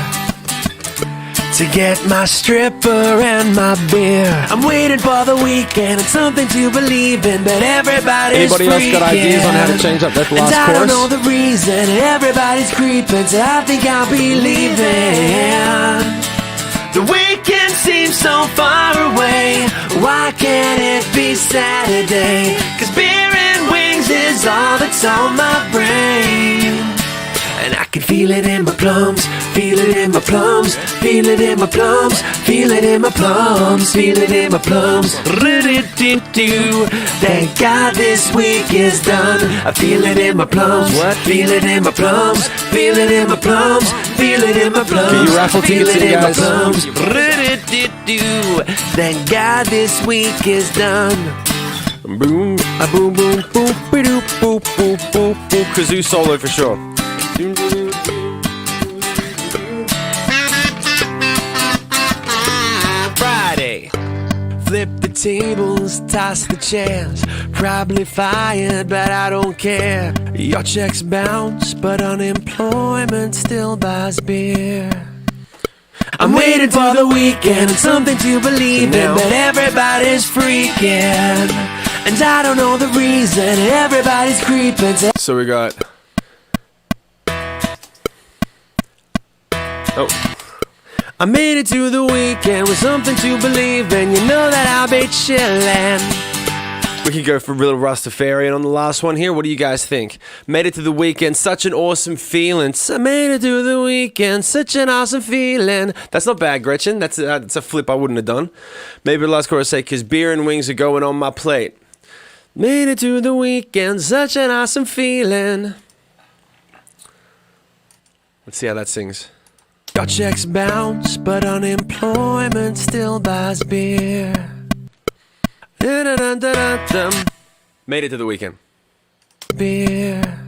To get my stripper and my beer. I'm waiting for the weekend and something to believe in, but everybody's freaking. Anybody else got ideas on how to change up that last chorus? I don't know the reason, everybody's creeping, so I think I'll be leaving. The weekend seems so far away, why can't it be Saturday? 'Cause beer and wings is all that's on my brain. And I can feel it in my plums, feel it in my plums, feel it in my plums, feel it in my plums, feel it in my plums. Thank God this week is done. I feel it in my plums, what? Feel it in my plums, feel it in my plums, feel it in my plums. Can you raffle tickets in, guys? Thank God this week is done. Boom, a boom, boom, boop, boop, boop, boop, boop, boop. Kazoo solo for sure. Friday. Flip the tables, toss the chairs. Probably fired, but I don't care. Your checks bounce, but unemployment still buys beer. I'm waiting for the weekend and something to believe in, but everybody's freaking. And I don't know the reason everybody's creeping. So we got. Oh. I made it to the weekend with something to believe in. You know that I'll be chillin'. We could go for a little Rastafarian on the last one here. What do you guys think? Made it to the weekend, such an awesome feeling. I made it to the weekend, such an awesome feeling. That's not bad, Gretchen. That's a flip I wouldn't have done. Maybe the last chorus say, cause beer and wings are going on my plate. Made it to the weekend, such an awesome feeling. Let's see how that sings. Your checks bounce, but unemployment still buys beer. Made it to the weekend. Beer.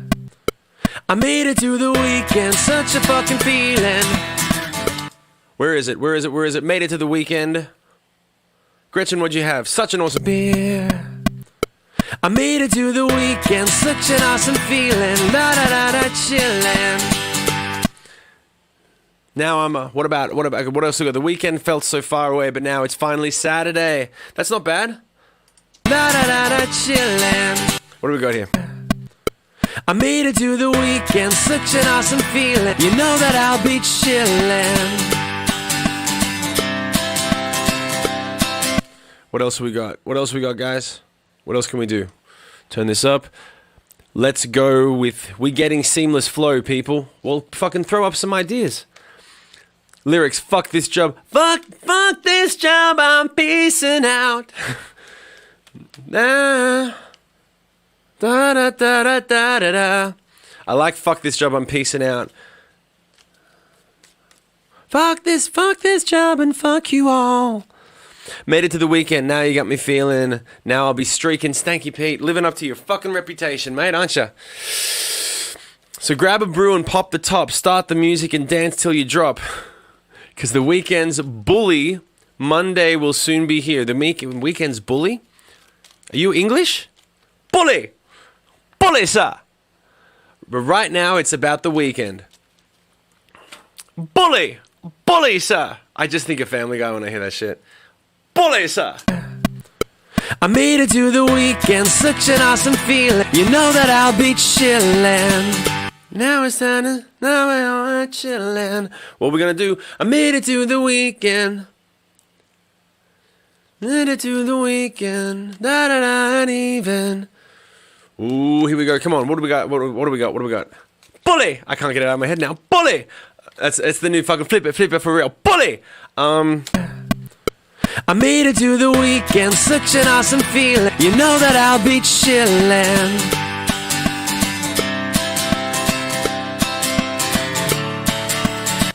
I made it to the weekend, such a fucking feeling. Where is it? Where is it? Where is it? Made it to the weekend. Gretchen, what'd you have? Such an awesome beer. I made it to the weekend, such an awesome feeling. Da da da da, chillin'. Now I'm what else we got? The weekend felt so far away, but now it's finally Saturday. That's not bad. Da da da da, chillin'. What do we got here? I made it to the weekend, such an awesome feeling. You know that I'll be chillin'. What else we got? What else we got, guys? What else can we do? Turn this up. Let's go with we getting seamless flow, people. Well, fucking throw up some ideas. Lyrics, fuck this job. Fuck this job, I'm peacing out. Nah. Da da da da da da da. I like fuck this job, I'm peacing out. Fuck this job and fuck you all. Made it to the weekend, now you got me feeling. Now I'll be streaking, Stanky Pete, living up to your fucking reputation, mate, aren't ya? So grab a brew and pop the top, start the music and dance till you drop. Because the weekend's bully, Monday will soon be here. The weekend's bully? Are you English? Bully! Bully, sir! But right now, it's about the weekend. Bully! Bully, sir! I just think of Family Guy when I hear that shit. Bully, sir! I made it to the weekend, such an awesome feeling. You know that I'll be chillin'. Now it's time to, now we're chillin'. What we gonna do? I made it to the weekend. Made it to the weekend. Da da da, and even. Ooh, here we go. Come on. What do we got? What do we got? What do we got? Bully! I can't get it out of my head now. Bully! It's the new fucking flip it for real. Bully! I made it to the weekend, such an awesome feeling. You know that I'll be chillin'.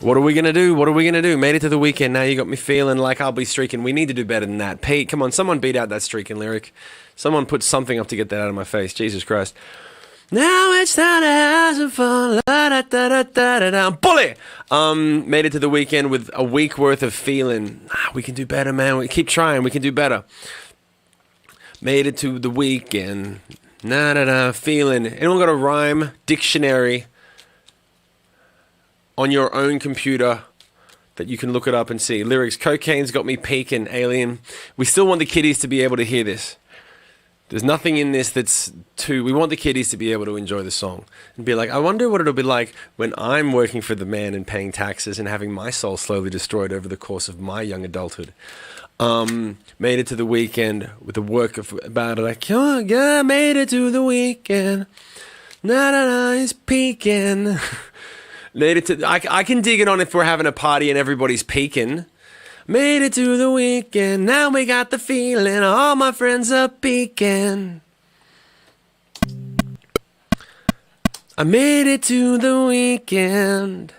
What are we gonna do? What are we gonna do? Made it to the weekend. Now you got me feeling like I'll be streaking. We need to do better than that. Pete, come on. Someone beat out that streaking lyric. Someone put something up to get that out of my face. Jesus Christ. Now it's time to have some fun. La, da, da, da, da, da, da. Bully! Made it to the weekend with a week worth of feeling. We can do better, man. We keep trying. We can do better. Made it to the weekend. Na da da. Feeling. Anyone got a rhyme dictionary on your own computer that you can look it up and see? Lyrics, cocaine's got me peaking, alien. We still want the kiddies to be able to hear this. There's nothing in this that's too... We want the kiddies to be able to enjoy the song and be like, I wonder what it'll be like when I'm working for the man and paying taxes and having my soul slowly destroyed over the course of my young adulthood. Made it to the weekend with the work of about it. Like, oh, yeah, made it to the weekend. Na na na, he's peaking. Made it to. I can dig it on if we're having a party and everybody's peeking. Made it to the weekend. Now we got the feeling. All my friends are peeking. I made it to the weekend.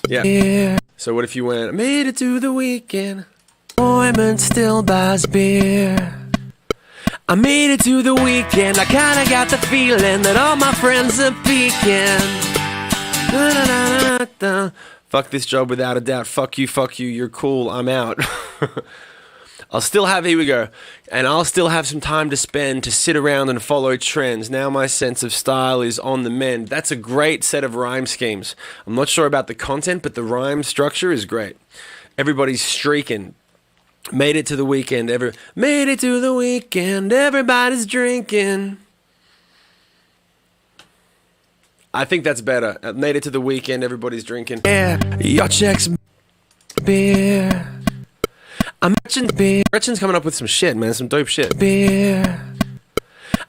Yeah. So what if you went, I made it to the weekend. Employment still buys beer. I made it to the weekend. I kinda got the feeling that all my friends are peeking. Fuck this job without a doubt. Fuck you, you're cool, I'm out. I'll still have, here we go, and I'll still have some time to spend to sit around and follow trends. Now my sense of style is on the mend. That's a great set of rhyme schemes. I'm not sure about the content, but the rhyme structure is great. Everybody's streaking. Made it to the weekend. Made it to the weekend. Everybody's drinking. I think that's better. Made it to the weekend. Everybody's drinking. Yeah, your check's beer. I'm matching beer. Gretchen's coming up with some shit, man. Some dope shit. Beer.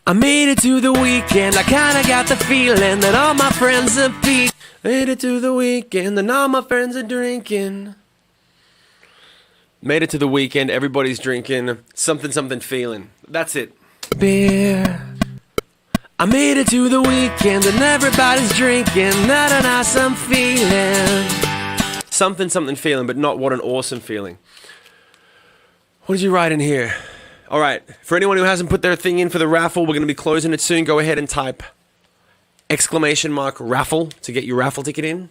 I made it to the weekend. I kinda got the feeling that all my friends are peak. Made it to the weekend and all my friends are drinking. Made it to the weekend. Everybody's drinking. Something, something feeling. That's it. Beer. I made it to the weekend and everybody's drinking. Not an awesome feeling. Something, something feeling, but not what an awesome feeling. What did you write in here? All right. For anyone who hasn't put their thing in for the raffle, we're going to be closing it soon. Go ahead and type !raffle to get your raffle ticket in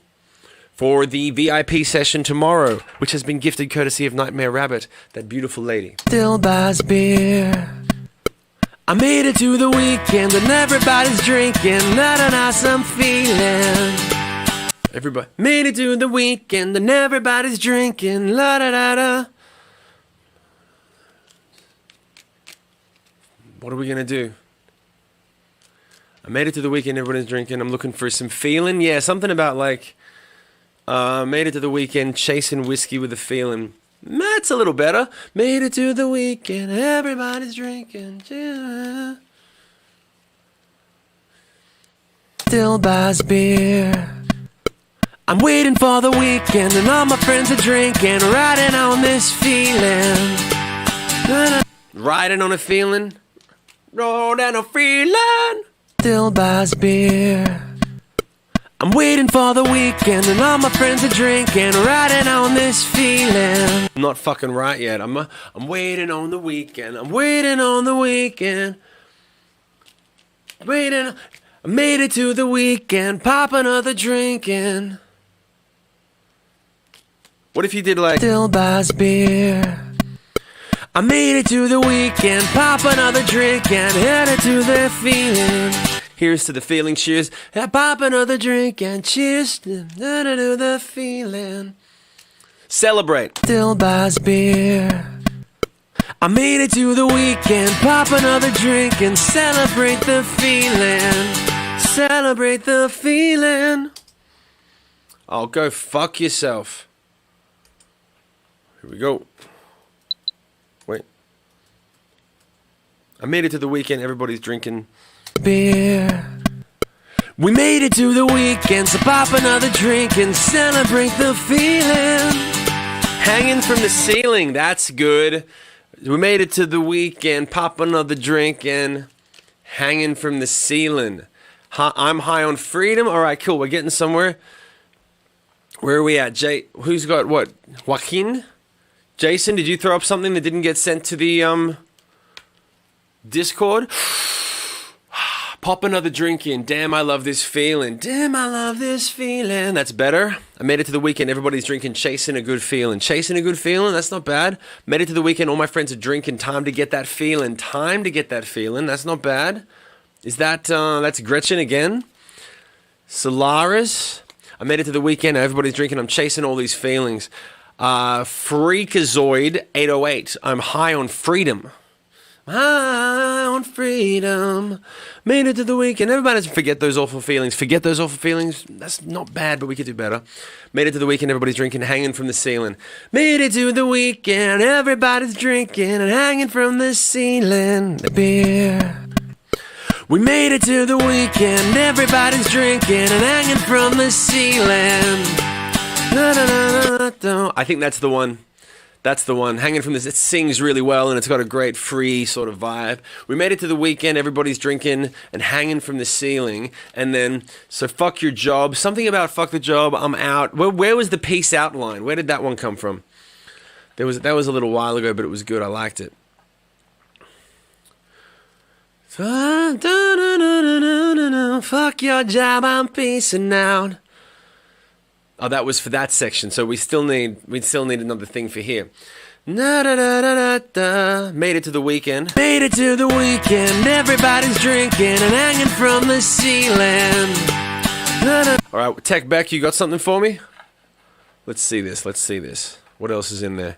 for the VIP session tomorrow, which has been gifted courtesy of Nightmare Rabbit, that beautiful lady. Still buys beer. I made it to the weekend and everybody's drinking. Not an awesome feeling. Everybody made it to the weekend and everybody's drinking. La da da da. What are we gonna do? I made it to the weekend, everybody's drinking. I'm looking for some feeling. Yeah, something about like, made it to the weekend, chasing whiskey with a feeling. That's a little better. Made it to the weekend, everybody's drinking. Yeah. Still buys beer. I'm waiting for the weekend and all my friends are drinking. Riding on this feeling. Riding on a feeling. Roll down a feeling. Still buys beer. I'm waiting for the weekend and all my friends are drinking. Riding on this feeling. I'm not fucking right yet. I'm waiting on the weekend. I'm waiting on the weekend. Waiting. I made it to the weekend. Pop another drinking. What if you did like still buys beer? I made it to the weekend, pop another drink and headed to the feeling. Here's to the feeling, cheers. Pop another drink and cheers to the feeling. Celebrate. Still buys beer. I made it to the weekend, pop another drink and celebrate the feeling. Celebrate the feeling. Oh, go fuck yourself. Here we go. Wait. I made it to the weekend. Everybody's drinking beer. We made it to the weekend, so pop another drink and celebrate the feeling. Hanging from the ceiling. That's good. We made it to the weekend. Pop another drink and hanging from the ceiling. I'm high on freedom. All right, cool. We're getting somewhere. Where are we at? Who's got what? Joaquin? Jason, did you throw up something that didn't get sent to the Discord? Pop another drink in. Damn, I love this feeling. Damn, I love this feeling. That's better. I made it to the weekend. Everybody's drinking. Chasing a good feeling. Chasing a good feeling. That's not bad. Made it to the weekend. All my friends are drinking. Time to get that feeling. Time to get that feeling. That's not bad. Is that, that's Gretchen again? Solaris. I made it to the weekend. Everybody's drinking. I'm chasing all these feelings. Freakazoid 808. I'm high on freedom. High on freedom. Made it to the weekend. Everybody doesn't forget those awful feelings. Forget those awful feelings. That's not bad, but we could do better. Made it to the weekend. Everybody's drinking, hanging from the ceiling. Made it to the weekend. Everybody's drinking and hanging from the ceiling. The beer. We made it to the weekend. Everybody's drinking and hanging from the ceiling. I think that's the one. That's the one. Hanging from this. It sings really well and it's got a great free sort of vibe. We made it to the weekend. Everybody's drinking and hanging from the ceiling. And then, so fuck your job. Something about fuck the job. I'm out. Where was the peace out line? Where did that one come from? That was a little while ago, but it was good. I liked it. Fuck your job. I'm peacing out. Oh, that was for that section. So we'd still need another thing for here. Made it to the weekend. Made it to the weekend. Everybody's drinking and hanging from the ceiling. All right, Tech Beck, you got something for me? Let's see this. What else is in there?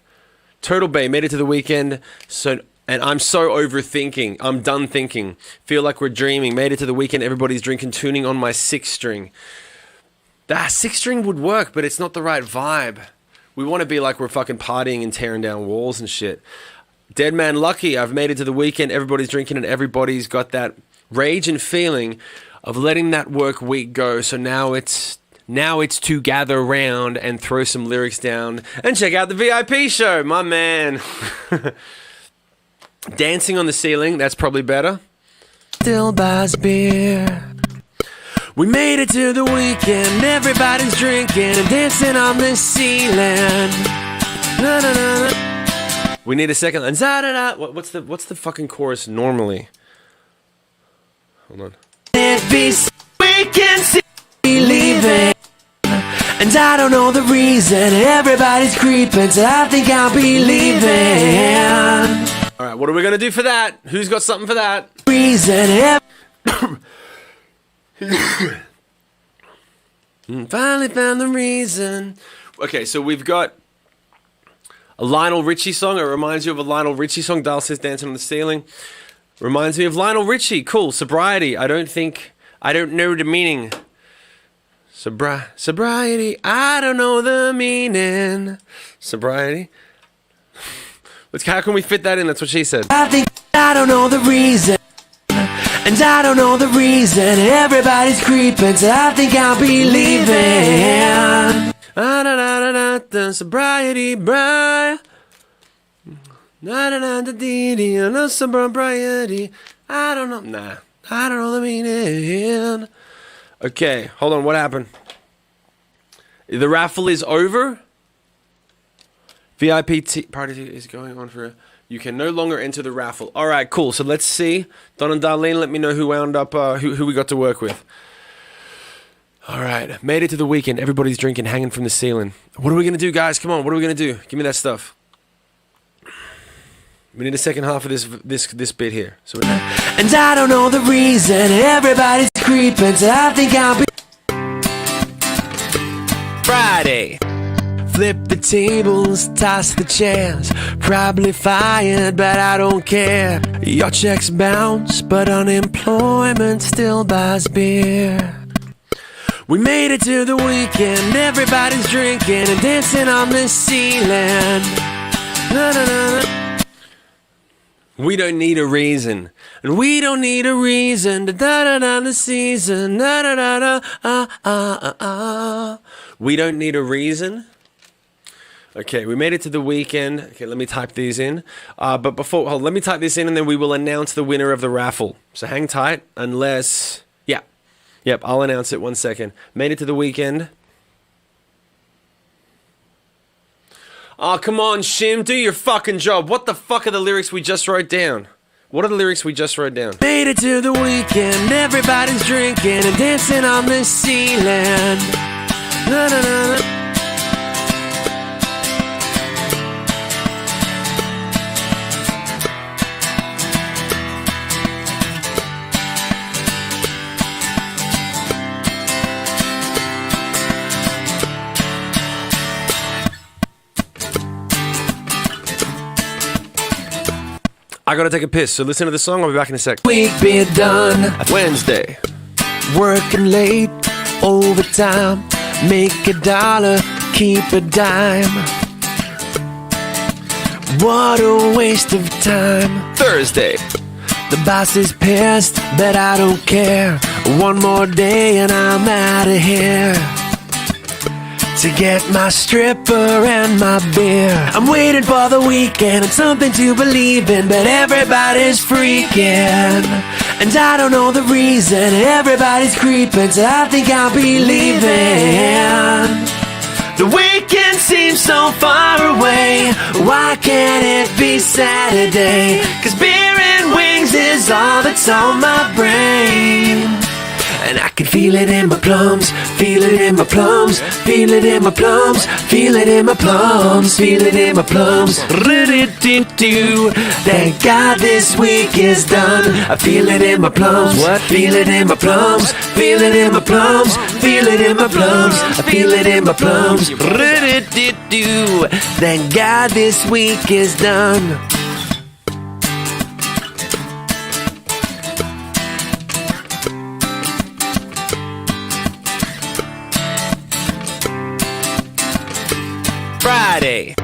Turtle Bay made it to the weekend. And I'm so overthinking. I'm done thinking. Feel like we're dreaming. Made it to the weekend. Everybody's drinking. Tuning on my 6-string. That 6-string would work, but it's not the right vibe. We want to be like we're fucking partying and tearing down walls and shit. Dead Man Lucky. I've made it to the weekend. Everybody's drinking and everybody's got that rage and feeling of letting that work week go. So now it's to gather around and throw some lyrics down and check out the VIP show, my man. Dancing on the ceiling, that's probably better. Still buys beer. We made it to the weekend, everybody's drinking and dancing on the ceiling. Na, na, na, na. We need a second. What's the fucking chorus normally? Hold on. We can see leaving. And I don't know the reason. Everybody's creeping, so I think I'll be leaving. All right, what are we gonna do for that? Who's got something for that? Reason. Finally found the reason. Okay, so we've got a Lionel Richie song. It reminds you of a Lionel Richie song. Dal says Dancing on the Ceiling. Reminds me of Lionel Richie. Cool. Sobriety. I don't know the meaning. Sobriety. I don't know the meaning. Sobriety. How can we fit that in? That's what she said. I don't know the reason. And I don't know the reason. Everybody's creeping, so I think I'll be leaving. Sobriety, bri. Sobriety. I don't know. Nah. I don't know the meaning. Okay, hold on. What happened? The raffle is over. VIP party is going on for. You can no longer enter the raffle. All right, cool. So let's see. Don and Darlene, let me know who wound up, who we got to work with. All right, made it to the weekend. Everybody's drinking, hanging from the ceiling. What are we gonna do, guys? Come on, what are we gonna do? Give me that stuff. We need a second half of this bit here. So. And I don't know the reason. Everybody's creeping, so I think I'll be. Friday. Flip the tables, toss the chairs. Probably fired, but I don't care. Your checks bounce, but unemployment still buys beer. We made it to the weekend. Everybody's drinking and dancing on the ceiling. Na, na, na, na. We don't need a reason. And we don't need a reason to da-da-da the season. Da-da-da-da, We don't need a reason. Okay, we made it to the weekend. Okay, let me type these in. But before, let me type this in and then we will announce the winner of the raffle. So hang tight unless, Yep, I'll announce it 1 second. Made it to the weekend. Oh, come on, Shim, do your fucking job. What the fuck are the lyrics we just wrote down? What are the lyrics we just wrote down? Made it to the weekend, everybody's drinking and dancing on the ceiling. Na, na, na, na. I gotta take a piss, so listen to the song. I'll be back in a sec. Week be done. Wednesday. Working late, overtime. Make $1, keep a dime. What a waste of time. Thursday. The boss is pissed, but I don't care. One more day and I'm out of here. To get my stripper and my beer. I'm waiting for the weekend and something to believe in, but everybody's freaking. And I don't know the reason. Everybody's creeping, so I think I'll be leaving. The weekend seems so far away. Why can't it be Saturday? 'Cause beer and wings is all that's on my brain. And I can feel it in my plums, feel it in my plums, feel it in my plums, feel it in my plums, feel it in my plums. Do. Thank God this week is done. I feel it in my plums, what? Feel it in my plums, feel it in my plums, feel it in my plums, I feel it in my plums. Do. Thank God this week is done. Friday.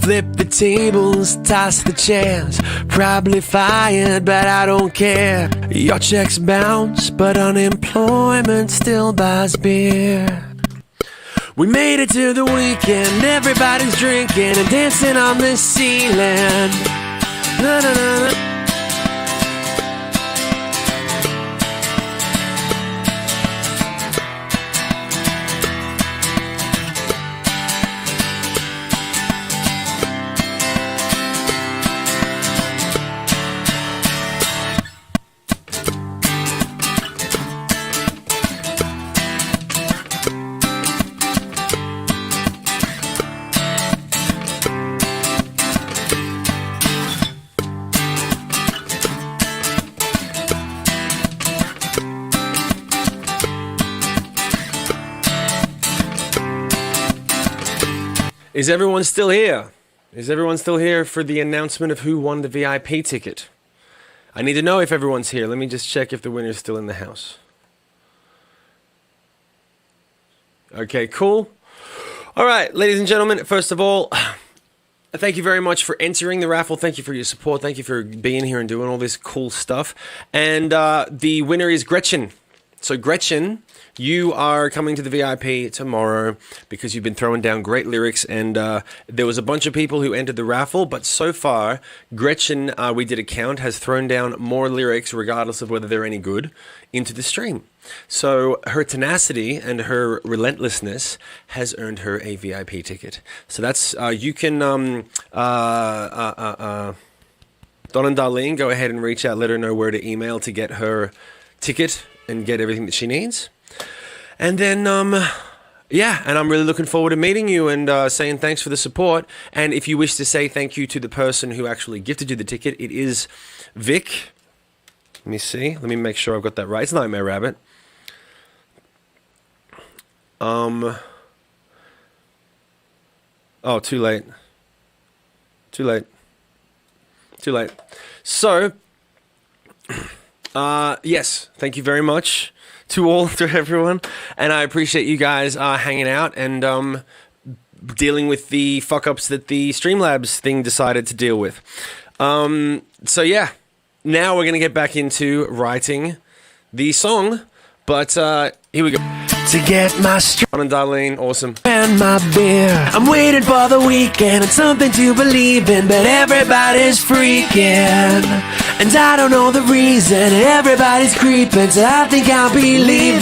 Flip the tables, toss the chairs. Probably fired, but I don't care. Your checks bounce, but unemployment still buys beer. We made it to the weekend, everybody's drinking and dancing on the ceiling. Na, na, na, na. Is everyone still here? Is everyone still here for the announcement of who won the VIP ticket? I need to know if everyone's here. Let me just check if the winner's still in the house. Okay, cool. All right, ladies and gentlemen, first of all, thank you very much for entering the raffle. Thank you for your support. Thank you for being here and doing all this cool stuff. And the winner is Gretchen. So Gretchen, you are coming to the VIP tomorrow because you've been throwing down great lyrics, and there was a bunch of people who entered the raffle, but so far, Gretchen, we did a count, has thrown down more lyrics, regardless of whether they're any good, into the stream. So her tenacity and her relentlessness has earned her a VIP ticket. So that's, you can, Don and Darlene, go ahead and reach out, let her know where to email to get her ticket and get everything that she needs. And then, yeah, and I'm really looking forward to meeting you and saying thanks for the support. And if you wish to say thank you to the person who actually gifted you the ticket, it is Vic. Let me see. Let me make sure I've got that right. It's Nightmare Rabbit. Oh, too late. Too late. Too late. So, yes, thank you very much to everyone, and I appreciate you guys hanging out and dealing with the fuck-ups that the Streamlabs thing decided to deal with. So yeah, now we're going to get back into writing the song, but here we go. To get my strength Don and Darlene, awesome. and my beer, I'm waiting for the weekend and something to believe in, but everybody's freaking, and I don't know the reason. Everybody's creeping, so I think I'll be leaving.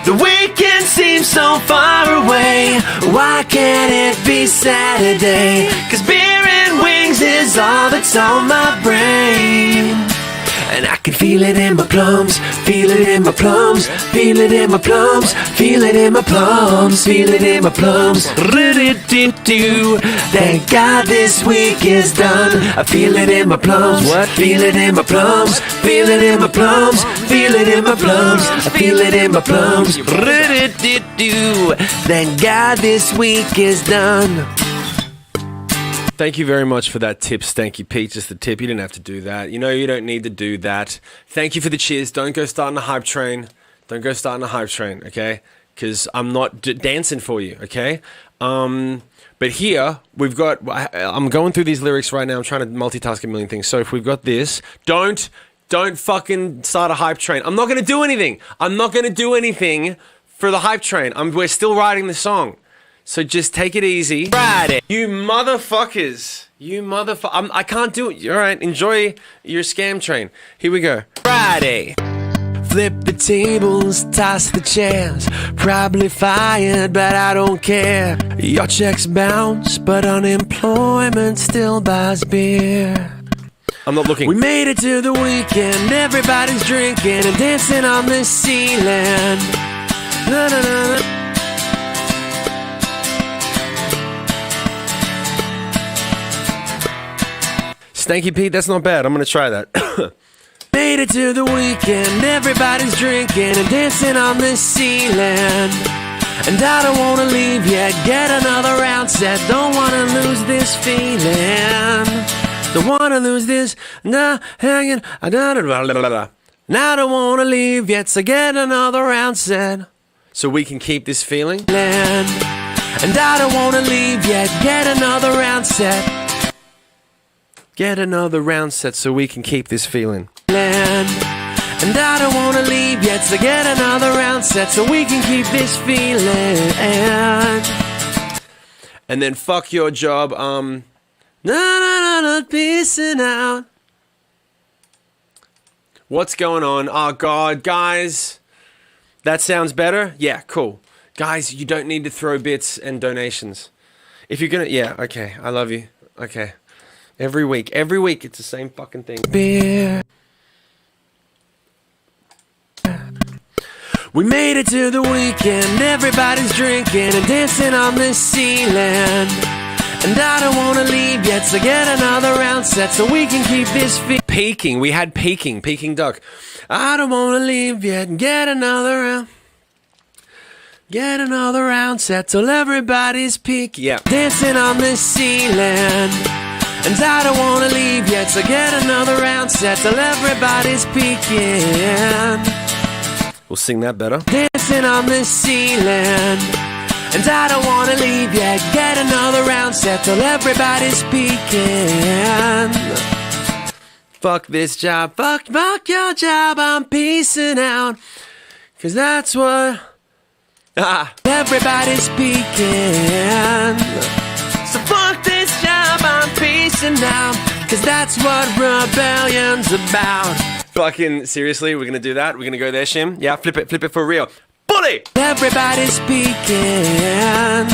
The weekend seems so far away. Why can't it be Saturday? 'Cause beer and wings is all that's on my brain. And I can feel it in my plums, feel it in my plums, feel it in my plums, feel it in my plums, feel it in my plums. Do. Thank God this week is done. I feel it in my plums, what? Feel it in my plums, feel it in my plums, feel it in my plums, I feel it in my plums. Do. Thank God this week is done. Thank you very much for that tip, Stanky Pete. Just the tip. You didn't have to do that. You know you don't need to do that. Thank you for the cheers. Don't go starting a hype train. Don't go starting a hype train, okay? Because I'm not dancing for you, okay? But here, we've got... I'm going through these lyrics right now. I'm trying to multitask a million things. So if we've got this... Don't fucking start a hype train. I'm not going to do anything. I'm not going to do anything for the hype train. We're still writing the song. So just take it easy. Friday. You motherfuckers. I can't do it. All right, enjoy your scam train. Here we go. Friday. Flip the tables, toss the chairs. Probably fired, but I don't care. Your checks bounce, but unemployment still buys beer. I'm not looking. We made it to the weekend, everybody's drinking and dancing on the ceiling. Na, na, na, na. Stanky Pete, that's not bad. I'm gonna try that. Made it to the weekend, everybody's drinking and dancing on the ceiling. And I don't wanna leave yet, get another round set. Don't wanna lose this feeling. Don't wanna lose this, nah, hanging, I don't wanna leave yet, so get another round set. So we can keep this feeling. And I don't wanna leave yet, get another round set. Get another round set so we can keep this feeling. And I don't wanna leave yet, so get another round set so we can keep this feeling. And then fuck your job, Not peacing out. What's going on? Oh God, guys. That sounds better? Yeah, cool. Guys, you don't need to throw bits and donations. If you're gonna, yeah, okay, I love you. Okay. Every week it's the same fucking thing. Beer. We made it to the weekend, everybody's drinking and dancing on the ceiling. And I don't wanna leave yet, so get another round set so we can keep this Peking, we had peking duck. I don't wanna leave yet, get another round set till everybody's peaking. Yeah. Dancing on the ceiling. And I don't wanna leave yet, so get another round set till everybody's peaking. We'll sing that better. Dancing on the ceiling. And I don't wanna leave yet, get another round set till everybody's peaking. Fuck this job. Fuck your job, I'm peacing out. Cause that's what everybody's peaking. So fuck this job, I'm peacing out. Cause that's what rebellion's about. Fucking seriously, we're gonna do that? We're gonna go there, Shim? Yeah, flip it for real. Bully! Everybody's speaking.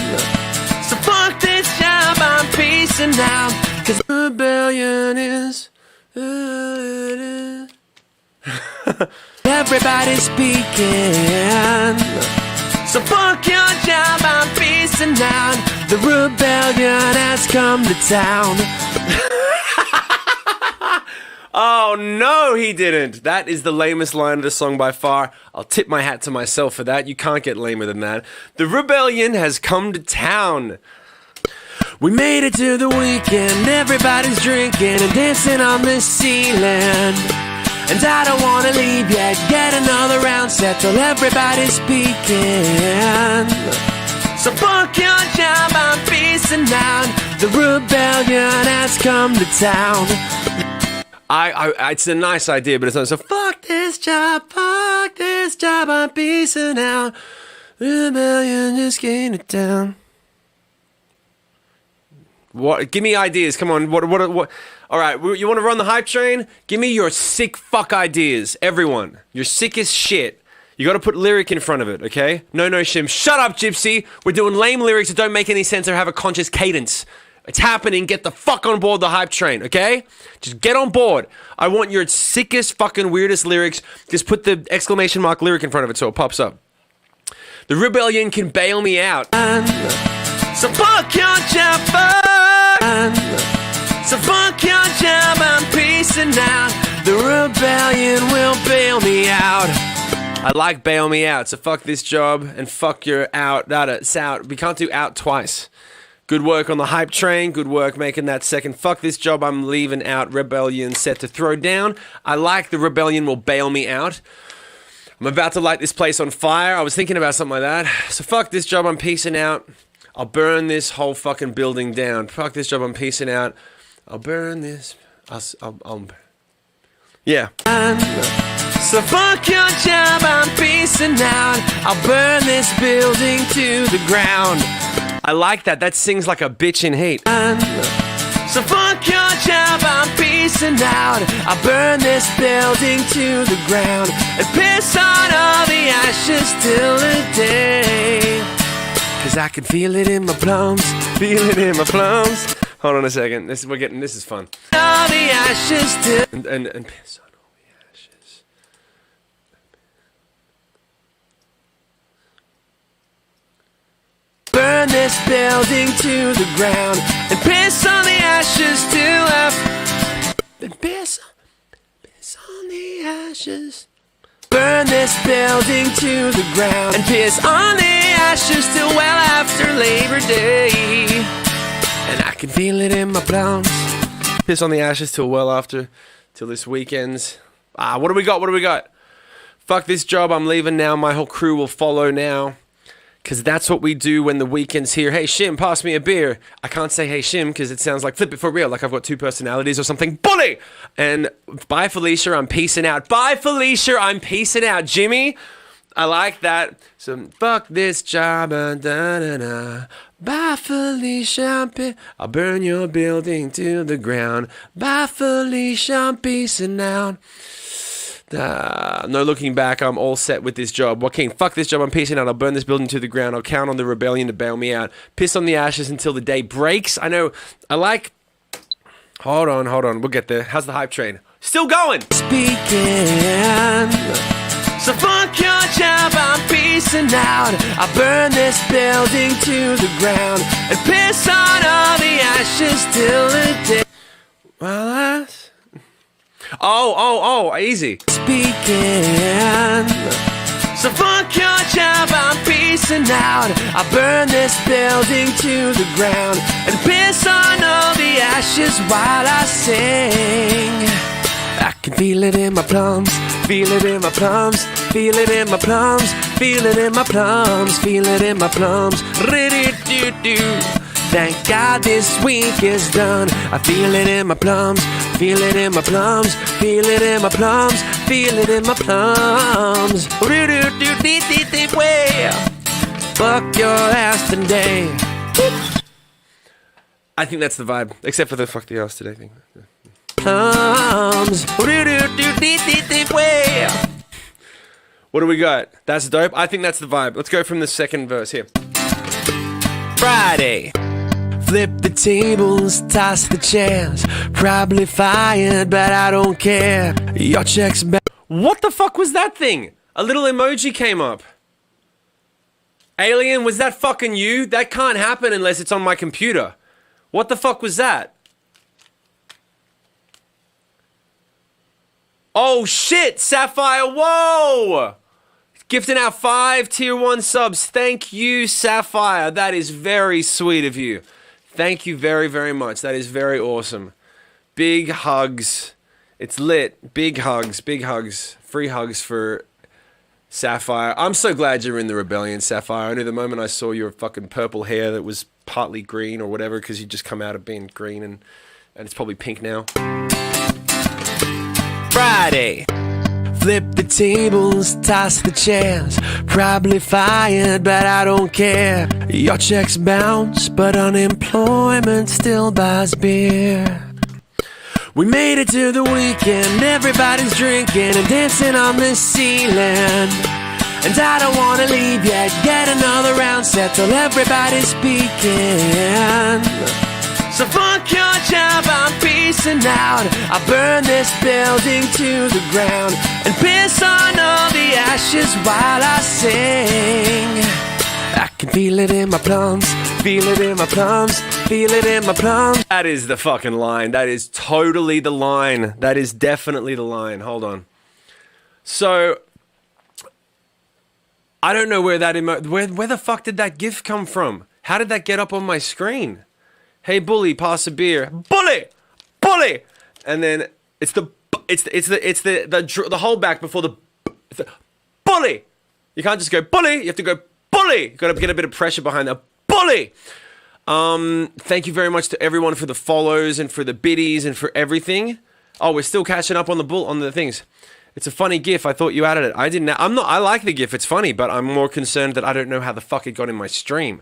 So fuck this job, I'm peacing out. Cause rebellion is. Everybody's speaking. So fuck your job, I'm peacing out. The rebellion has come to town. Oh no, he didn't. That is the lamest line of the song by far. I'll tip my hat to myself for that. You can't get lamer than that. The rebellion has come to town. We made it to the weekend, everybody's drinking and dancing on the ceiling. And I don't wanna leave yet, get another round set till everybody's speaking. So fuck your job, I'm peacing out. The rebellion has come to town. It's a nice idea, but it's not. So fuck this job, I'm peacing out. The rebellion just came to town. What? Give me ideas. Come on. What? All right. You want to run the hype train? Give me your sick fuck ideas, everyone. Your sickest shit. You got to put lyric in front of it, okay? No, Shim. Shut up, Gypsy. We're doing lame lyrics that don't make any sense or have a conscious cadence. It's happening. Get the fuck on board the hype train, okay? Just get on board. I want your sickest, fucking weirdest lyrics. Just put the exclamation mark lyric in front of it so it pops up. The rebellion can bail me out. So fuck your job, So fuck your job, I'm peacing out. The rebellion will bail me out. I like bail me out. So fuck this job and fuck your out. It's out. We can't do out twice. Good work on the hype train. Good work making that second. Fuck this job, I'm leaving out. Rebellion set to throw down. I like the rebellion will bail me out. I'm about to light this place on fire. I was thinking about something like that. So fuck this job, I'm peacing out. I'll burn this whole fucking building down. Fuck this job, I'm peacing out. I'll burn this. Yeah. So fuck your job, I'm peacing out. I'll burn this building to the ground. I like that. That sings like a bitch in heat. So fuck your job, I'm peacing out. I'll burn this building to the ground and piss on all the ashes till the day. Cause I can feel it in my plums, Feel it in my plums. Hold on a second. This is fun. All the ashes still and piss on all the ashes. Burn this building to the ground and piss on the ashes still left. And piss on the ashes. Burn this building to the ground and piss on the ashes till well after Labor Day. And I can feel it in my plums. Piss on the ashes till well after, till this weekend's. What do we got? Fuck this job, I'm leaving now. My whole crew will follow now. Because that's what we do when the weekend's here. Hey, Shim, pass me a beer. I can't say, hey, Shim, because it sounds like flip it for real, like I've got two personalities or something. Bully! And bye, Felicia, I'm peacing out. Bye, Felicia, I'm peacing out. Jimmy, I like that. So, fuck this job, da-da-da. Bye, Felicia, I'll burn your building to the ground. Bye, Felicia, I'm peacing out. No looking back, I'm all set with this job. Joaquin, fuck this job, I'm peacing out. I'll burn this building to the ground. I'll count on the rebellion to bail me out. Piss on the ashes until the day breaks. I know, I like... Hold on, we'll get there. How's the hype train? Still going! Speaking. So fuck your job, I'm peacing out. I'll burn this building to the ground and piss on all the ashes till the day... Well, that's... Oh, easy. Speaking. So fuck your job, I'm peacing out. I burn this building to the ground and piss on all the ashes while I sing. I can feel it in my plums, feel it in my plums, feel it in my plums, feel it in my plums, feel it in my plums. Ri-di-do-do. Thank God this week is done. I feel it in my plums, feel it in my plums, feel it in my plums, feel it in my plums. Fuck your ass today. I think that's the vibe, except for the fuck the ass today thing. Plums. What do we got? That's dope. I think that's the vibe. Let's go from the second verse here. Friday. Flip the tables, toss the chairs. Probably fired, but I don't care. Your check's back. What the fuck was that thing? A little emoji came up. Alien, was that fucking you? That can't happen unless it's on my computer. What the fuck was that? Oh shit, Sapphire, whoa! Gifting out 5 tier 1 subs. Thank you, Sapphire. That is very sweet of you. Thank you very, very much. That is very awesome. Big hugs. It's lit. Big hugs. Big hugs. Free hugs for Sapphire. I'm so glad you're in the rebellion, Sapphire. I knew the moment I saw your fucking purple hair that was partly green or whatever, because you just come out of being green and it's probably pink now. Friday. Flip the tables, toss the chairs. Probably fired, but I don't care. Your checks bounce, but unemployment still buys beer. We made it to the weekend, everybody's drinking and dancing on the ceiling. And I don't wanna leave yet, get another round set till everybody's speaking. So fuck your job, I'm peacing out. I burn this building to the ground and piss on all the ashes while I sing. I can feel it in my plums, feel it in my plums, feel it in my plums. That is the fucking line. That is totally the line. That is definitely the line. Hold on. So, I don't know where that where the fuck did that GIF come from? How did that get up on my screen? Hey bully, pass a beer. Bully, bully, and then it's the holdback before the bully. You can't just go bully. You have to go bully. You got to get a bit of pressure behind that bully. Thank you very much to everyone for the follows and for the biddies and for everything. Oh, we're still catching up on the things. It's a funny GIF. I thought you added it. I didn't. I like the GIF. It's funny, but I'm more concerned that I don't know how the fuck it got in my stream.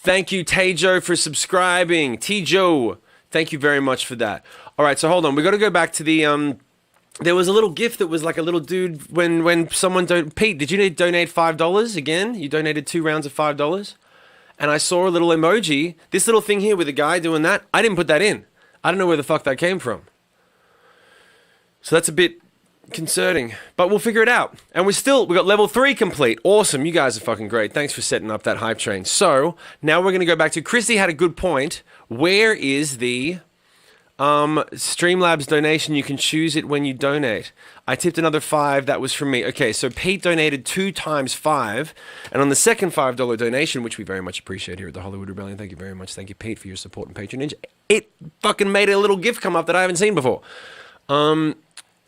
Thank you, Tejo, for subscribing. Tejo, thank you very much for that. All right, so hold on. We got to go back to the... there was a little GIF that was like a little dude when someone... Pete, did you donate $5 again? You donated 2 rounds of $5? and I saw a little emoji, this little thing here with a guy doing that. I didn't put that in. I don't know where the fuck that came from. So that's a bit concerning, but we'll figure it out. And we got level 3 complete. Awesome. You guys are fucking great. Thanks for setting up that hype train. So now we're going to go back to Christy had a good point. Where is the Streamlabs donation? You can choose it when you donate. I tipped another 5. That was from me. Okay, so Pete donated 2 times 5. And on the second $5 donation, which we very much appreciate here at the Hollywood Rebellion, thank you very much. Thank you, Pete, for your support and patronage. It fucking made a little GIF come up that I haven't seen before.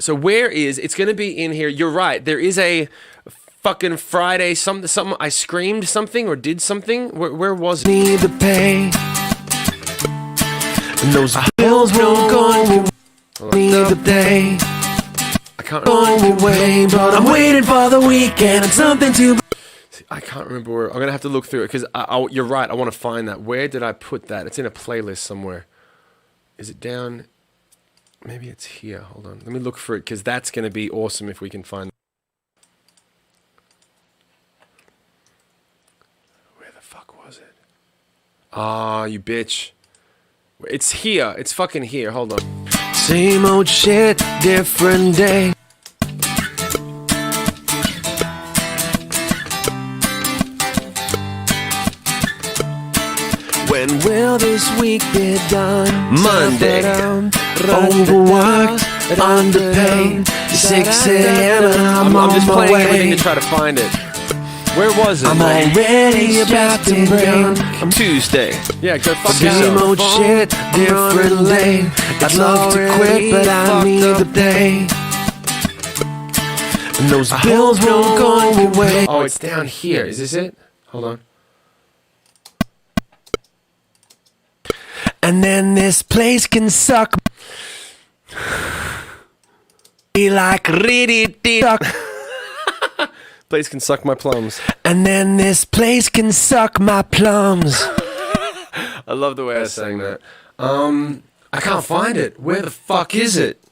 So where is, it's going to be in here. You're right. There is a fucking Friday, something, I screamed something or did something. Where was it? Need to pay. And those bills won't go need to pay. I can't remember. Away, but I'm waiting for the weekend and something to. See, I can't remember where. I'm going to have to look through it because you're right. I want to find that. Where did I put that? It's in a playlist somewhere. Is it down? Maybe it's here. Hold on. Let me look for it because that's going to be awesome if we can find it. Where the fuck was it? Ah, you bitch. It's here. It's fucking here. Hold on. Same old shit, different day. When will this week be done? Monday. Overworked, underpaid. 6 a.m. and I'm just on my playing everything way. to try to find it. Where was it? I'm already about to break. Tuesday. Yeah, go fuck Same yourself. old shit, different lane. I'd love to quit, but I need the pay. And those bills won't go away. Oh, it's down here. Is this it? Hold on. And then this place can suck. Be like really suck. Place can suck my plums. And then this place can suck my plums. I love the way I sang that. I can't find it. Where the fuck is it?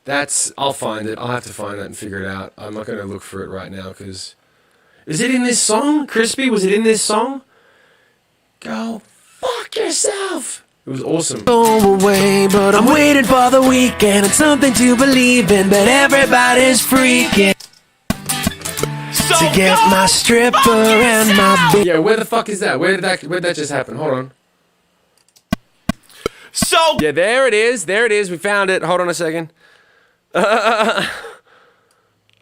I'll find it. I'll have to find that and figure it out. I'm not going to look for it right now because... Is it in this song? Crispy, was it in this song? Go fuck yourself. It was awesome. Go away, but I'm waiting for the weekend and something to believe in, but everybody's freaking. To get my stripper and my bitch. Yeah, where the fuck is that? Where'd that just happen? Hold on. Yeah, there it is. There it is. We found it. Hold on a second. Hold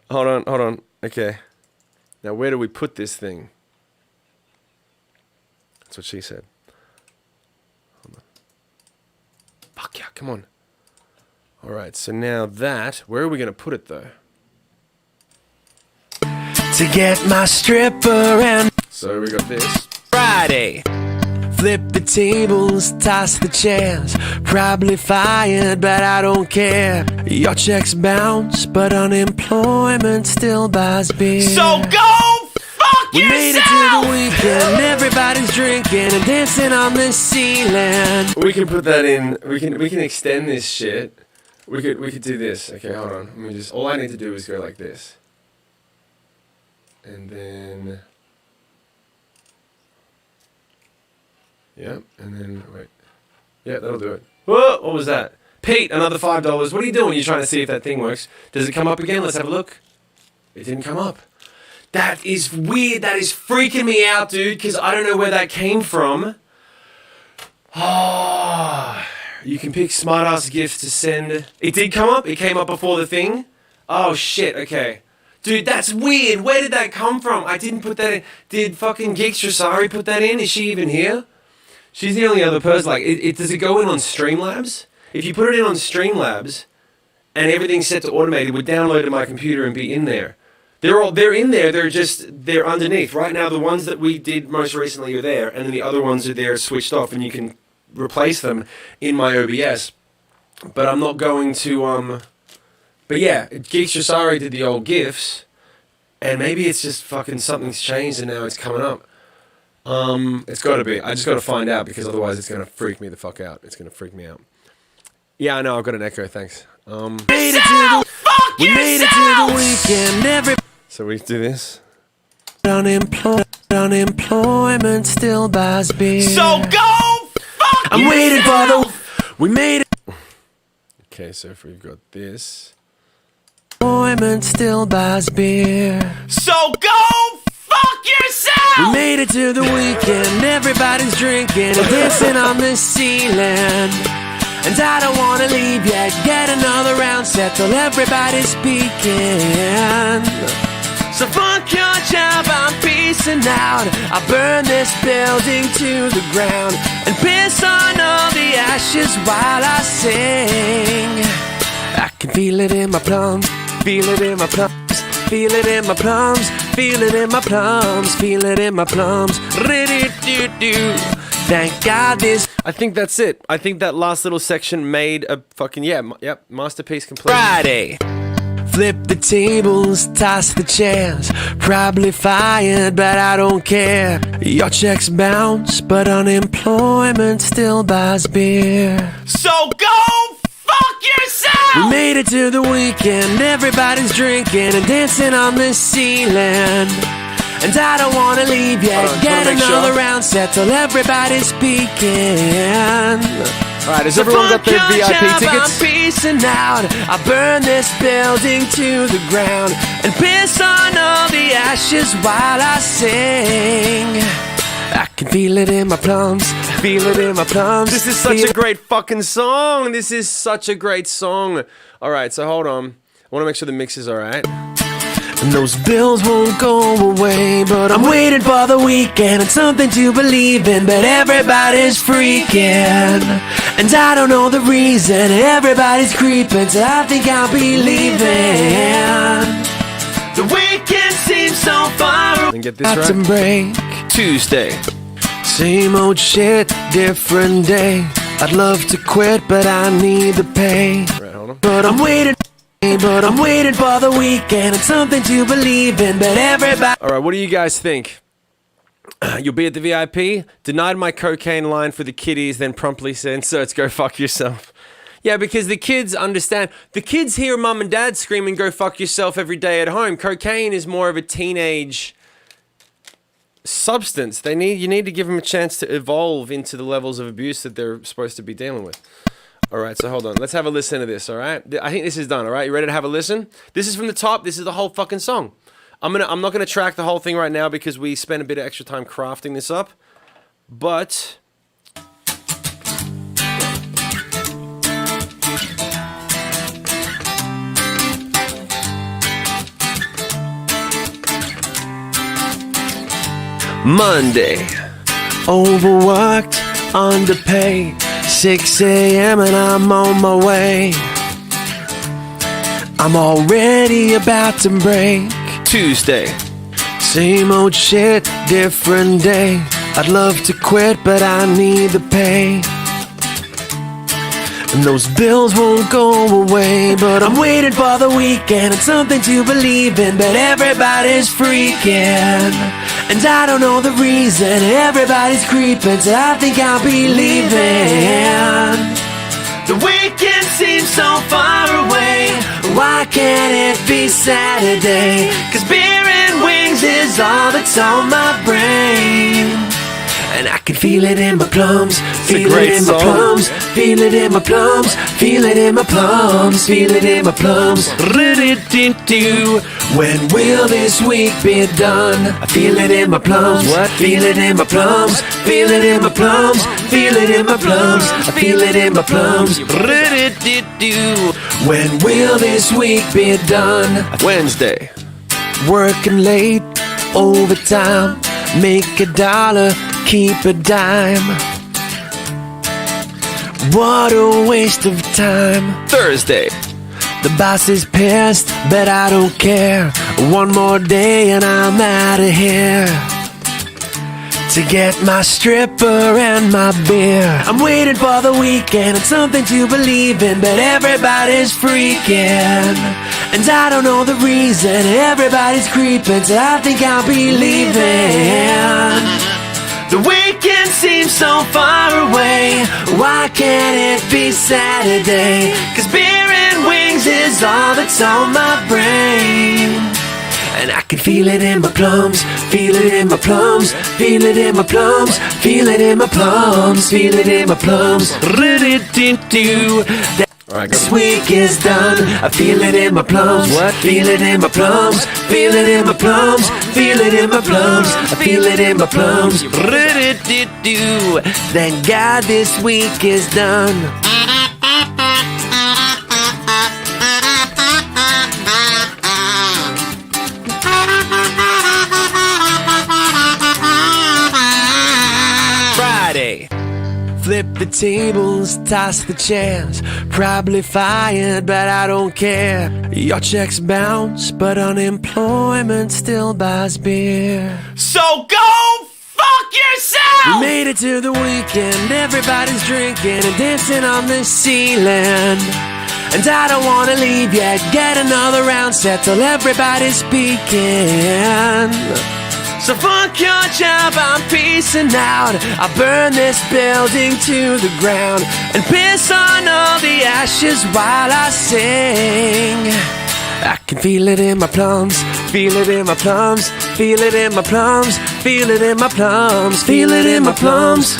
on. Okay. Now, where do we put this thing? That's what she said. Hold on. Fuck yeah, come on. All right, so now that, where are we going to put it, though? To get my stripper and So we got this. Friday. Flip the tables, toss the chairs. Probably fired, but I don't care. Your checks bounce, but unemployment still buys beer. So go fuck We yourself! made it to the weekend. Everybody's drinking and dancing on the ceiling. We can put that in. We can extend this shit. We could do this. Okay, hold on. Let me just. All I need to do is go like this. And then, yeah, and then, wait. Yeah, that'll do it. Whoa, what was that? Pete, another $5. What are you doing? You're trying to see if that thing works. Does it come up again? Let's have a look. It didn't come up. That is weird. That is freaking me out, dude, because I don't know where that came from. Oh, you can pick smart-ass gifts to send. It did come up? It came up before the thing? Oh, shit, okay. Dude, that's weird. Where did that come from? I didn't put that in. Did fucking Geekstrasari put that in? Is she even here? She's the only other person. Like, does it go in on Streamlabs? If you put it in on Streamlabs and everything's set to automated, it would download to my computer and be in there. They're in there. They're underneath. Right now, the ones that we did most recently are there, and then the other ones are there switched off, and you can replace them in my OBS. But I'm not going to But yeah, Geekstrasari did the old GIFs, and maybe it's just fucking something's changed and now it's coming up. It's got to be. I just got to find out because otherwise it's going to freak me the fuck out. It's going to freak me out. Yeah, I know. I've got an echo. Thanks. We made it to the weekend. So we do this. Unemployed. Unemployment still buys beer. So go fuck I'm waiting for the. We made it. Okay, so if we've got this. Unemployment still buys beer. So go fuck yourself! We made it to the weekend. Everybody's drinking and dancing on the ceiling. And I don't wanna leave yet. Get another round set till everybody's speaking. So fuck your job, I'm peacing out. I burn this building to the ground and piss on all the ashes while I sing. I can feel it in my plums, feel it in my plums, feel it in my plums, feel it in my plums, feel it in my plums. Riddy-doo-doo. Thank God this. I think that's it. I think that last little section made a fucking, yep, masterpiece complete. Friday. Flip the tables, toss the chairs. Probably fired, but I don't care. Your checks bounce, but unemployment still buys beer. So go fuck yourself! We made it to the weekend. Everybody's drinking and dancing on the ceiling. And I don't wanna leave yet. Get another round set till everybody's speaking. Alright, has everyone got their VIP tickets? I'm peacing out. I burn this building to the ground and piss on all the ashes while I sing. I can feel it in my plums, feel it in my plums. This is such a great fucking song. This is such a great song. Alright, so hold on. I want to make sure the mix is alright. And those bills won't go away, but I'm waiting for the weekend and something to believe in. But everybody's freaking, and I don't know the reason. Everybody's creeping, so I think I'll be leaving. The weekend seems so far away. And get this right. Break. Tuesday. Same old shit, different day. I'd love to quit, but I need the pay. Right, hold on. But I'm waiting for the weekend and something to believe in. But everybody. Alright, what do you guys think? You'll be at the VIP? Denied my cocaine line for the kiddies, then promptly said, inserts, go fuck yourself. Yeah, because the kids understand. The kids hear mum and dad screaming, go fuck yourself every day at home. Cocaine is more of a teenage substance. You need to give them a chance to evolve into the levels of abuse that they're supposed to be dealing with. All right, so hold on. Let's have a listen to this, all right? I think this is done, all right? You ready to have a listen? This is from the top. This is the whole fucking song. I'm not gonna track the whole thing right now because we spent a bit of extra time crafting this up. But Monday, overworked, underpaid. 6 a.m. and I'm on my way. I'm already about to break. Tuesday. Same old shit, different day. I'd love to quit, but I need the pay. And those bills won't go away, but I'm waiting for the weekend and something to believe in. But everybody's freaking, and I don't know the reason. Everybody's creeping, so I think I'll be leaving. The weekend seems so far away. Why can't it be Saturday? 'Cause beer and wings is all that's on my brain. And I can feel it in my plums, feel it in my plums, feel it in my plums, feel it in my plums, feel it in my plums. Riddy-doo-doo. When will this week be done? I feel it in my plums, what? Feel it in my plums, feel it in my plums, feel it in my plums, I feel it in my plums. Riddy-doo-doo. When will this week be done? Wednesday. Working late, overtime, make $1, keep a dime. What a waste of time. Thursday. The boss is pissed, but I don't care. One more day and I'm out of here to get my stripper and my beer. I'm waiting for the weekend and something to believe in, but everybody's freaking, and I don't know the reason. Everybody's creeping, so I think I'll be leaving. The weekend seems so far away. Why can't it be Saturday? 'Cause beer and wings is all that's on my brain. And I can feel it in my plums, feel it in my plums, feel it in my plums, feel it in my plums, feel it in my plums. This week is done. I feel it in my plums. What? Feel it in my plums. Feel it in my plums. Feel it in my plums. I feel it in my plums. Thank God this week is done. Friday. Flip the tables, toss the chairs. Probably fired, but I don't care. Your checks bounce, but unemployment still buys beer. So go fuck yourself! We made it to the weekend, everybody's drinking and dancing on the ceiling. And I don't wanna leave yet, get another round set till everybody's speaking. So fuck your job, I'm peacing out. I'll burn this building to the ground and piss on all the ashes while I sing. I can feel it in my plums, feel it in my plums, feel it in my plums, feel it in my plums, feel it in my plums.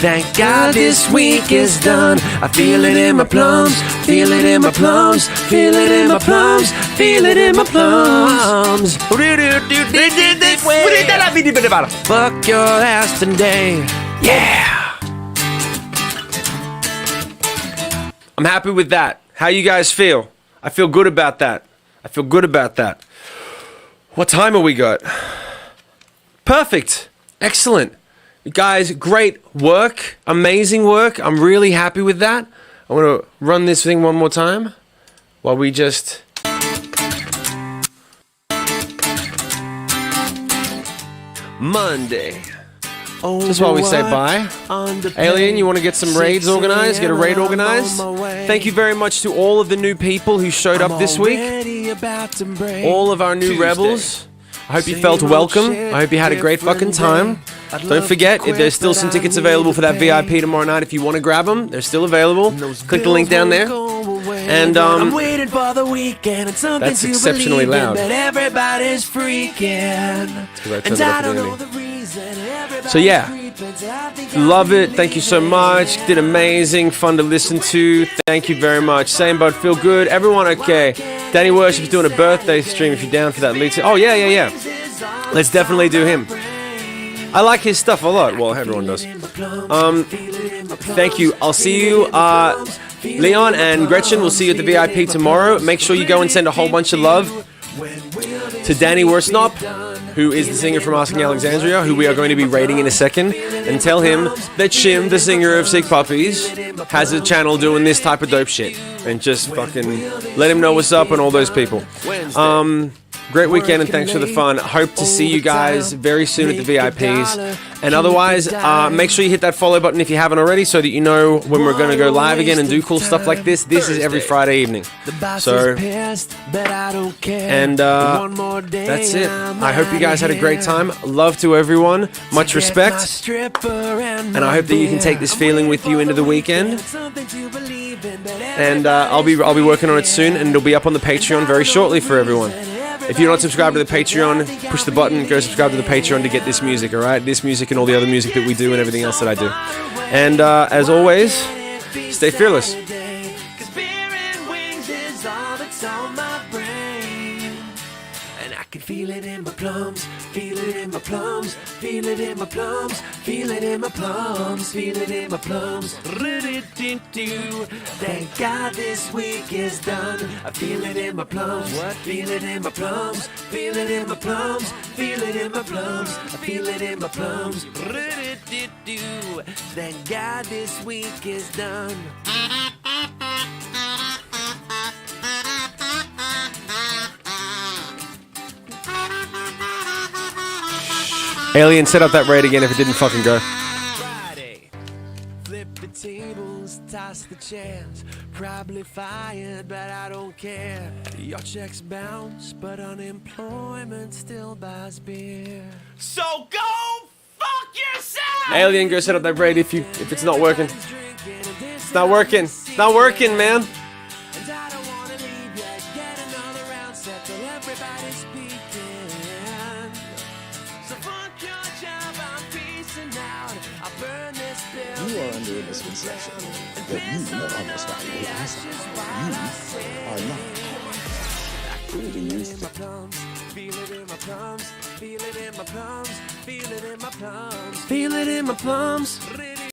Thank God this week is done. I feel it in my plums, feel it in my plums, feel it in my plums, feel it in my plums. Fuck your ass today. Yeah. I'm happy with that. How you guys feel? I feel good about that. I feel good about that. What time have we got? Perfect. Excellent. You guys, great work. Amazing work. I'm really happy with that. I want to run this thing one more time while we just... Monday. Just while we say bye. Alien, you want to get some raids organized? Get a raid organized? Thank you very much to all of the new people who showed up this week. All of our new rebels. I hope you felt welcome. I hope you had a great fucking time. Don't forget, if there's still some tickets available for that VIP tomorrow night, if you want to grab them, they're still available. Click the link down there. And that's exceptionally loud. Everybody's freaking. And I don't know the reason. So yeah, love it. Thank you so much. Did amazing. Fun to listen to. Thank you very much. Same bud. Feel good. Everyone okay. Danny Worship's doing a birthday stream if you're down for that lead. Oh yeah. Let's definitely do him. I like his stuff a lot. Well, everyone does. Thank you. I'll see you. Leon and Gretchen, we'll see you at the VIP tomorrow. Make sure you go and send a whole bunch of love to Danny Worsnop, who is the singer from Asking Alexandria, who we are going to be raiding in a second, and tell him that Shim, the singer of Sick Puppies, has a channel doing this type of dope shit. And just fucking let him know what's up and all those people. Great weekend and thanks for the fun. Hope to see you guys very soon at the VIPs. And otherwise, make sure you hit that follow button if you haven't already so that you know when we're going to go live again and do cool stuff like this. This is every Friday evening. So, and that's it. I hope you guys had a great time. Love to everyone. Much respect. And I hope that you can take this feeling with you into the weekend. And I'll be working on it soon, and it'll be up on the Patreon very shortly for everyone. If you're not subscribed to the Patreon, push the button, go subscribe to the Patreon to get this music, alright? This music and all the other music that we do and everything else that I do. And as always, stay fearless. Feel it in my plums, feel it in my plums, feel it in my plums, feel it in my plums, feel it in my plums. Thank God this week is done. I feel it in my plums, what? Feel it in my plums, feel it in my plums, feel it in my plums, I feel it in my plums. Thank God this week is done. Alien, set up that raid again if it didn't fucking go. Friday. Flip the tables, toss the chairs. Probably fired, but I don't care. Your checks bounce, but unemployment still buys beer. So go fuck yourself! Alien, go set up that raid if it's not working. It's not working. It's not working, man. And I don't wanna leave yet. Get another round set till everybody's speaking. So fuck your job, I'm peacing out. I'll burn this building. You are under a misconception that you know how much valuable you are not. Building used to Feel it in my plums, feel it in my plums, feel it in my plums. Feel it in my plums.